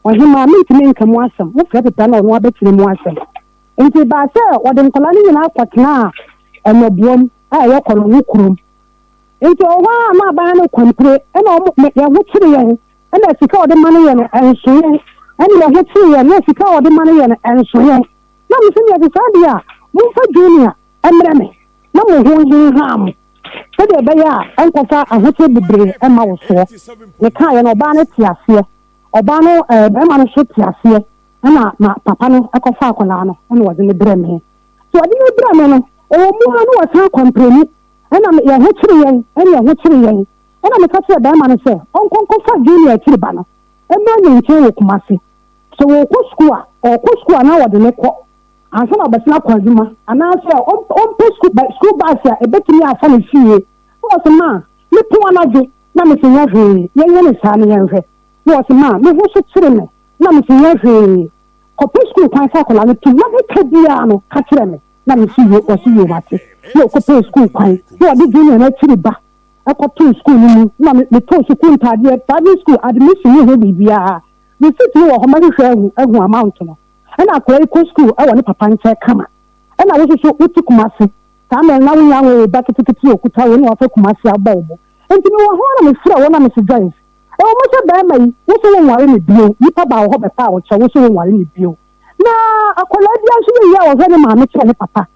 ohe maame ntime nka mu asem wo fra pepra na ono abetire mu asem enti ba se wode nkola ni nyina akwatena emabuom a ye kono wukurum enti owa ma ba no kwampre ena ya wutire yen ena sika wode mane yen ensoye ena ya wutire yen na sika wode mane yen ensoye na mi se ya de sadia mu fa junior emre me na mo ho ham se de be ya enkofa ahote bebre ema wo so ne ka ye no ba ne tiase oba no be ma no so tiase ena ma papa no ekofa akola no ena wode ne bre me so wode ne bre me no o mu no wa sa kompremi ena ya hotire yen ena ya hotire yen ena me ka se be ma no se onkonko fa junior tiri ba no ema nye nche wo kumase so wo ko school na wode ne ko ansa na basina kwazuma ana se on school bus ya ebetimi afa ne fie wo se ma me to anaje na me se nya hwe yen ne sa ne yen hwe wo se ma me ho so tire me na me se nya hwe ko school kwan fa ko la ne tu na me ka bia no ka tire me na me si wo si wo mate no ko school kwan wo de junior na tiri ba akoto school ni na me to school ntade private school admission ni ho bibia me sit wo ho ma hwe agu amount no ena akwa ko school e woni papa nche kama ena wo so uti kumase ta me na wo nyawo ba kitikiti okuta wo ni wa fa kumase abawo enti me wo ho na me fira wo na me se Joyce e wo mo se ba mai wo so wo nware ni bio nipa ba wo be pa wo che wo so wo nware ni bio na akola dia so ye ya wo hwe ni ma me che ni papa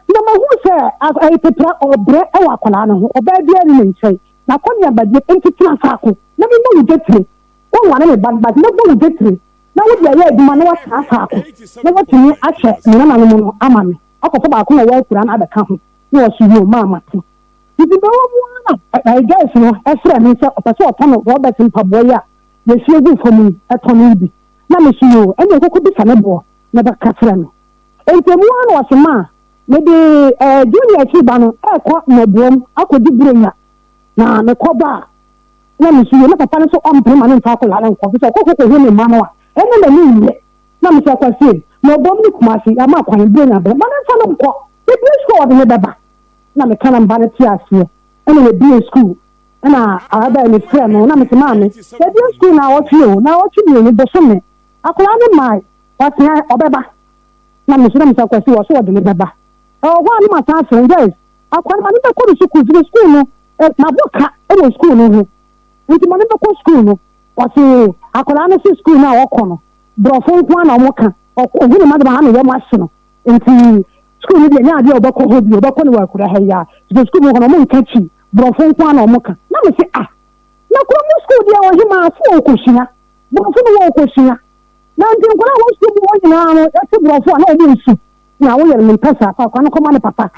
na ma hu se ai petra obre e wa akola no ho oba bia ni nche na konya ba die enti tira saako na me mo jetire wo nware ni ba na mo jetire na wo dia ye duma na wa saako na wo tumi ahye na na no no ama me akofo ba ko na wo kura na abeka ho na wo so yo mama ti ibi ba wo mu na ai guys no esra mi se opese otono Robert Mpaboya ye fie gu fomu etono bi na me so yo ene kokko bi sane bo na ba kafra me enti mu na wo se ma me de junior ti ba no e ko na buom akodi buronya na me ko ba na me so yo na papa no so ompre ma ne fa ko la nko so kokko ho ne ma no a ene na ni ye na me so kwase no bom ni kumasi ama kwan buronya be ma ne fa no nko e bi school de me baba na me kana mba ne ti ase ene we bi school na aba ni friend no na me ma me e bi school na wo ti o na wo ti ni bo so me akola ni mai wa ti obeba na me so kwase wo so wo de me baba ho ani ma ta friend guys akola ma ni be ko school no na boka e school no ho nti ma ni be ko school no wa ti akola na si school na wo ko no brofo nko na wo ka o hu ni ma de ba ha me ye mo ahye no nti school de nya de obako ho bi obako ne wakura ha ya the school mo mo nka chi brofo nko na omoka na me say na ko mo school de o hima afo okoshia brofo no okoshia na ndi nkora wo school mo nyina no ya te brofo na omo nsu na wo yere me pesa fa kwa no koma ne papa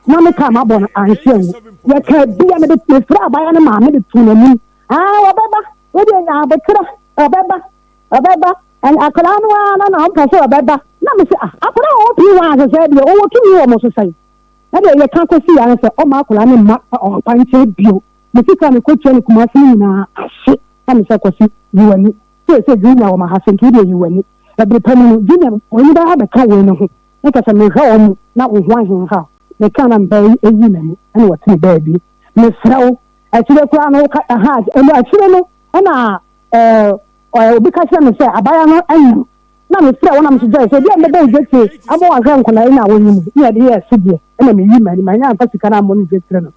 na me ka ma bon anhwe ya ka bia me de fra ba ya ne ma me de tunani obeba we de nya abekra obeba and akolano na pesa obeba na me say akola o pi wa se de o tumi wo mo so sai na de ye kan ko si ya se o ma akola ne ma o panche bio me sika ne ko twa ne kuma si na ahye na me say ko si yiwani se junior o ma ha se ki de yiwani e be panu junior o ni ba ha be ka we ne ho na ka se me ha o mu na o ho ahin ha me kan na mba yi na ni ana wo ti ba bi me frawo a ti de kura no ka ha e no a ti no na obi ka se me se abaya no anyu na me fra wona me se je bi me be jeti abo wa hwan kola ina woni mu ya de ya sidie na me yi mani manya amfa sika na mo ni jeti no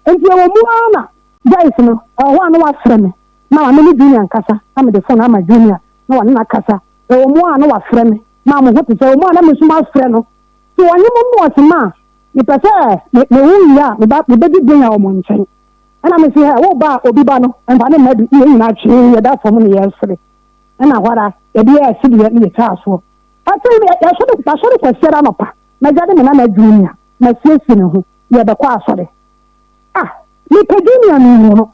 enti wo mu ana guys no wa no wa fra me na me ni junior nkasa na me de phone ama junior na wa na kasa wo mu ana wa fra me na mo ho te se wo mu ana me suma fra no so wani mo mo asema ni pese me wu ya me be di dunya o mo nchen ana me se wo ba obi ba no emfa ne madu yi na chi ya da fo mo ne yesre ana hwara ya de ya sidi ya ni ta so ati ya so de so de kwasiara no pa na jade me na junior na siesi ne ho ya be kwa asore ni pe junior ni no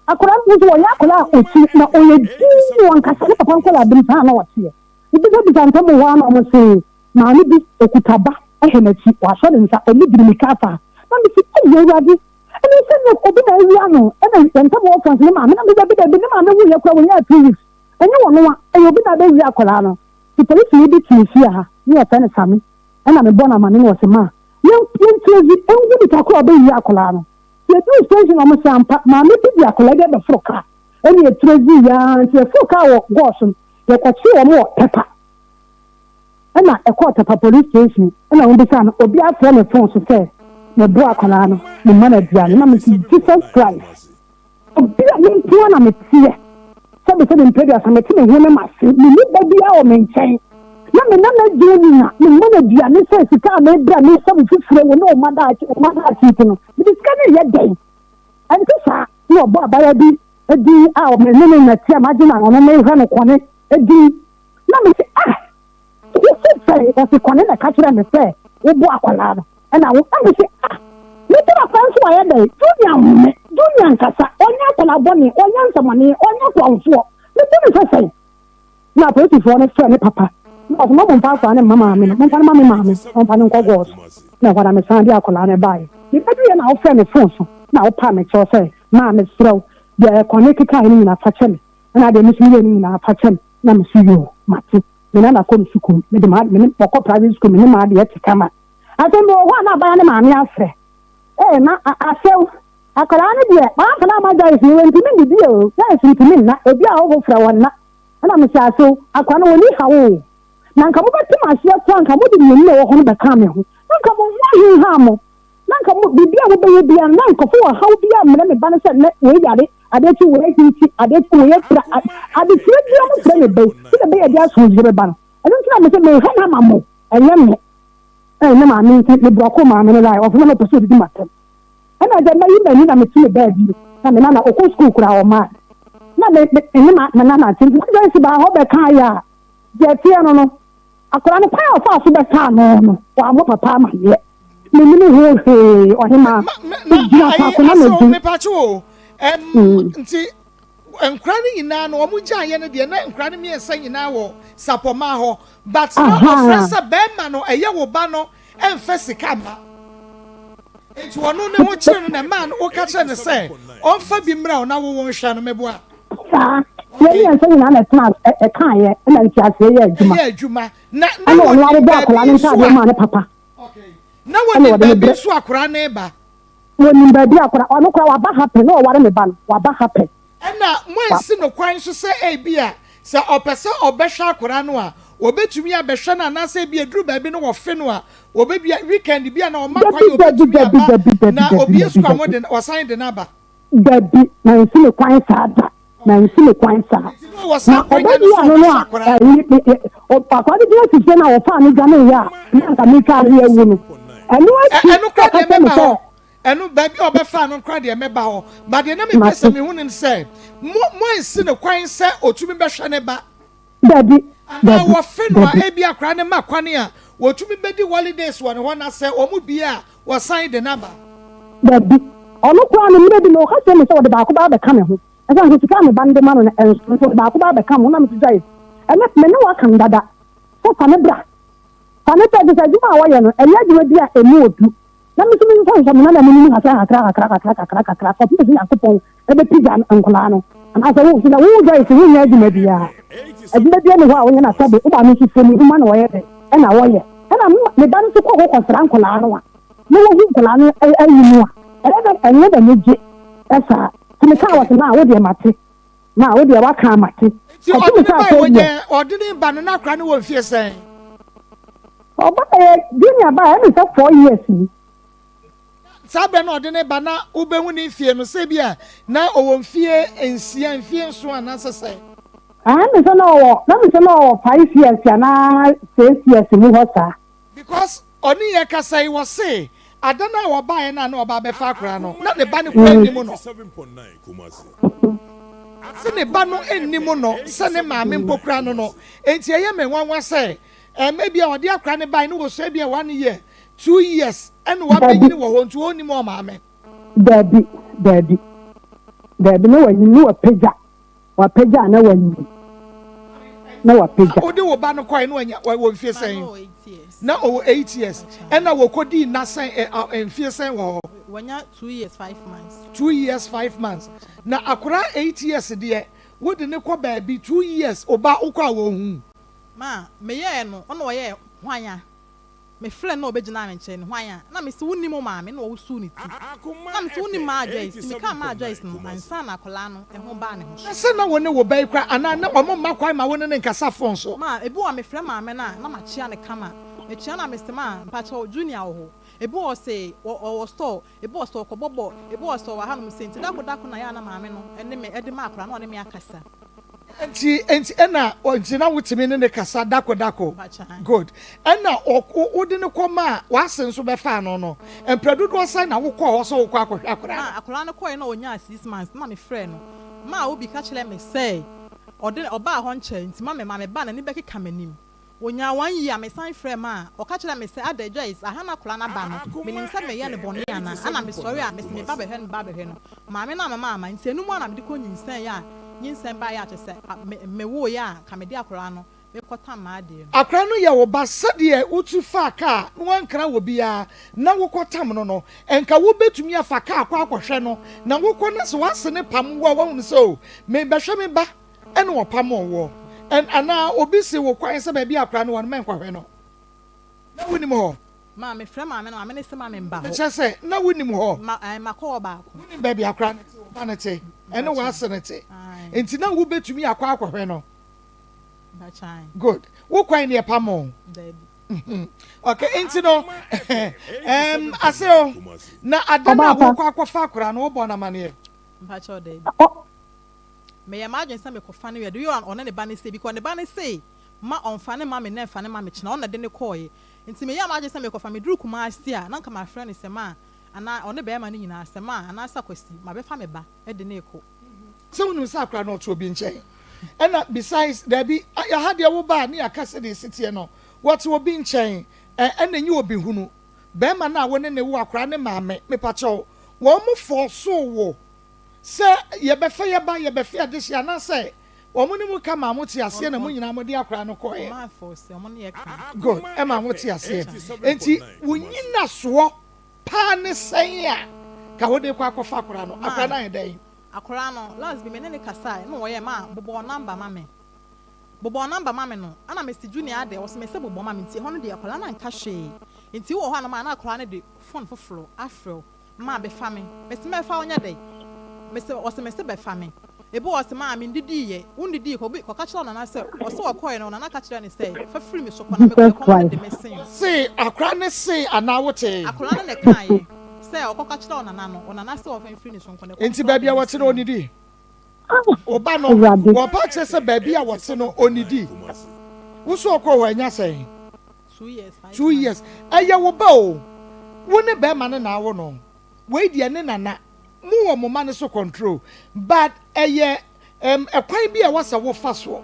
akora nzo ya akora oti na oye junior nkasa ne papa nkola bi ta na wote ibi so bi tanta mo wa na mo se na ni bi okutaba ehe na chi wa so de nsa omi bi mi kafa na mi si ye wadi ene se no obi na wi ano ene tanta mo fa se ma na bi bi ne ma na wu ya kwa wo ya 2 weeks enye wono a eyobi na be wi akola no ti polisi bi ti fi ha ni e tane sami na me bona ma ni wo se ma yen tezi engu bi takọ be wi akola no ye tu station o mo sampa ma me bi akola de be froka eni e trezi ya ti froka wo gosun ye kwachi wo mo pepa na e ko tepa police station na wo bi sa no obi afọ me phone so se me do akola no me mana dia na me Jesus Christ obi a me tuwa na me tie sabe mpedi asameti me hene mase me ni baby a o me nchen na me na junior me mana dia ne se sika me bra me sabe fifure wo no mada ati no me sika ne ye den anti sa no bo abaya bi edi a o me ne na tia ma jina no me hwe no kone edi na me se you say o se kone na ka kira me se wo bo akwala no na wo ka me se me tira fanso wa ye den junior nkasa onya akwala boni onya nsamani onya kwanfo me tira say na polisi fo ne fe ne papa no mo mpa fa ne mama me no mpa mama me mpa ne nkogos na wada me san dia akwala ne bai ni pedi ye na o fe ne phone so na o pa me cho say ma me srew de connect ka ni na fa che me na de mi ni ni na fa che na me su yo mati me na ko school me de ma me ko private school me ma de e kama asembo wa na ba ne ma me afre na asew akwala ne de ma fa na ma guys ni wenti me di o guys ntimi na obi a o go fra wona na me sa so akwala no ni hawo na nka mo beti masie kwa nka mo de ni le wo ho be ka me ho nka mo wa ha mo na nka mo bibia wo be ye bia na nka fo wa ha bia me me ba ne se ne we yare ade ti we ti ade ti we tra ade ti bia mo tra ne be ti be ye dia so je be ba no ade ti na me se me ha na ma mo enye me na ma me ti le broko ma me lai of na me person di matem na je ma yi me ni na me ti le ba bi na me na okọ school kura o ma na me ni ma na ti je si ba ho be ka ya je ti no akora ne pa fa so be ka no wa mo papa ma ye me ni he o he ma jina pa ko na me pa chu nti enkra ni nyina no omu gya ye ne de na enkra ni me san nyina wo sapoma ho but no ofresa be ma no eye wo ba no emfa sika ma nti wono ne ho kire no na ma no wo ka kire ne se onfa bi mra na wo won hwa no mebo a ye yan san na tena e kan ye na nti ase ye adwuma na wo no ba akora ne nta de ma ne papa na woni ba bi so akora ne ba woni ba bi akora ono kora wa ba happy no ware me ba no wa ba happy na mo ensi no kwan so se e bi a se opese obehwa akora no a obetumi abehwa na na se bi eduru ba bi no wo fe no a obebi weekend bi a na o makwa yo obetumi aba na obi esu amode o sign de na ba dabi na ensi no kwan sa da na nsi me kwan sa na ọbẹbi ano no a akwade bi esi se na ọfa ne gya ne ya na nka mi ka ari ewu no ẹnu ati ẹnu kura deɛ mɛba hɔ ɛnu baabi a ɔbɛfa no kura deɛ mɛba hɔ badeɛ na mi pɛ sɛ mi hu ne sɛ mo nsi ne kwan sɛ otumi bɛhwɛ ne ba. dabi na wɔfe no a ebi akora ne ma kwan a wɔtumi bɛdi holidays wɔ ne hɔ na sɛ ɔmo bi a wɔsan de naba. dabi ɔno kura ne mmerɛ bi na ɔka kyerɛ mi sɛ ɔde baako ba abɛka ne ho ɛsɛ nso sika ne ba ne ma no nso ɔde baako ba abɛka mo na mi ti gya yi ɛnɛ mɛ ne waka no dada sɛ fa ne bra fa ne pɛ de sɛ adwuma a wɔyɛ no ɛnyɛ adwuma bi a ɛmu odu na mi tumi nfa nsɛm na mi nimu kakra kɔpi esi akopɔn ɛbɛpigya nkolaa no anaasɛ wo sɛ wo gya yi sɛ wo nyɛ adwuma biara adwuma bi ne hɔ a wɔnyɛ na sɛbe woba no nso fo ne huma na wɔyɛ dɛ ɛna wɔyɛ ɛna ne ba no nso kɔ hɔ kɔsra nkolaa no a ne wɔhu nkolaa no ayi mu a ɛnyɛ dɛ ne gye ɛsaa tumi kaa wɔte na wodeɛ mate na wodeɛ waka amate ɔdene ba no na akora ne wɔ mfie sɛn ɔba yɛ junior ba ɛne sɛ 4 years ni saa bɛ na ɔdene ba na wobɛhu ne mfie no sɛ bi a na ɔwɔ mfie nsia mfie nso anaasɛ sɛ mi sɛ na ɔwɔ 5 years anaa 6 years mu hɔ saa because ɔne yɛ kasa yi wɔ se ada na wɔbaeɛ no a na ɔba bɛfa akora no na ne ba ne kora anim no sɛ ne ba no anim no sɛ ne maame mpo kora no enti ɛyɛ me nwanwa sɛ maybe a ɔde akora ne bae no wɔ so bi a 1 year 2 years ɛne wabɛnyini wɔ hɔ nti ɔnim ɔmaame daabi na wanyini na wapagya na wanyini na wapagya wode wo ba no kɔe na wɔ mfie sɛn na ɔwɔ 8 years ɛna wɔkɔdii nasɛn mfie sɛn wɔ hɔ wɔnya 2 years 5 months 2 years 5 months na akora 8 years deɛ wode ne kɔ baabi 2 years ɔba wokɔ a wɔhu ma meyɛɛ no ɔna ɔyɛ hwanya me frɛ na ɔbɛgyina me nkyɛn ne hwanya na mesi wonim maame na ɔwosu ne ti na mesi wonim maa Joyce meka maa Joyce no ansa na akɔlaa no ɛho baa ne ho sɛ na wɔne wɔ bɛyi kora anaa na ɔmo mma kwan ma wɔne ne nkasa fon so ma ebi wɔ me frɛ maame na makyia ne kama mekyia na mesi ma mpakyɛw junior wɔ hɔ ebi wɔ sɛ ɔwɔ store ebi wɔ sɛ ɔkɔbɔbɔ ebi wɔ sɛ ɔwɔ hanom sɛ nti dako na yɛ na maame no ɛne me ɛde ma akɔlaa na ɔne me akasa nti ɛna nti na wotumi ne kasa dako good ɛna wode ne kɔma a wase nso bɛfa no mprɛdodoɔ sɛ na wokɔ hɔ sɛ wokɔ akɔhwɛ akora no kɔɛ na ɔnya 6 months na me frɛ no ma obi ka kyerɛ me sɛ ɔde ɔbaa hɔ nkyɛn nti ma me ba na ne bɛkeka m'anim onya 1 year me san frɛ ma ɔka kyerɛ me sɛ ada Joyce aha na akora na ba no menim sɛ meyɛ ne bɔne ana me sɔre a me ba bɛhwɛ no maame na mama ama nti enum ana me de kɔ nyinsɛn ya nyinsɛn ba ya kyerɛ sɛ me wo ya ka me de akora no me kɔta ma de no akora no yɛ wo ba sɛdeɛ wotu fa ka no wankra wo bia na wokɔtam no enka wo betumi afa ka akɔhwɛ no na wokɔ na so wase ne pam wo wɔn so me bɛhwɛ me ba ɛne wo pam wo ana obi si wo kwan sɛ baabi akora no wɔn menkɔhwɛ no na wonim hɔ ma me frɛ maame no maame ne sɛ maame mba hɔ kyerɛ sɛ na wonim hɔ ma kɔ baako wonim baabi akora no te ba ne te ɛne wase ne te enti na wo betumi akɔhwɛ no good wo kwan ne pam o okay enti no aseo na adana wo akɔfa akora no wo bɔ na mane mpa kyɛw dɛ me ya imagine sɛ me kɔfa ne yɛde yo ɔne ne ba ne sɛ bi kɔ ne ba ne sɛ ma ɔmfa ne ma me na ɛfa ne ma me kyena ɔna de ne kɔɔye nti me ya imagine sɛ me kɔfa me duru kuma ase a na nka ma frɛ ne sɛ ma ana ɔne bɛrima ne nyinaa sɛ ma ana sa kwasi ma bɛfa me ba de ne kɔ sɛ wonim sɛ akora no ɔto obi nkyɛn ɛna besides dabi yɛha deɛ wo ba ne yɛaka sɛ de siteɛ no wɔte obi nkyɛn ɛna nyi obi hunu bɛrima no a wo ne ne wo akora ne maame mepakyɛw wɔn mo fɔ so wo sɛ yɛbɛfɛ yɛbɛfɛ ade hyia na sɛ wɔn ne mu ka ma mo te aseɛ na mo nyinaa mo de akora no kɔɛ good ɛma mo te aseɛ enti wonyi na soɔ paa ne sɛn a ka wo de kɔ akɔfa akora no akora na yɛ dɛn akora no last bi me ne kasa na wɔyɛ ma bobɔ number ma me no ana Mr Junior ade wɔsɛ me sɛ bobɔ ma me nti hɔ no de akora na nka hwee nti wo hɔ no ma na akora no de phone foforo afro ma bɛfa me mesi mɛfa onya dɛ mesi wɔsɛ me sɛ bɛfa me ebi wɔsɛ ma me ndidi yɛ wundidi kɔ bi kɔ ka kyerɛ na sɛ wɔsɛ wɔkɔɛ no na ka kyerɛ ne sɛ fa free me so kɔ na me kɔ de me se akora ne se ana wote akora no ne kae sɛ ɔkɔ ka kyerɛ na no sɛ wɔfa free ne so kɔ ne enti baabi a wɔte no onidi oba no wo pa chese baby a wote no onidi wo so ko ho anya say 2 years aya wo ba o wo ne be ma ne na wo no we die ne nana mu wo mo ma ne so control but eye ekwan bi a wasa wo fa so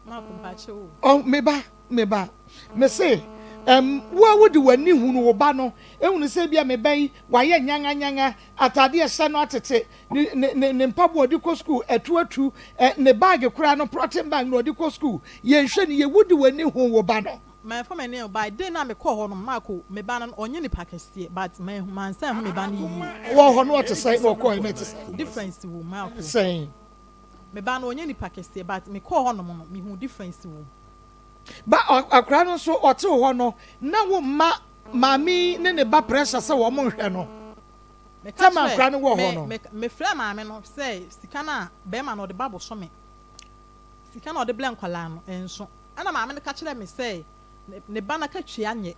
ma ko ba che o oh meba me say wo wo de wani hu no wo ba no ehunu se bia me ban waye nyanga atade ehye no atete ne mpabo odi ko school atu ne bag kura no protein bag no odi ko school ye hwe ne ye wudi wani hu wo ba no my for me ne by day na me call ho no mako me ba no onye ni pakistie but man say ho me ba no yi wo ho no to say no call me to say difference wo mako say me ba no onye ni pakistie but me call ho no mo me hu difference wo ba akra no so ote ho no na wo mami ne ba pressure say wo mo hwe no me ka ma akra no wo ho no me frɛ maame no say sika na be ma no de babo so me sika na de blank kwala no enso ana maame no ka kyerɛ me say ne ba na ka twia nye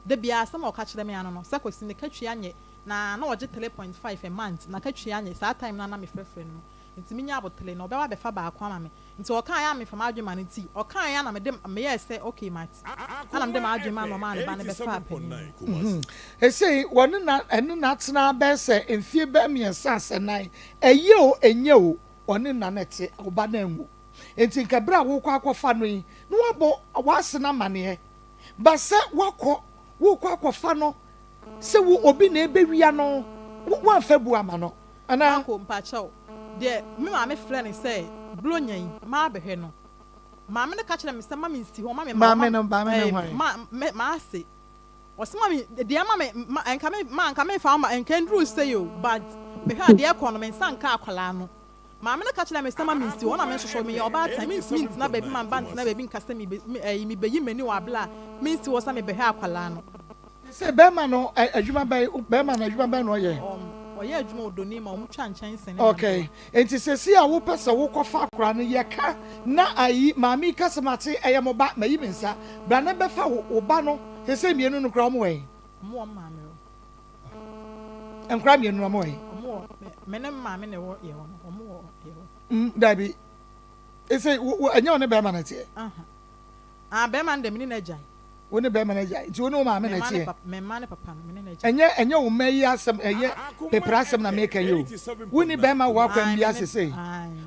de bia asem o ka kyerɛ me ano no say kwesi ne ka twia nye na oje 3.5 a month na ka twia nye saa time na me frɛfrɛ no nti minya abotele no be wa be fa ba akwa mame nti o kan ya me fama adwuma ne ti o kan ya na me dem me yes say okay mat ana me dem adwuma no ma ne ba ne be fa pe say won na enu na tena be say enfie be me sanse nan eye o enye o one na nete oba na nwu nti nkabra wo kwa akwafa no yi no wabo wasena mane ba se wakọ wo kwa akwafa no se wo obi na ebe wia no wo afa bu ama no ana ko mpacho de me ma me frɛ ne sɛ blonyan ma behwe no ma me ne ka kyerɛ me sɛ ma me nsi ho ma me ma ase ɔsema me de ma me enka me fa ma enka ndru say o but me hwa de ekɔ no me nsa nka akwala no ma me ne ka kyerɛ me sɛ ma me nsi ho na me soso me oba time me mint na baby man bant na baby nkasa me me beyi mani wa bla me nsi wo sa me behwe akwala no sɛ be ma no adwuma be ma no adwuma be no ye oye adwuma odoni ma omu twa nkyɛn sene okay enti sesi a wo pese wo kɔfa akora no ye ka na ayi maami kasemate eye mo ba mayi mensa bra na be fa wo ba no sese mienu no kra mo we mo maami o enkra mienu no mo we mo me ne maami ne wo ye wo mo wo ye wo dabi ese wo anya one be ma na tie be ma ndem ni na jai woni be manager nti woni o ma me na tie me ma ne papa me na jai enye wo mayi asem eye pepra asem na make you woni be ma wa kwam bia sese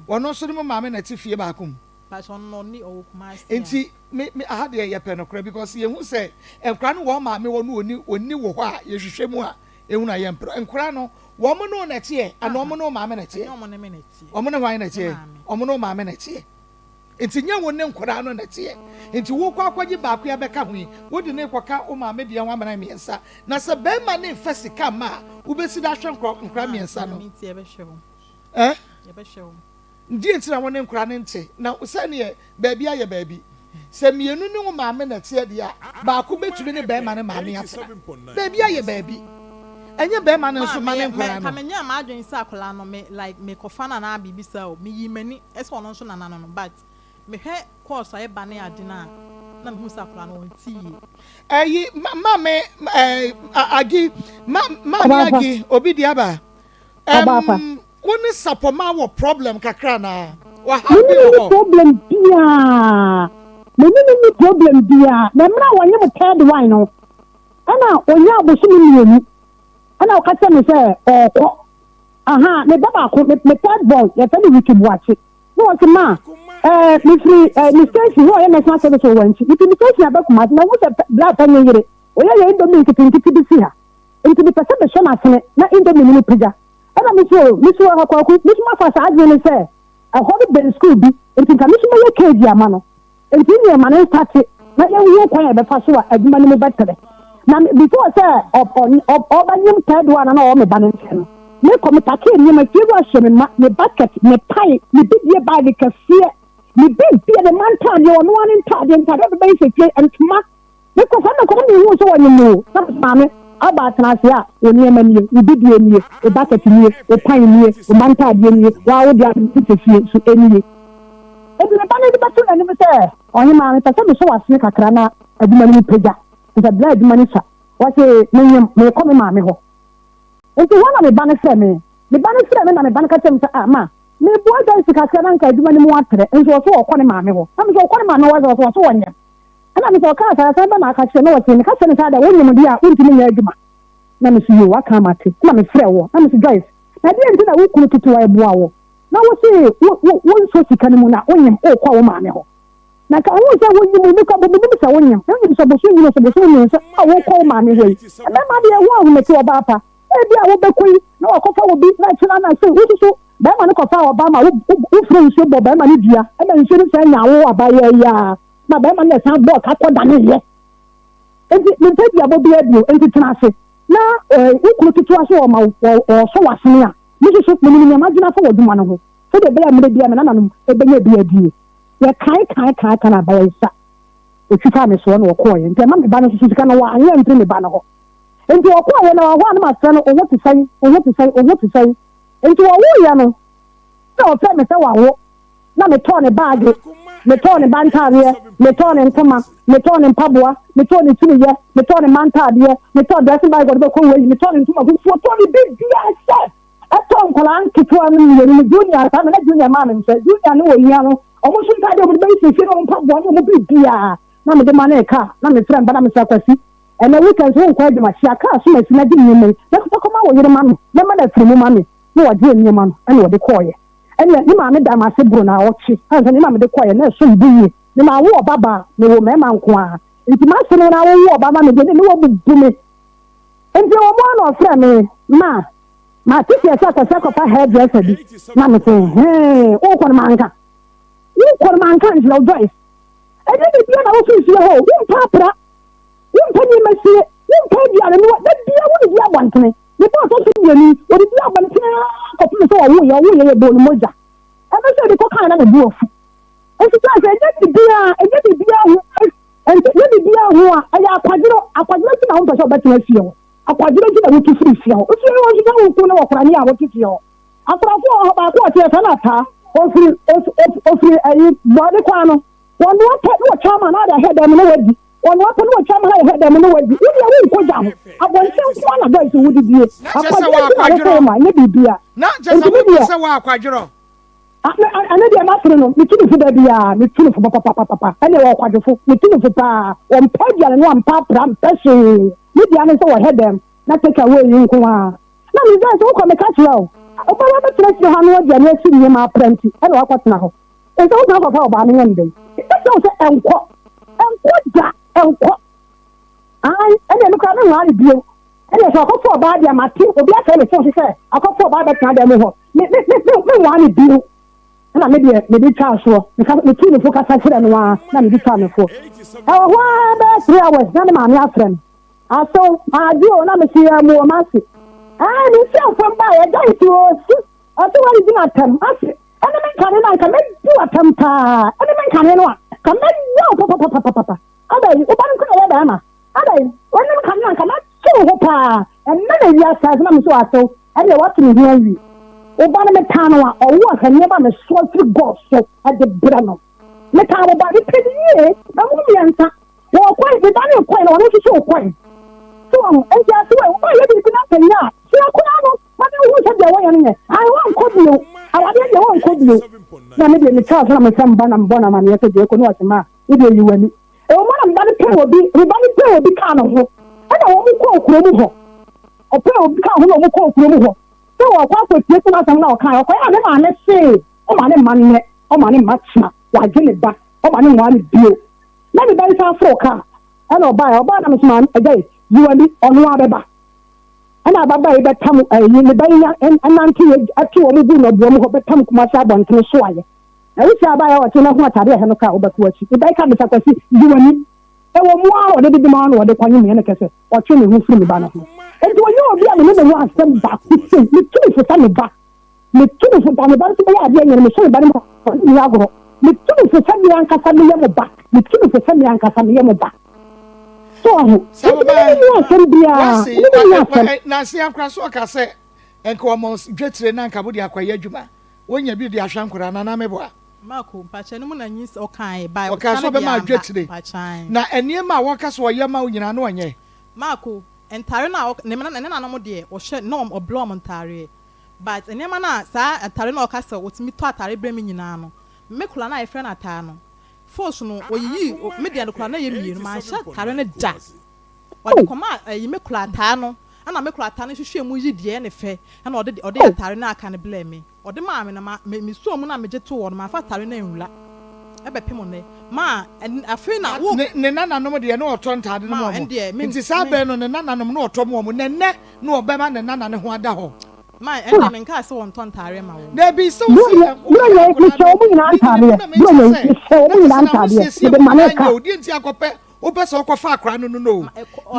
wono so ni ma me na tie fie ba akum pa so no ni o kuma ase nti me aha de ye pe no kra because ye hu se enkra no wo ma me wo no oni wo ho a ye hwehwɛ mu a ehu na ye mpro enkra no wo mo no na tie ana wo mo no ma me na tie wo mo ne me na tie wo mo ne hwan na tie wo mo no ma me na tie nti nya wo ne nkora no na tie nti wo kwa akwaji ba akwa beka hu wo de ne kwaka o ma me de wa mana miensa na se be ma ne fa sika ma wo be si da hwe nkora miensa no nti e be hwe e be hwe ndi nti na wo ne nkora ne nti na se ne baabi aye baabi se mienu ne wo ma me na tie de a ba akwa betumi ne be ma ne ma me atena baabi aye baabi enye be ma ne nso ma ne nkora no ka menya ma adwen sa akola no me like me kofa na na bibisa o me yi mani ese ono nso na na no but me hwe course aye ba ne ade na me hu sa akola no nti ayi ma me agi ma agi obi di aba woni sapoma wo problem kakra na wa ha bi problem bia me problem bia na mra wonye mo third wine no ana onya abosu mi mienu ana o ka se me se okọ aha me baba ko me third ball ye tell you to watch it no o ma me free mistake ho ye me san service o wanchi it mistake ya ba kuma na wo se bla pa nyere o ye indomie kititi bi si ha enti bi pese be so na sene na indomie ni pija ana me so ha kwa ku me so ma fa sa adwe ni se a ho be school bi enti ka me so ma ye keji ama no enti ni ma na start na ye wo kwa ya be fa so a aduma ni me betere na before say ọba nyim third one na o me ba ne no me come take ni ma fi wa hye me ma me bucket me pie me bidie bag kafie me bidie de man ta de ono an ta de be se ke antuma me ko fa na ko me hu so woni mu na ma me aba transe a oni ema nie me bidie nie e bucket nie e pie nie e man ta de nie wa wo dia te fie so enie e bi ba ne de ba to na ni be se oni ma me pese me so wa se kakra na aduma ni peja the blood money sa what say me come ma me ho enti wona me ban frɛ me na me ban ka tem sa ma me boy guys ka na nka adwuma ni mu atere nso so okọ ne maame ho na me so okọ ne maame ho so wonya ana me so ka sa ba na ka che no wote ne ka che ne sa da wonyim dia wontimi nya adwuma na me so yo aka mate na me frɛ wo na me so guys na dia nti na wo kunu tutu wa eboa wo na wo se wo so sika ne mu na wonyim okọ wo maame ho na ka wo se wonyim ne ka bo bi se wonyim na wonyim so bo so nyim so a wo kọ wo maame ho na ma dia wo ahu me to oba pa e bia wo bekoi na wakɔfa wo bi na kyena na se wo so ba ma ne kɔfa wo ba ma wo fro nso bo ba ma ne dua e ma nso ne sa nya wo abaye ya na ba ma ne sa bo ka kɔ da ne ye enti ne pedi abo bi adio enti tena se na wo kuro tutu aso o ma o so wasene a me so me magina fo wo duma no ho so de bela mre bia me na nanom e benya bi adie ye kai na ba yesa o twa me so no ko ye enti ma me ba no so sika no wa anya ntri me ba no ho enti okwa ye na wa na ma sɛ no owo te sai enti wo ya no na o fɛ me sɛ wa wo na me tɔ ne bag me tɔ ne bantare me tɔ ne ntoma me tɔ ne mpaboa me tɔ ne tuniye me tɔ ne mantade me tɔ dressing bag go ko we me tɔ ne ntoma go tɔ ne big dia sɛ atɔ nkola nketwa no ne junior sa me na junior ma me sɛ junior no wo yia no o mo so ntade o be sisi no mpaboa no mo big dia na me de ma na ka na me frɛ mba na me sa kwasi and the weekends won't quite much. I can't see my snaggy women. Let's talk about your money. No matter from money. No, I didn't your man. I know the choir. And yet, you mamma damn I said, Bruna, or she has an imam the choir, no, so do you. The man war baba, no man qua. It's my son and I war baba, and didn't know what to me. And you are one of them, my teacher such a sacrifice hairdresser. Mamma saying, hey, open manka. You call manka and your voice. And then the piano office your home, papa. Penny Messi, you told you, and what that dear would be a one to me. The boss of the what is your one to your bone moja. And I said, the cocaine and a dwarf. And she said, get the beer, and get the beer, and get the beer who are a quadrillion out of better feel. A quadrillion that would to free feel. If you want to know what I know what you feel. After about what you're Sanata, or a body quano. One more pet no charm another head them already. One weapon no charm I had them in the way. You go down. I want to one of those who would be. Not just a quadro. I know the master, me too for the beer, me too for papa, and they walk quadruple, me too for pa, one podium and one pap, ram, peshy. With the others over head them, not take away you come on. Now you guys all come a catch now. Open up the rest of Hanwood and let's see my apprentice. I know what now. It's all talk about banning one day. It's also and what that. And then look at the line view. And there's a couple of bad my team will be a family. So she said, a couple of bad can't one view. And I maybe charge for because the team focus and one, let me be trying for. Oh, that's 3 hours, none of my friend. I saw my deal, and I'm see more massive. And it's self from by a guy to us. I saw what is in a term. I said, and the man can do a temper. And the man can anyone. Come on, papa. Ada yi oba nko na ya ma ada yi wonu kan na so pa and na ya sa na me so aso and what me here wi oba na me tan wa owo kan ne ba me so free god so at the brano me tan oba ni pedi ye na mu mi anta wo kwai be ba ni kwai na wonu so kwai so en ja so e o ye bi na penya so akuna no ma ni wo se de wo ye ne ai wa nko bi o awade ye wo nko bi o na me de me charge na me samba na mbona ma ne ye se de ko no asema ide yi wani e o mana mbani pe obi ka no ho e na wo ko okuro mu ho o pe obi ka ho no wo ko okuro mu ho so wo kwa ko tie so na sam na o ka o ko ya ne ma ne se o ma ne manne o ma ne matcha wa gele ba o ma ne wa ne bio na me ban sa fro ka e na o ba na me suma e gay yuwani onu abeba e na baba e betam yi me ban ya ananti ati wo mu bu no bo mu ho betam kuma sa bonten so aye I wish I buy our china who are tired of car over to watch. If I come to Sakwasi, you and me, I will more or the demand or the Quanian and a cassette or children who free the banner. And to you be a little one send back, me too for sending back. Me too for the banner to be a young and a show banner for Niagara. Me too for sending Uncle Sammy back. Me too for sending Uncle Sammy back. So, Nancy and Crassoka say, and Commons get to the Nankabudia Quayajuma. When you be the Ashankura and Ameboa. Marco, Pacha, no one is okay by Ocaso be my jet today. Now, and near my workers were Yama in an one. Marco, and Tarana, Neman and Anamo dear, or shed norm or blom on Tari. but enema na saa atare na okasa wotimi to atare bre me nyina no me kula na efre na ata no force no oyiyi media no kula na ye mienu ma sha atare no da odi koma me kula ata no ana me kula ata no hwehwe mu yi de ne fe ana odi atare na aka ne ble me odi ma me na me so mu na me je to wo no ma fa atare na enwula ebe pemo ne ma afi na wo ne nananom de ne oto ntade no mo nti sa be no ne nananom no oto mo ne ne no obema ne nanane ho ada ho ma ende men ka se won ton tare ma wo na bi so bro ye mi che omu nyina ntade bro ye mi che omu nyina ntade de maneka odi nti akope wo be so kofa akra no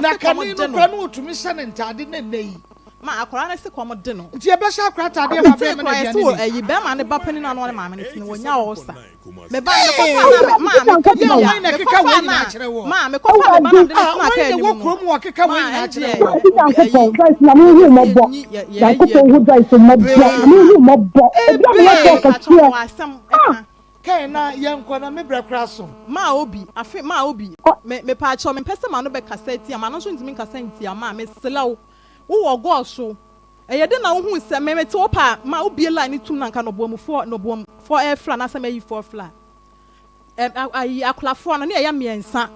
na kani no kra no otumi hye ne ntade na nei ma akra na se komo de no nti e be hye akra tade ma be me na bia ne eyi be ma ne ba pani na no ne ma me ne wonya wo sa me ba ne kofa ma me ka ya na keka wo nyina akere wo ma me kofa me ba na de na ka ni wo krom wo keka wo nyina akere wo ko guys na mu hu mo bo ya ko to hu guys mo bo mu hu mo bo e bia me ko ka tie kai na yenko na me brakra so ma obi afi ma obi me pa cho me pese ma no be kaseti ama no so ntimi kasenti ama me selaw wo go so eye de na wo hu se me te opa ma obi la ni tum na nka no bom for air fla na se me yi for fla ayi aklafo no ne ya miensa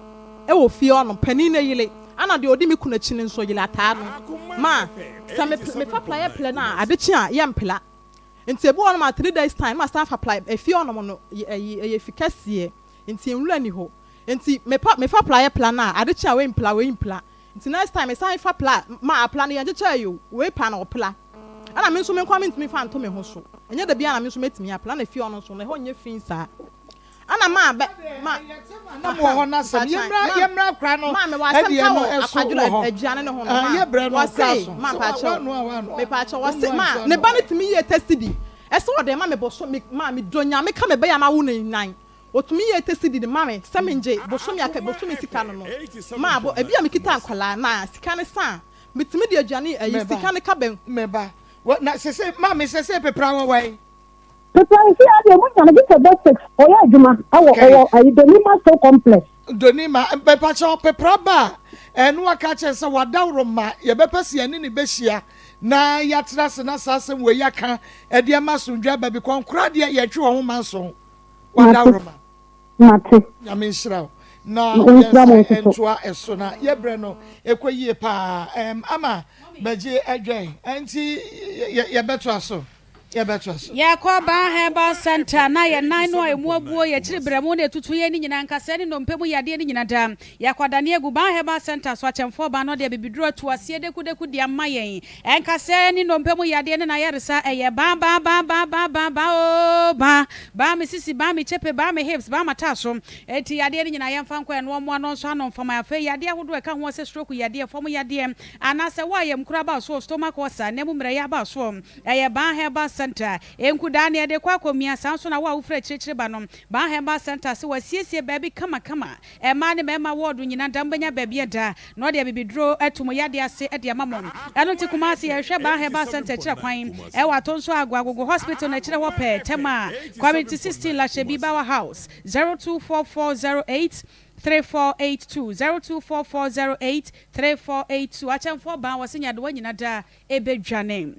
e wo fie ono pani na yile ana de odi mi kuna chi nso yile ata no ma se me fa play na ade chi a ye mpela nti ebu on ma 3 days time ma staff apply e fie on no e efikasie nti enwura ni ho nti me fa apply plan na ade cha we impla nti next time e sign fa plan ma apply na ye cha yo we pa na opla ana me nso me kwa me ntimi fa nto me ho so enye da bia na me nso metimi apply na fie on so na ho nye fin sa ana ma na mo ho na sam yemra kra no ma me wa sam ka wo akwadura aduane ne ho no ye bre no kra so ma pa cho me pa cho wase ma ne ba ne timi ye testidi ese wo de ma me boso ma me donya me ka me be ya ma wo nan otumi ye testidi de ma me semenje boso me aka boso me sika no ma bo ebia me kita akwala na sika ne san me timi de aduane ayi sika ne ka ben me ba na sese ma me sese pepra wo wai Pepper, see, I want to get a best or yeah, Juma. I Donima so complex. Donima, Pepper, and what catches a Wadauroma, your Bepesi and any Beshia. Na yatras and assassin where yaka, a dear master jabba become cradia yet you a woman song. Wadauroma. Mate. I mean, shroud. Na entua esona ye breno ekwaye pa ama beje adwen anti ye beto aso ya kwa ba heba center na ye nan no emu abuo ye chiribremu na tutu ye ni nyina nkase ni ndompemu yade ni nyina dam ya kwa danie gu ba heba center so achemfo ba no de bibiduro to asie deku de amayen enkase ni ndompemu yade ni na yeresa eye ba misisi ba mi chepe ba mi hips ba mataso eti yade ni nyina yemfa nkwa no mo no so anon fama afa yade ahodo e ka ho se stroke yade fom yade anase wa yem kura ba so stomach ulcer nemu mre ya ba so eye ba heba center enku dane de kwa komia sanso na wa ufre chirichiri ba no ba hemba center se wasiesie baby kama e ma ne mema ward nyina dambanya baby eda no de bibidro atumo yade ase e de mamon eno ti kuma ase ye hwe ba hemba center chira kwan e wato nso agwagogo hospital na chira wope tema community 16 la shebi bawa house 024408 3482 024408 3482 achemfo ba wasinya de wanyina da ebedwane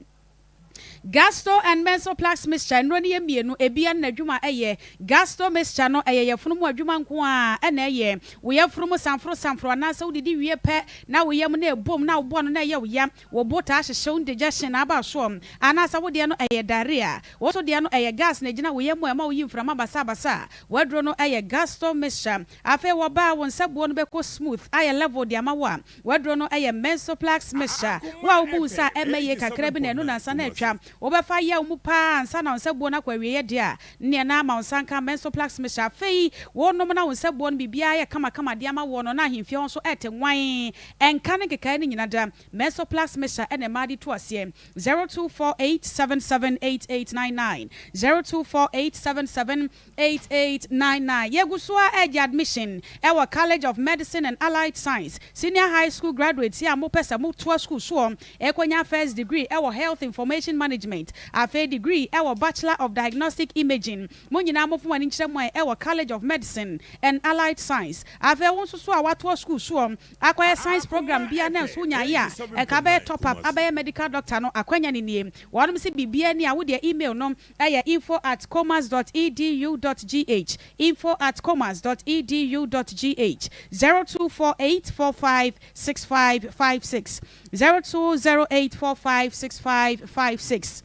Gasto and Mensoplax mixture no ne mienu ebia na adwuma eye Gasto mixture no eye yefunumu adwuma nko a na eye wo yefunumu sanfro na sa wodidi wie pe na wo yem na ebom na wo bo no na eye wo ya wo bota hyehye indigestion na aba so ana sa wo de no eye diarrhea wo so de no eye gas na gina wo yem ma wo yimframa basa wadro no eye Gasto mixture afa wo ba wo nsabuo no be ko smooth aye level de ama wo wadro no eye Mensoplax mixture wa wo bu sa emeye kakra bi na enu na nsa na atwa obefa ya umu pa ansa na onsebuo na kwa wiye dia ne na ma onsanka Mensoplax mesha fei wonom na onsebuo no bibia ya kama dia ma wono na ahemfie on so ete nwan enka ne keka ne nyina da Mensoplax mesha ene ma di to ase 0248778899 0248778899 yegusua age admission ewa College of Medicine and Allied Science Senior High School graduates ya mo pesa mo to school so ekonya first degree ewa Health Information Management management afa degree ɛwɔ bachelor of diagnostic imaging mo nyinaa mo foma ni nkyerɛ mo ɛwɔ college of medicine and allied science afa wo nso so a wato school so akɔyɛ science program bia na nso nya ya ɛka bɛ top up abɛyɛ medical doctor no akwanya ne nie wɔnom se bibia ni a wo de email no ɛyɛ info@commerce.edu.gh info@commerce.edu.gh 0248456556 0208456556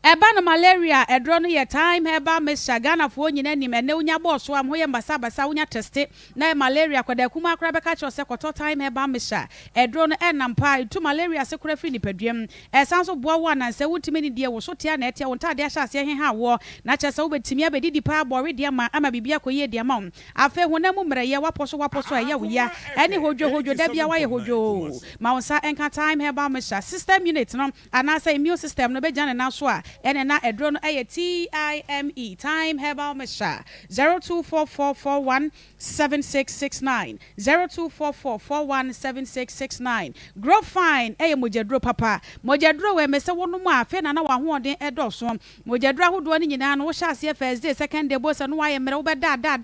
Eba no malaria edro no ye time heba mesha Ghana fo nyina nim ene unya boso am hoye mbasa unya teste na malaria kwada kuma akra beka cho se koto time heba mesha edro no enampa to malaria se kura fri nipadwam esanso boa wo na se wutimi ni die wo so tia na etia wo ntade ahya ase he ha wo na che se wo betimi abedidi pa abore dia ma ama bibia koye dia ma afa honamu mreye waposo eya wo ya ene hodwo da bia wa ye hodwo ma wonsa enka time heba mesha system unit no anasa immune system no be jane na so a ene na edro no TIME time herbal mesha 0244417669 0244417669 grow fine mojadro papa mojadro we mese wono mu afa na wa hoɔden edoso mojadro ahodo ne nyina no wo hya ase first day second day bo se no wa ye mere wo beda da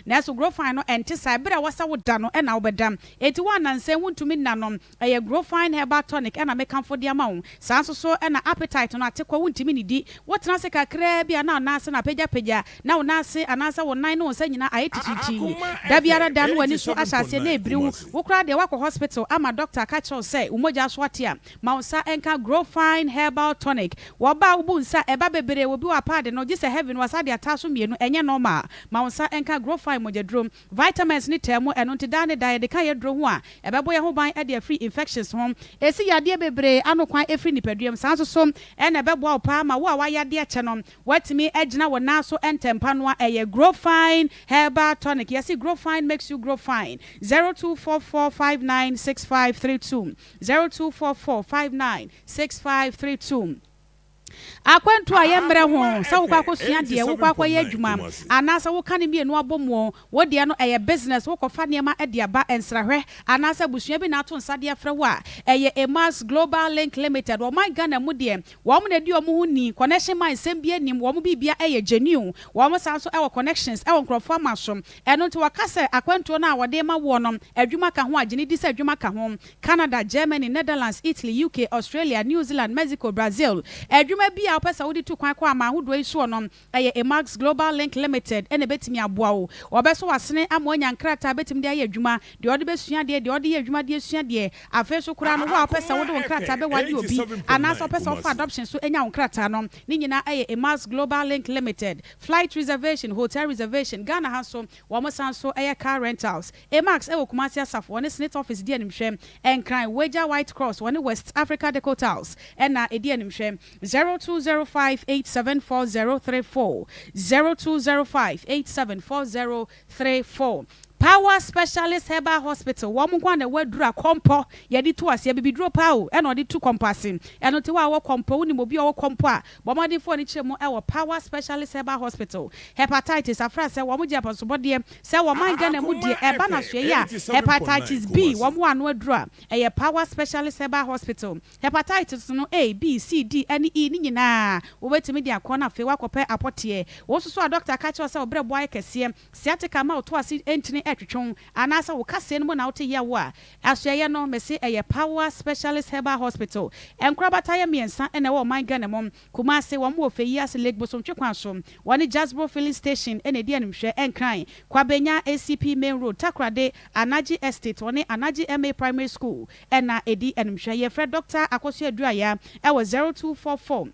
na so grow fine no ente sai bra wasa wo da no na wo beda eti wa nanse wuntumi na no grow fine herbal tonic na mekamfo de ama wo sanso so na appetite no atekwa wuntimi ni di wotena se kakra bia na anase na pagya na wonase anase wonan no nsa nyina ayetititi da biara da no wani so ahyase na ebriwu wokra de wakɔ hospital ama doctor ka kyerɛ sɛ umoja so atia ma nsa enka grow fine herbal tonic woba ubu nsa eba bebere obi wa pad no gise heaven wasa de ataso mienu enye normal ma nsa enka grow fine mojadro vitamins ni temo eno ntida ne da de ka yedro ho a ebebo ye ho ban e de free infections ho esi yade bebere anokwan efri nipaduam sanso so ena bebo pa ma wo wa yade ache no watimi agina wo na so entempa no a grow fine herbal tonic yes grow fine makes you grow fine 0244596532 0244596532 akwantu ayemre ho sa wo kwakosua de wo kwakoye adwuma anasa wo kane mienu abomo wo de no business wo kofa niema de aba ensrahwe anasa busua bi na ato nsa de afra wo a Emas Global Link Limited wo man Ghana mu de wo mo na di omo hu ni connection man sem bi anim wo mo bibia genuine wo mo sanso connections nkrofo masom eno nti wakase akwantu na wo de ma wo no adwuma ka ho agene di se adwuma ka ho Canada, Germany, Netherlands, Italy, UK, Australia, New Zealand, Mexico, Brazil adwuma bi a pesa wodi tu kwan kwa ma hodo iso no Emas Global Link Limited ene betimi aboa wo obeso wasene amonya nkrata betimi de aye adwuma de ode besua de ode ye adwuma de esua de afeso kura no ho pesa wodi nkrata be wadi obi anaso pesa of adoption so enya nkrata no ni nyina Emas Global Link Limited flight reservation, hotel reservation, Ghana Haso wo mo sanso car rentals Emax Kumasi Asafo one Senate office de animhwem enkran Wager White Cross one West Africa Deco Towels ena edi animhwem 0205874034 0205874034 Power Specialist Herbal Hospital womu kwa na wadura kompo yedi to ase bibidro pawo ena odi tu kompasin eno te wa kompo uni mobi o kompo a bomadi fo ni chemu e Power Specialist Herbal Hospital hepatitis afra se womu je aposobode se wo man Ghana mu de eba na hwe ya hepatitis B womu anu adura Power Specialist Herbal Hospital hepatitis no A B C D N E ni nyina wo betimi de akona fe wakope apote wo so a doctor ka che se obre boy kese sciatica ma to ase entini etwetwon anasa wo kase no na wote ye wo a asoye no mese Power Specialist Herbal Hospital enkrabata ye miensa ene wo man Ghana mom Kumasi wo mo feyi ase Lake Bosom twekwan so woni Jasbro filling station ene di animhwe enkran kwabenya ACP Main Road Takrade Anaji Estate woni Anaji MA Primary School ena edi animhwe ye Fred Dr. Akosu Aduaya e wo 0244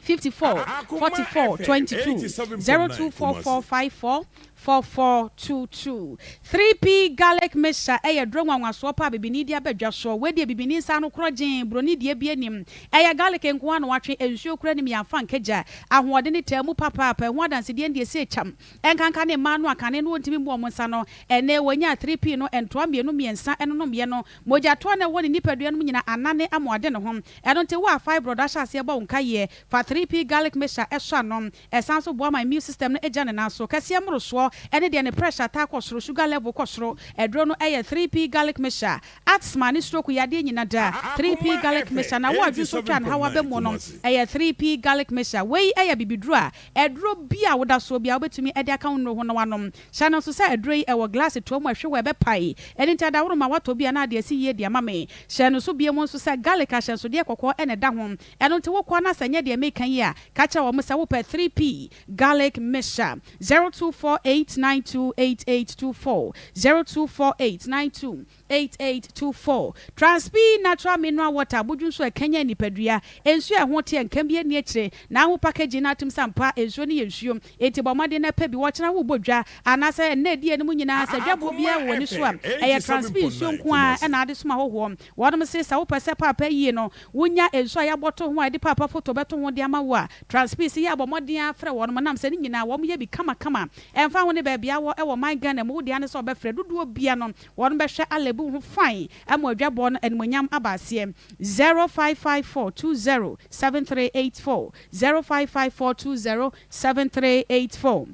54 44 22 0244 4422 3P garlic mixture drone wanwaso pa bibini dia badwaso we dia bibini sa no krogen broni dia bi anim garlic enko an watwe ensuo kura nim ya fa nkeja ahoode ne tamu papa pa ho adanse dia ndie se cham enkanka ne ma no akane no ntimi bo mo nsa no ene wanya 3P no entoa mienu miensa eno no me no moja to na woni nipadua no nyina anane amode ne ho eno nte wa five brother hase ba wonka ye fa 3p garlic mixture ɛhwa nom ɛsan so boa my immune system no agya ne nan so kɛseɛ mmorosoɔ ɛne deɛ ne pressure ta kɔ soro sugar level kɔ soro ɛduro no ɛyɛ 3p garlic mixture asthma ne stroke yadeɛ nyina da 3p garlic mixture na wo adwu so twa ne hawa bɛ mu no ɛyɛ 3p garlic mixture wei ɛyɛ bibiduro a ɛduro bi a woda so bi a wobɛtumi ɛde aka wo nnuro ho na wanom hyɛ no so sɛ ɛduro yi ɛwɔ glass to mu ɛhwe wɔ ɛbɛpae ɛne nti adaworo ma watɔ bi a na adeɛ si yie de ama me hyɛ no so bie mu nso sɛ garlic ahyɛ so deɛ kɔkɔɔ ɛne da ho ɛno nti wokɔ na sɛ nyɛ deɛ meka yi a ka kyerɛ wɔ mo sɛ wopɛ 3p garlic mixture 0248928824 0248928824 Transp natural mineral water budun so ekanya nipadua ensu e ho te enka bi ani akire na ho package na atum sampa ensu ne yensuom enti bomade na pa bi wo kyena wo bodwa anase na die ne mu nyina sa dwabo bia wo ni so a eye Transp ensu nko a na ade soma hoho wodom se sa wo pese papa yie no wonya ensu a yaboto ho ade papa photo beto ho de ama wo a Transp se ya bomode afre wodom nam se ne nyina wo ye bi kama emfa ho ne ba bia wo e wo my Ghana mu de ane so obefre duduo bia no wodom be hwe alebu ho fine ama adwabo no enmonyam abase 0554207384 0554207384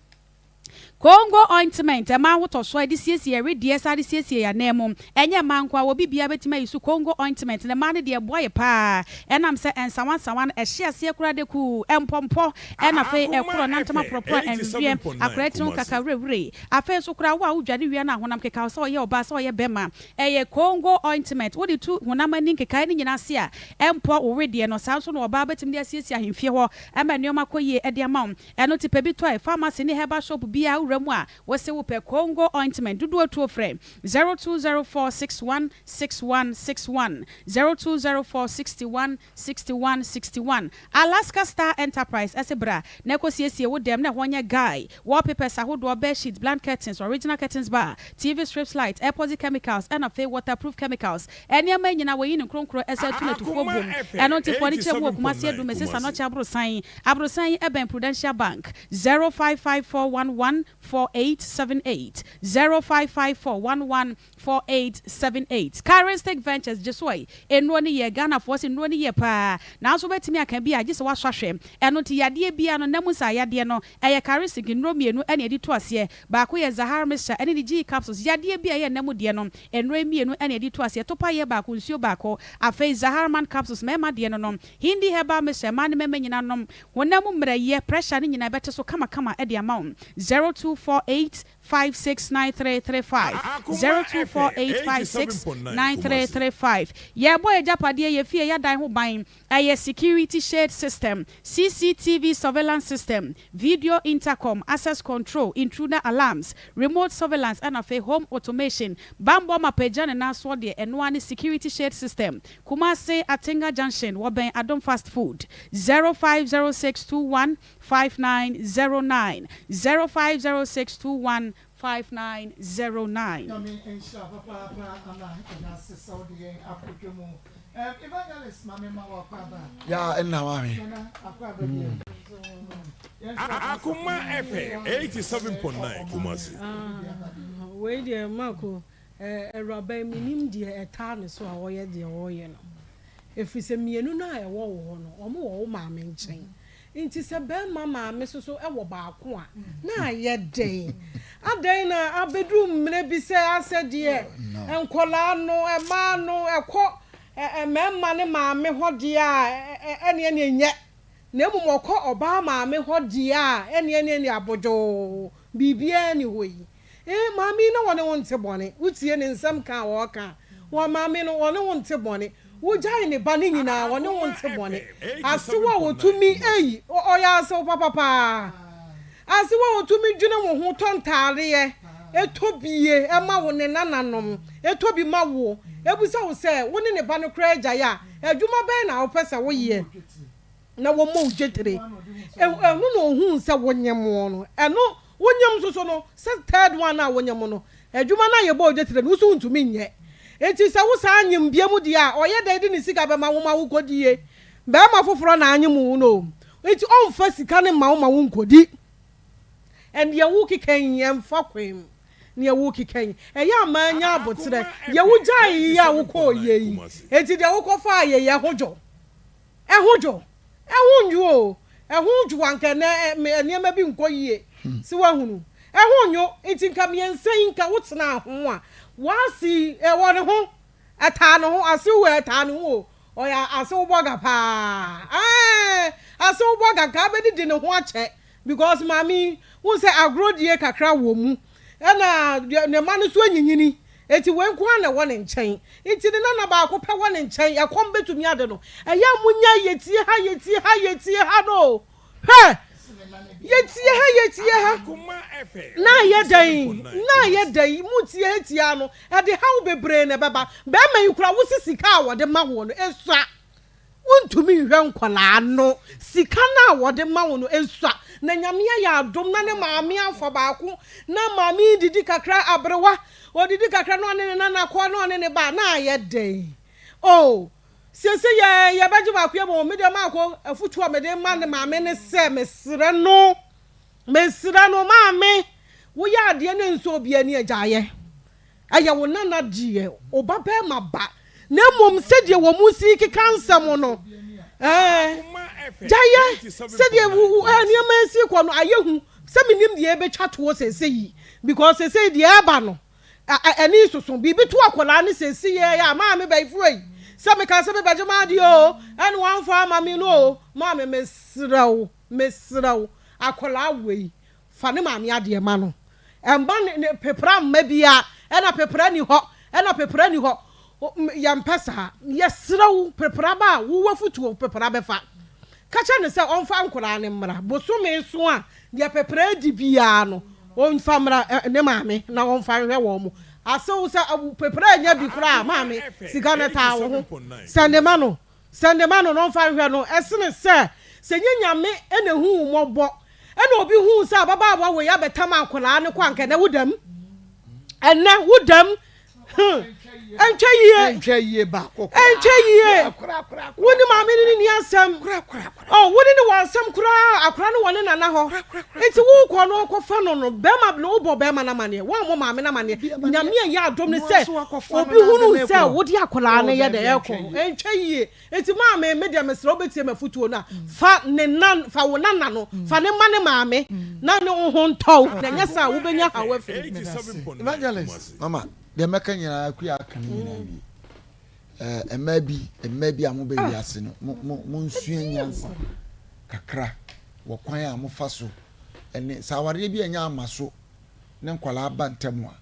Congo ointment ema woto so ade siesie redie sa de siesie ya nemu enye mankwa wo bibia betima yisu Congo ointment na ma ne de boye pa enam se ensawan ehye ase kura de ku empompo ena fe ekuro nantama propro enwie akretinu kakawrewre afe so kura wo a wodwane wi na honam keka so ye oba so ye bema eye Congo ointment wo de tu honam ani keka ni nyina se a empo wo redie no sa so no oba betim de siesie ahemfie ho ema nneoma koye ede ama eno tipe bi to e pharmacy ni herbal shop bia Ramwa wase wo pe Congo ointment dudu otu ofre 0204616161 0204616161 Alaska Star Enterprise asebra na ekosiesie wo dem na honya guy wallpapers ahodo bed sheet blanket curtains original curtains bar TV strips light airport chemicals and a waterproof chemicals eni ama nyina wo yin kronkro esatu na tufo bom eno tifo ni chemu okumase edu mesesa no cha abrosan eben Prudential Bank 0554114878 0554114878 Charistic Ventures Jesoi enro ni ye Ghana force enro ni ye pa na so betimi aka bia gise wasahwe eno ti yade bia no namusa yade no eye Charistic enro mienu ene edi to ase ba ko ye Zahara Mixture ene di G capsules yade bia ye namu de no enro mienu ene edi to ase to pa ye ba ko nsuo ba ko afei Zahara Man capsules mema de no Hindi Herbal Mixture man mema nyina nom wonamu mraye pressure ni nyina bete so kama e de amount 0248569335 0248569335 ye boy japade ye fie ya dan ho ban aye security shade system CCTV surveillance system video intercom access control intruder alarms remote surveillance and of home automation bambo mapejane na so de eno ani security shade system Kumase Atenga Junction woben Adom fast food 0506215909 0506215909 Yeah, and now Akoma FM 87.9 Kumasi. Wait there, Marco. Robert minim de etane so a woye de woye no. Efise mienu na e wo no, omo wo maame nchen. Inti se ben mama me so e wo baako a na ye den. Adan na abedru mre bi se asede enkola no e ma no ekọ memma ne maame hode a ene nye na emu mokọ oba maame hode a ene abojo bibia ni hoyi maame na wone wonte bone utie ne nsam ka wo ka wo maame no wone wonte bone wo jai ne ba ne nyina wone wonte bone asewa wotumi eyi oya se papa asewa wotumi dwene wo ho tontare etobie ema wo ne nananom etobi ma wo ebusa wo se wo ne ba no kra agya ya adwuma ben na wo pese wo ye na wo mo ujetere enu no ohun se wo nyemo no eno wonyam soso no se third one na wonyam no adwuma na ye ba ujetere no so ntumi nye enti se wo sa anyim biam dia oye da di ni sika be ma wo ma wo kodie be ma foforo na anyim no enti onfa sika ne ma wo nkodi and ye wo kikan yem fa kwem ne wo kikan eya amanya abotre ye wo jai ya wo ko ye enti de wo ko fa ye hojo e hojo e wonju o ɛho dwanka na nneɛma bi nkɔ yie si wahunu ɛho nyo nti nka miɛnsa nka wotena ho a wasi ɛwɔ ne ho ɛtaa ne ho ase wɔ ɛtaa ne ho ɔyɛ ase wobɔga paa ase wobɔga ka bɛdidi ne ho akyɛ because maami wo sɛ agrodie kakra wɔ mu ɛna ne ma no so anyinyini eti wen ko na wɔ ne nkyɛn eti ne na baako pɛ wɔ ne nkyɛn ɛkɔm betumi ade no ɛyɛ munya yetie ha no hɛ yetie ha na yɛ dan mu tie no ɛde haw bebree na bɛba bɛma yi kura wo sika a wɔde ma wo no esua wontumi hwɛ nkwalaa no sika na wɔde ma wo no esua na nyamea yɛ adom na ne maame afa baako na maame didi kakra abrewa odidi kakra no ne na kɔ no ne ba na ayɛ den sese ye baji ba kuye mo me de ma ko afutu o me de ma ne maame ne se mesire no maame wo ya ade ne nso obi ani agyaye aye wo nana die o ba be ma ba na mom se de wo mu si ki kansam no jaye se de wo ani ma si ko no ayehu se minim de be twa to sese yi because sese de eba no ani soso bibi to akola ne sese ye ya maame ba ifuro sɛ meka sɛ bɛgye maade o ɛne wamfa ama me no maame mesrɛw akɔla wei fa ne maame adeɛ ma no ɛmba ne pepra mma bia ɛna pepra ni hɔ yɛmpɛ saa yɛsrɛw pepra ba wowɔ futuo pepra bɛfa ka kyɛ ne sɛ ɔmfa nkɔla ne mmra bosome so a deɛ pepra di biaa no ɔmfa mmra ne maame na ɔmfa nhwɛ wɔ mu aso sa pepra nya bi kura maame sika na ta wo ho sendema no no fa hwe no esene se nyame ene hu mmɔbɔ ene obi hu sa baba aba wo ya betam akola ne kwanka na wudam enne wudam entwe ba woni maame ni asam woni ni wansam kura akora no woni nana ho enti wo kɔ no kɔfa no bema no wo bɔ bema na mane wo mo maame na mane nyame ya adom ne sɛ obi hunu sɛ wodi akola ne ye de ekɔ entwe yie enti maame me de mesra obetie mafutuo na fa ne nan fa wo nana no fa ne mane maame na ne wo ho ntɔw na nyasa wo benya hawa fi evangelist mama de meka nyina ku ya kan nyina bi emma bi amu be wiase no mo nsua nyansa kakra wo kwan a mo fa so ene saware bi anya amaso ne nkwala aba ntam a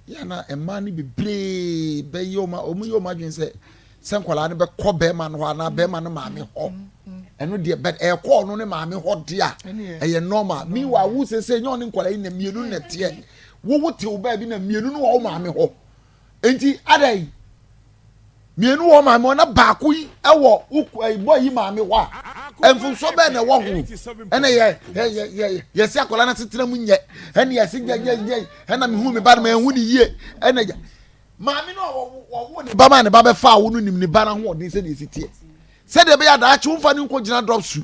ya na emma ni bebre be yoma omu yoma dwen se nkwala ne be kɔ be ma no na be ma no maame ho eno de be e kɔ no ne maame ho de a eye normal mi wa wu se nyo ne nkwala ina mienu ne te wo te wo ba bi na mienu no wo maame ho enti adai mienu wo maame na baako yi ewo boy yi maame ho enfunso be na wo ho ene ye se akola na tetena mu nye ene ye se gye ena me hu me ba na me hu ni yie ene maame no wo ne ba ma ne ba be fa wo no nim ne ba na ho odin se ne sitie se de be ya da achu mfa ne nko gina drop su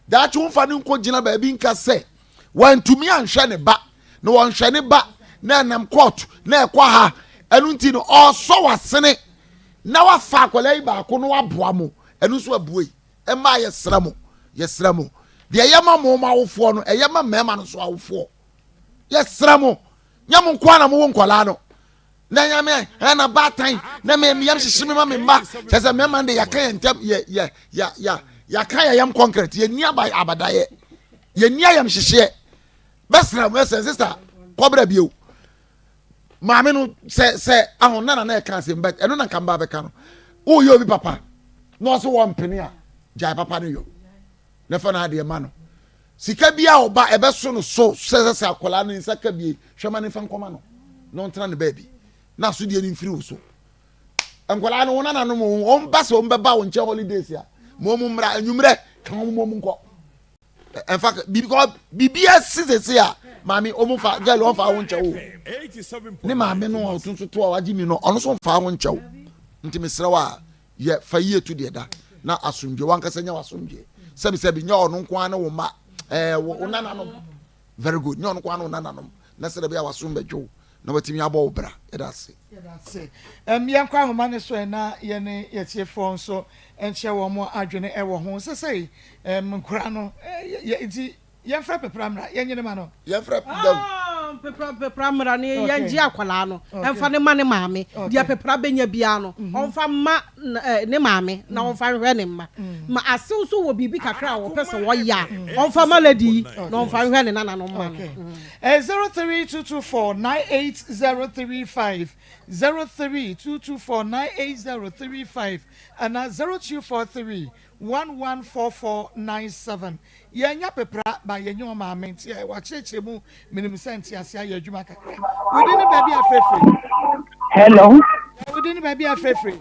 da achu mfa ne nko gina ba bi nka se wantumi anhwe ne ba no won hwe ne ba na nam court na ekwa ha enu nti no oso wasene na wafa akola yi ba ko no waboa mo enu so abuoi e ma yesra mo de yema mo ma wofo no e yema mema no so awofo yesra mo nyam nko na mo nkola no na nyame na batan na me yam hihime ma me mba sese mema de yakan ntem ya yam concrete ye ni abadaye ye ni yam hihye besra mo sister kobra bio maame no se ahon na e kan se mbet eno na kan ba be kan no o yo bi papa no so wo mpene a jai papa no yo ne fa na de ma no sika bia oba e be so no so se akola no nsaka bie hwema ne fa nkoma no ntra ne baby na so de ni mfiri wo so akola no na no mo on ba so mbeba wo nche holidays ya mo mu mra anwumre kan mo mu nko in fact because bibia sisese a mami omufa girl on fa won chewo ne maame no otunso to awaji mi no ono so fa won chewo nti mesra wa ye fa yie to de da na asumdwe wanka sanya wasumdwe sebi nya ono nko ane wo ma wo nana no very good nya ono nko ane wo nana no na sere bia wasumbe dwo na watimi abo obra yɛda se yɛnkɔ ahoma ne so na yɛne yɛtiefoɔ nso ɛnkyɛ wɔ mo adwene ɛwɔ ho sɛsɛi nkora no nti yɛmfrɛ pepramra yɛnyene ma no yɛmfrɛ pepramra ne yɛngye akwalaa no ɛmfa ne ma ne maame deɛ pepra bɛnya bia no ɔmfa ma ne maame na ɔmfa nhwɛ ne mma ma asew so wɔ biribi kakra a wɔpɛ sɛ wɔyɛ a ɔmfa ma ladi na ɔmfa nhwɛ ne nana no ma no 032249803 032249803 and 0243114497 yɛnya pepra ba yɛnyɛ maame nti wakyerɛkyerɛ mu minim sɛ nti ase ayɛ adwuma kakra wodi ne baabi afrɛfrɛ hello wodi ne baabi afrɛfrɛ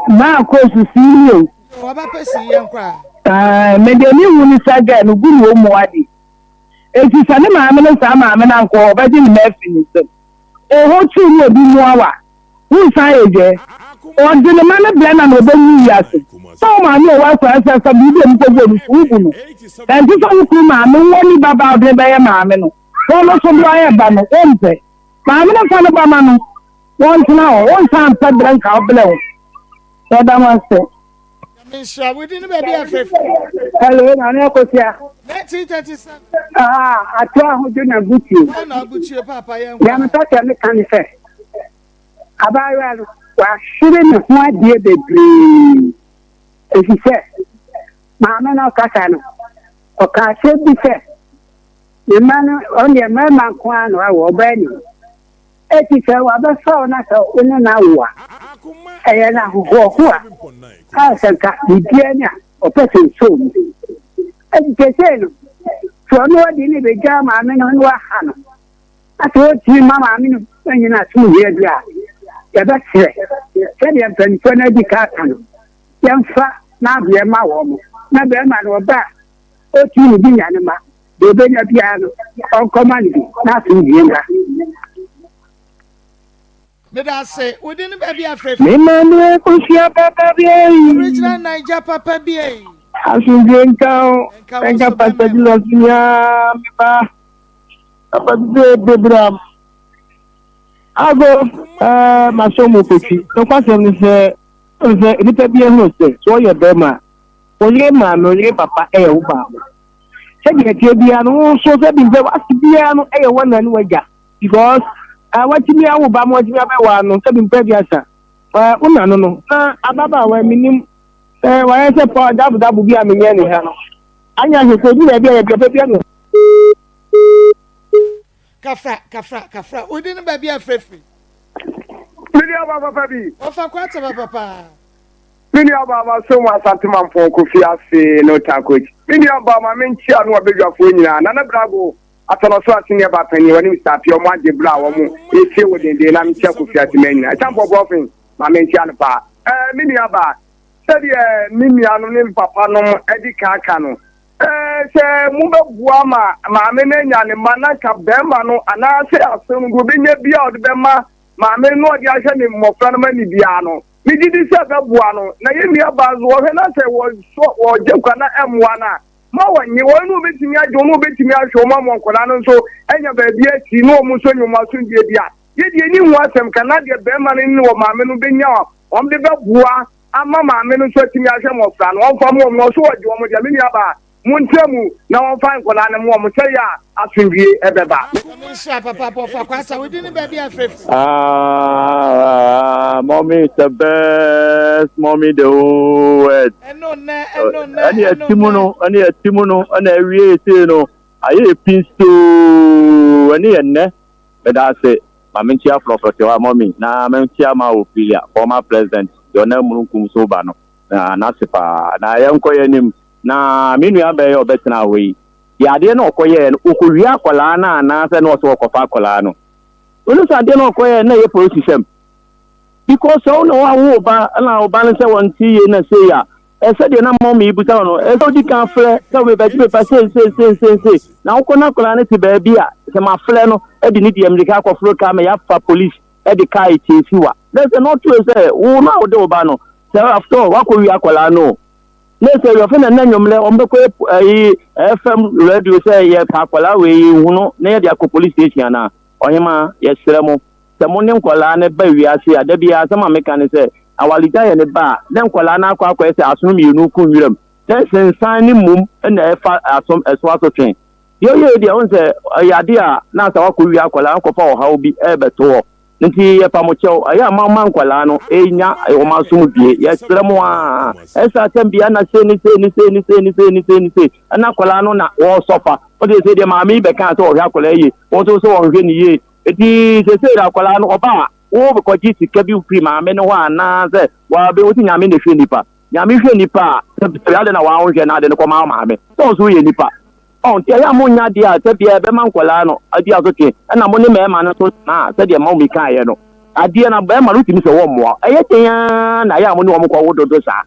Maa Akos CEO waba pɛsi yɛnkɔ me de ni wuni saga no guru wo moadi eti sane maame no sa maame na nko obaji ni mafi ni so ho tu ni obi mu awa hu sa eje o de ne mane bla na no obanyi yase so maame o wa sa bi de mko go ni ubu no enti so ku maame woni baba de be maame no so no so bla ya ba no ompe maame no fa no ba ma no won tuna o won sa ampa dranka obla o so da ma se Misha, we didn't baby afraid. Hello, Nana Kosia. 1937. I told you na Gucci. Na Gucci, Papa. I'm talking to can say. About was shooting one dear baby. If he said, Mamma no Casano, or Cassia be fair. The man only a man, Quan or Benny. It is a other son in an hour. And I who I said, Diana, or person soon. And they say, so no, I didn't be jam, I mean, on Wahana. I told you, Mamma, I mean, when you're not 2 years, yeah, that's it. Said you have been for the carton. Young fat, now be a mawam, not be a man or back. Oh, you be animal. They bring a piano on command, nothing. Let us say, we didn't baby afraid. Mimane kusia papa bien. Original Niger papa bien. Asu bien kao. Enka papa dilosia mipa. Papa de bram. Ago masomo kochi. No kwase ni se ni pe bien no se. So ye be ma. Oye ma no ye papa u ba. Se bi ke bia no so se bi be wasi bia no wana ni waja. Because what me I will buy more one, seven previous. No, no. Ababa, when minim, why I say, Paul, that would be a million. I know you Kafra, we didn't baby afraid. Papa. Mini Obama so much sentiment for Kofi no tacoach. Mini Obama mean chair no big of winning, Nana Bravo. Atono so asini ba pani wani start your man de bra wo mu e within the na mtia Kofi atimani I champ for golfing ma mentia no pa mini aba said mini anu ne papa no edi kaka no se mu be bua ma me na nya ne manaka be ma no ana se asem go be nya bia od be ma me no odi ahwe ne mmofra no mani bia no mi didi se be bua no na ye mi aba zo hwe na se wo je kwana emwa na ma wanyi wonu betimi ajo no betimi ahwo ma monkola no so enya ba bia ti no mu so nyuma so die bia ye die ni hu asem kana de be ma ni wo ma me no benya om de be bua ama ma me no so timi ahwe mo fra no on fa mo no so waje mo de me ni aba muntamu na on fa nkola ne mo se ya asundie ebeba Misha papa for kwasa we didn't baby afraid. Mommy is the best, mommy the worst. Any a Timono, and a real no. I hear pins to any and but I say, Mamintia property, mommy. Now, Mamintia Maufilia, former president, your name Munkum Sobano, Nasipa, and I am calling him. Now, Minia Bay or better now way. Ya de no koye ukuria kwala na na se no so kofa kwala no unu sa de no koye na ye police because so no wa ba na oba no se won ti ye na se ya e se de na mom yi buta no e so di kan fle se we be ti pa se na wo na kwala ne ti ba bia se ma fle no e di ni di america ko flo ka me ya fa police e di kai ti siwa there's not to say wo na wo de oba no se after wa ko wi akwala no let's say your friend and nyomle ombeko FM radio say ye pakwala we hunu na ye dia ko police station na ɔhema yɛsrɛ mo sɛ mo ne nkɔlaa ne ba wiase a da biara sɛ ma meka ne sɛ awaleda yɛ ne ba a ne nkɔlaa no akɔ sɛ asono mmienu ko nwiram sɛ sensan ne mmom na ɛfa ɛso asotwe yɛyɛ deɛ wo sɛ ɔyɛ ade a na sɛ wakɔ wie akɔlaa nkɔfa ɔhaw bi ɛbɛto hɔ nti yɛpa mo kyɛw ɛyɛ a ma nkɔlaa no ɛnya wɔma som bie yɛsrɛ mo a ɛsɛ asɛm bia na se ɛna akɔlaa no na wɔsɔfa wode sɛ deɛ maame yi bɛka sɛ ɔhwɛ akɔlaa yi wɔn nso sɛ wɔnhwɛ ne yie eti sɛ akɔlaa no ɔba a wo bɛkɔgye sika bi firi maame no hɔ anaa sɛ wɔabɛ wosi nyame na hwɛ nipa nyame hwɛ nipa a sɛ ade na wɔahwɛ na ade no kɔma maame sɛ ɔnso woyɛ nipa nti ɛyɛ a monya deɛ a sɛ bia ɛbɛma nkɔlaa no adi asotwe ɛna mo ne mɛɛma no so na sɛdeɛ ma wo mekaeɛ no adeɛ na bɛɛma no wotumi sɛ wɔmmoa ɛyɛ tɛn na ɛyɛ a mo ne wɔm kɔ wo dodo saa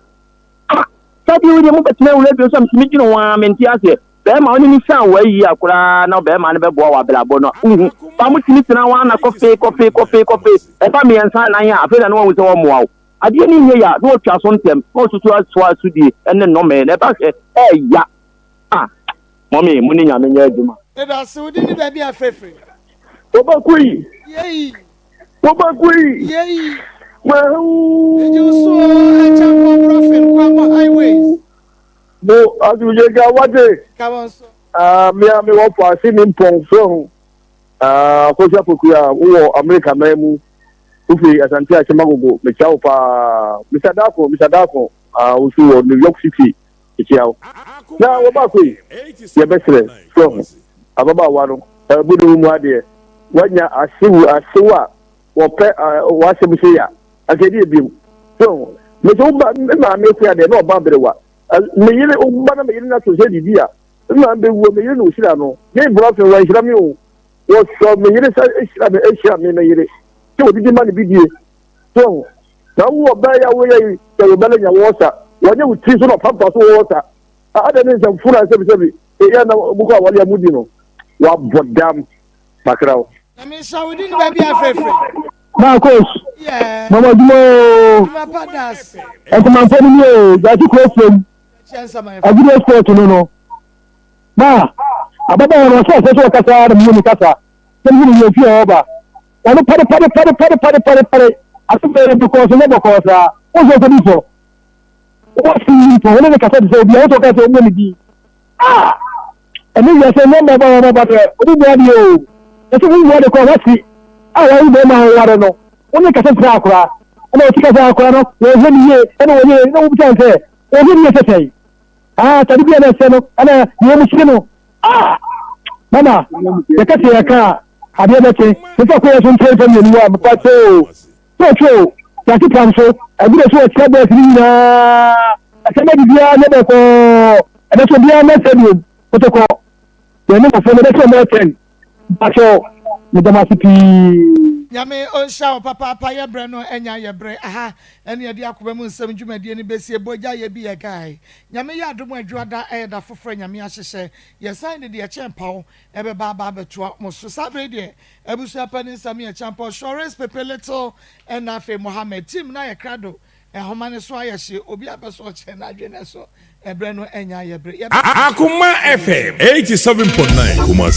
sɛdeɛ wodeɛ mobɛtena wura bio sɛ metumi gyene ho a mente aseɛ bɛɛma wo ne ne san wɔayi a koraa na bɛɛma no bɛboa wɔ abrabɔ no wohu ba motumi tena wo ana kɔfee ɛfa mmiɛnsa nan a afei na ne wahu sɛ wɔmmoa wo adeɛ no nyɛ yɛ a na wɔtwa so ntɛm na wɔsusu asoa asodie ɛne nnɔmɛɛ na ɛba hwɛ ɛɛya mɔmi mo ni nyame nyɛ adwuma. ɛda se wodi ni baabi afɛfɛ. wobɛko yi. yeyi. wobɛko yi. yeyi. wahu. eji so ɛkyɛ nkɔ profin kwamo highways. mo adumujega wade. kama nso. mi a mi wɔ paasi mi mpɔn so kosi apokuya wɔ amerika mɛn mu ofi asante akyemagogo mekyia wo paa mr dako wosu wɔ new york city mekyia wo. na wɔbaako yi yɛbɛsrɛ so ababaawa no ɛbudu mu adeɛ wanya asew a wɔpɛ wɔasɛm sɛ ya akɛdi ebiem so mɛsɛ woba maame kua deɛ na ɔba berewa meyere woba na meyere no ato sɛ didi a mma bɛwuo meyere no ɔhyira no ne borɔfo wɔnhyira me o wɔsɔ meyere sɛ ɛhyira me meyere sɛ wɔdidi ma ne bi die so na wowɔ bɛyɛ a woyɛ sɛ wɔbɛlɛ nya wɔɔ sa wɔnyɛ wo tiri so na ɔpampa so wɔɔ sa ada ne nsɛm fura sɛbi eya na bukɔ awale amudi no wa bɔdam makraw. na mi nsa wodi ni baabi afɛfɛ. Maa Akos. Mama Dumo. Mama Padas. Ɛtuma mpɔ ni o jati kuro fem. Agudi sport no. Ma ababa wɔn ɔsɛ ɔsɛ ɔkasa na mu ni kasa. Sɛbi ni yɛ fi ɔba. Wɔn pare. Asopɛ bi kɔɔso ne bɔ kɔɔsa. Wɔn sɔ sɛbi sɔ. Wɔn fi mpɔ wɔn ne kasa ti sɛ obi a wɔn sɔ kasa wɔn ni bi. Ɛni yɛ sɛ ne mɛ bɔ wɔn ba tɛ o bi bɔ adi o. Ɛsɛ wɔn wɔ de kɔ wɔn si. Awa yi bɛɛ ma wɔn wari no. Wɔn ne kasa tira akora. Ɛna o ti kasa akora no. Wɔn hɛ ni ye ɛna wɔn ye ɛna wɔn bi sɛ wɔn hɛ ni ye sɛsɛ yi. Tadi bi ɛna ɛsɛ no ɛna yɛ mu si no. Mama yɛ kasa yɛ ka adeɛ bɛ kye. Sisan ko yɛ so n tɛ fɛn yɛn wa mpa tɛ o. Tɛ o yàtí pam so ẹgbẹ́ sọ ẹ̀ka bẹ́ẹ̀ sí nyinaa ẹ̀ka bẹ́ẹ̀ di biara ní ẹ̀bẹ̀ kọ́ ẹ̀bẹ̀ sọ biara mẹ́sẹ̀ ni kótókọ́ yẹn ní kọ̀fọ́ ẹ̀bẹ̀ sọ mẹ́tẹ̀n bàtọ́ ní dàmásí pii. nyame ɔnhyɛ wo papaapa yɛbrɛ no ɛnya yɛbrɛ aha ɛne yɛde akɔbɛ mu nsɛm dwumadie no bɛsie bogya yɛ bi yɛ gae nyame yɛ adom adwuada ɛyɛ da foforɔ nyame ahyehyɛ yɛsan de deɛ kyɛn paw ɛbɛba aba abɛtoa mo so saa bere deɛ abusua pa ne nsɛm yɛ kyɛn paw shores pepe little ɛna afei mohammed team na yɛ krado ɛhoma ne so ayɛ hye obi abɛ so ɔkyerɛ no adwene so ɛbrɛ no ɛnya yɛbrɛ Akoma FM 87.9 Kumasi.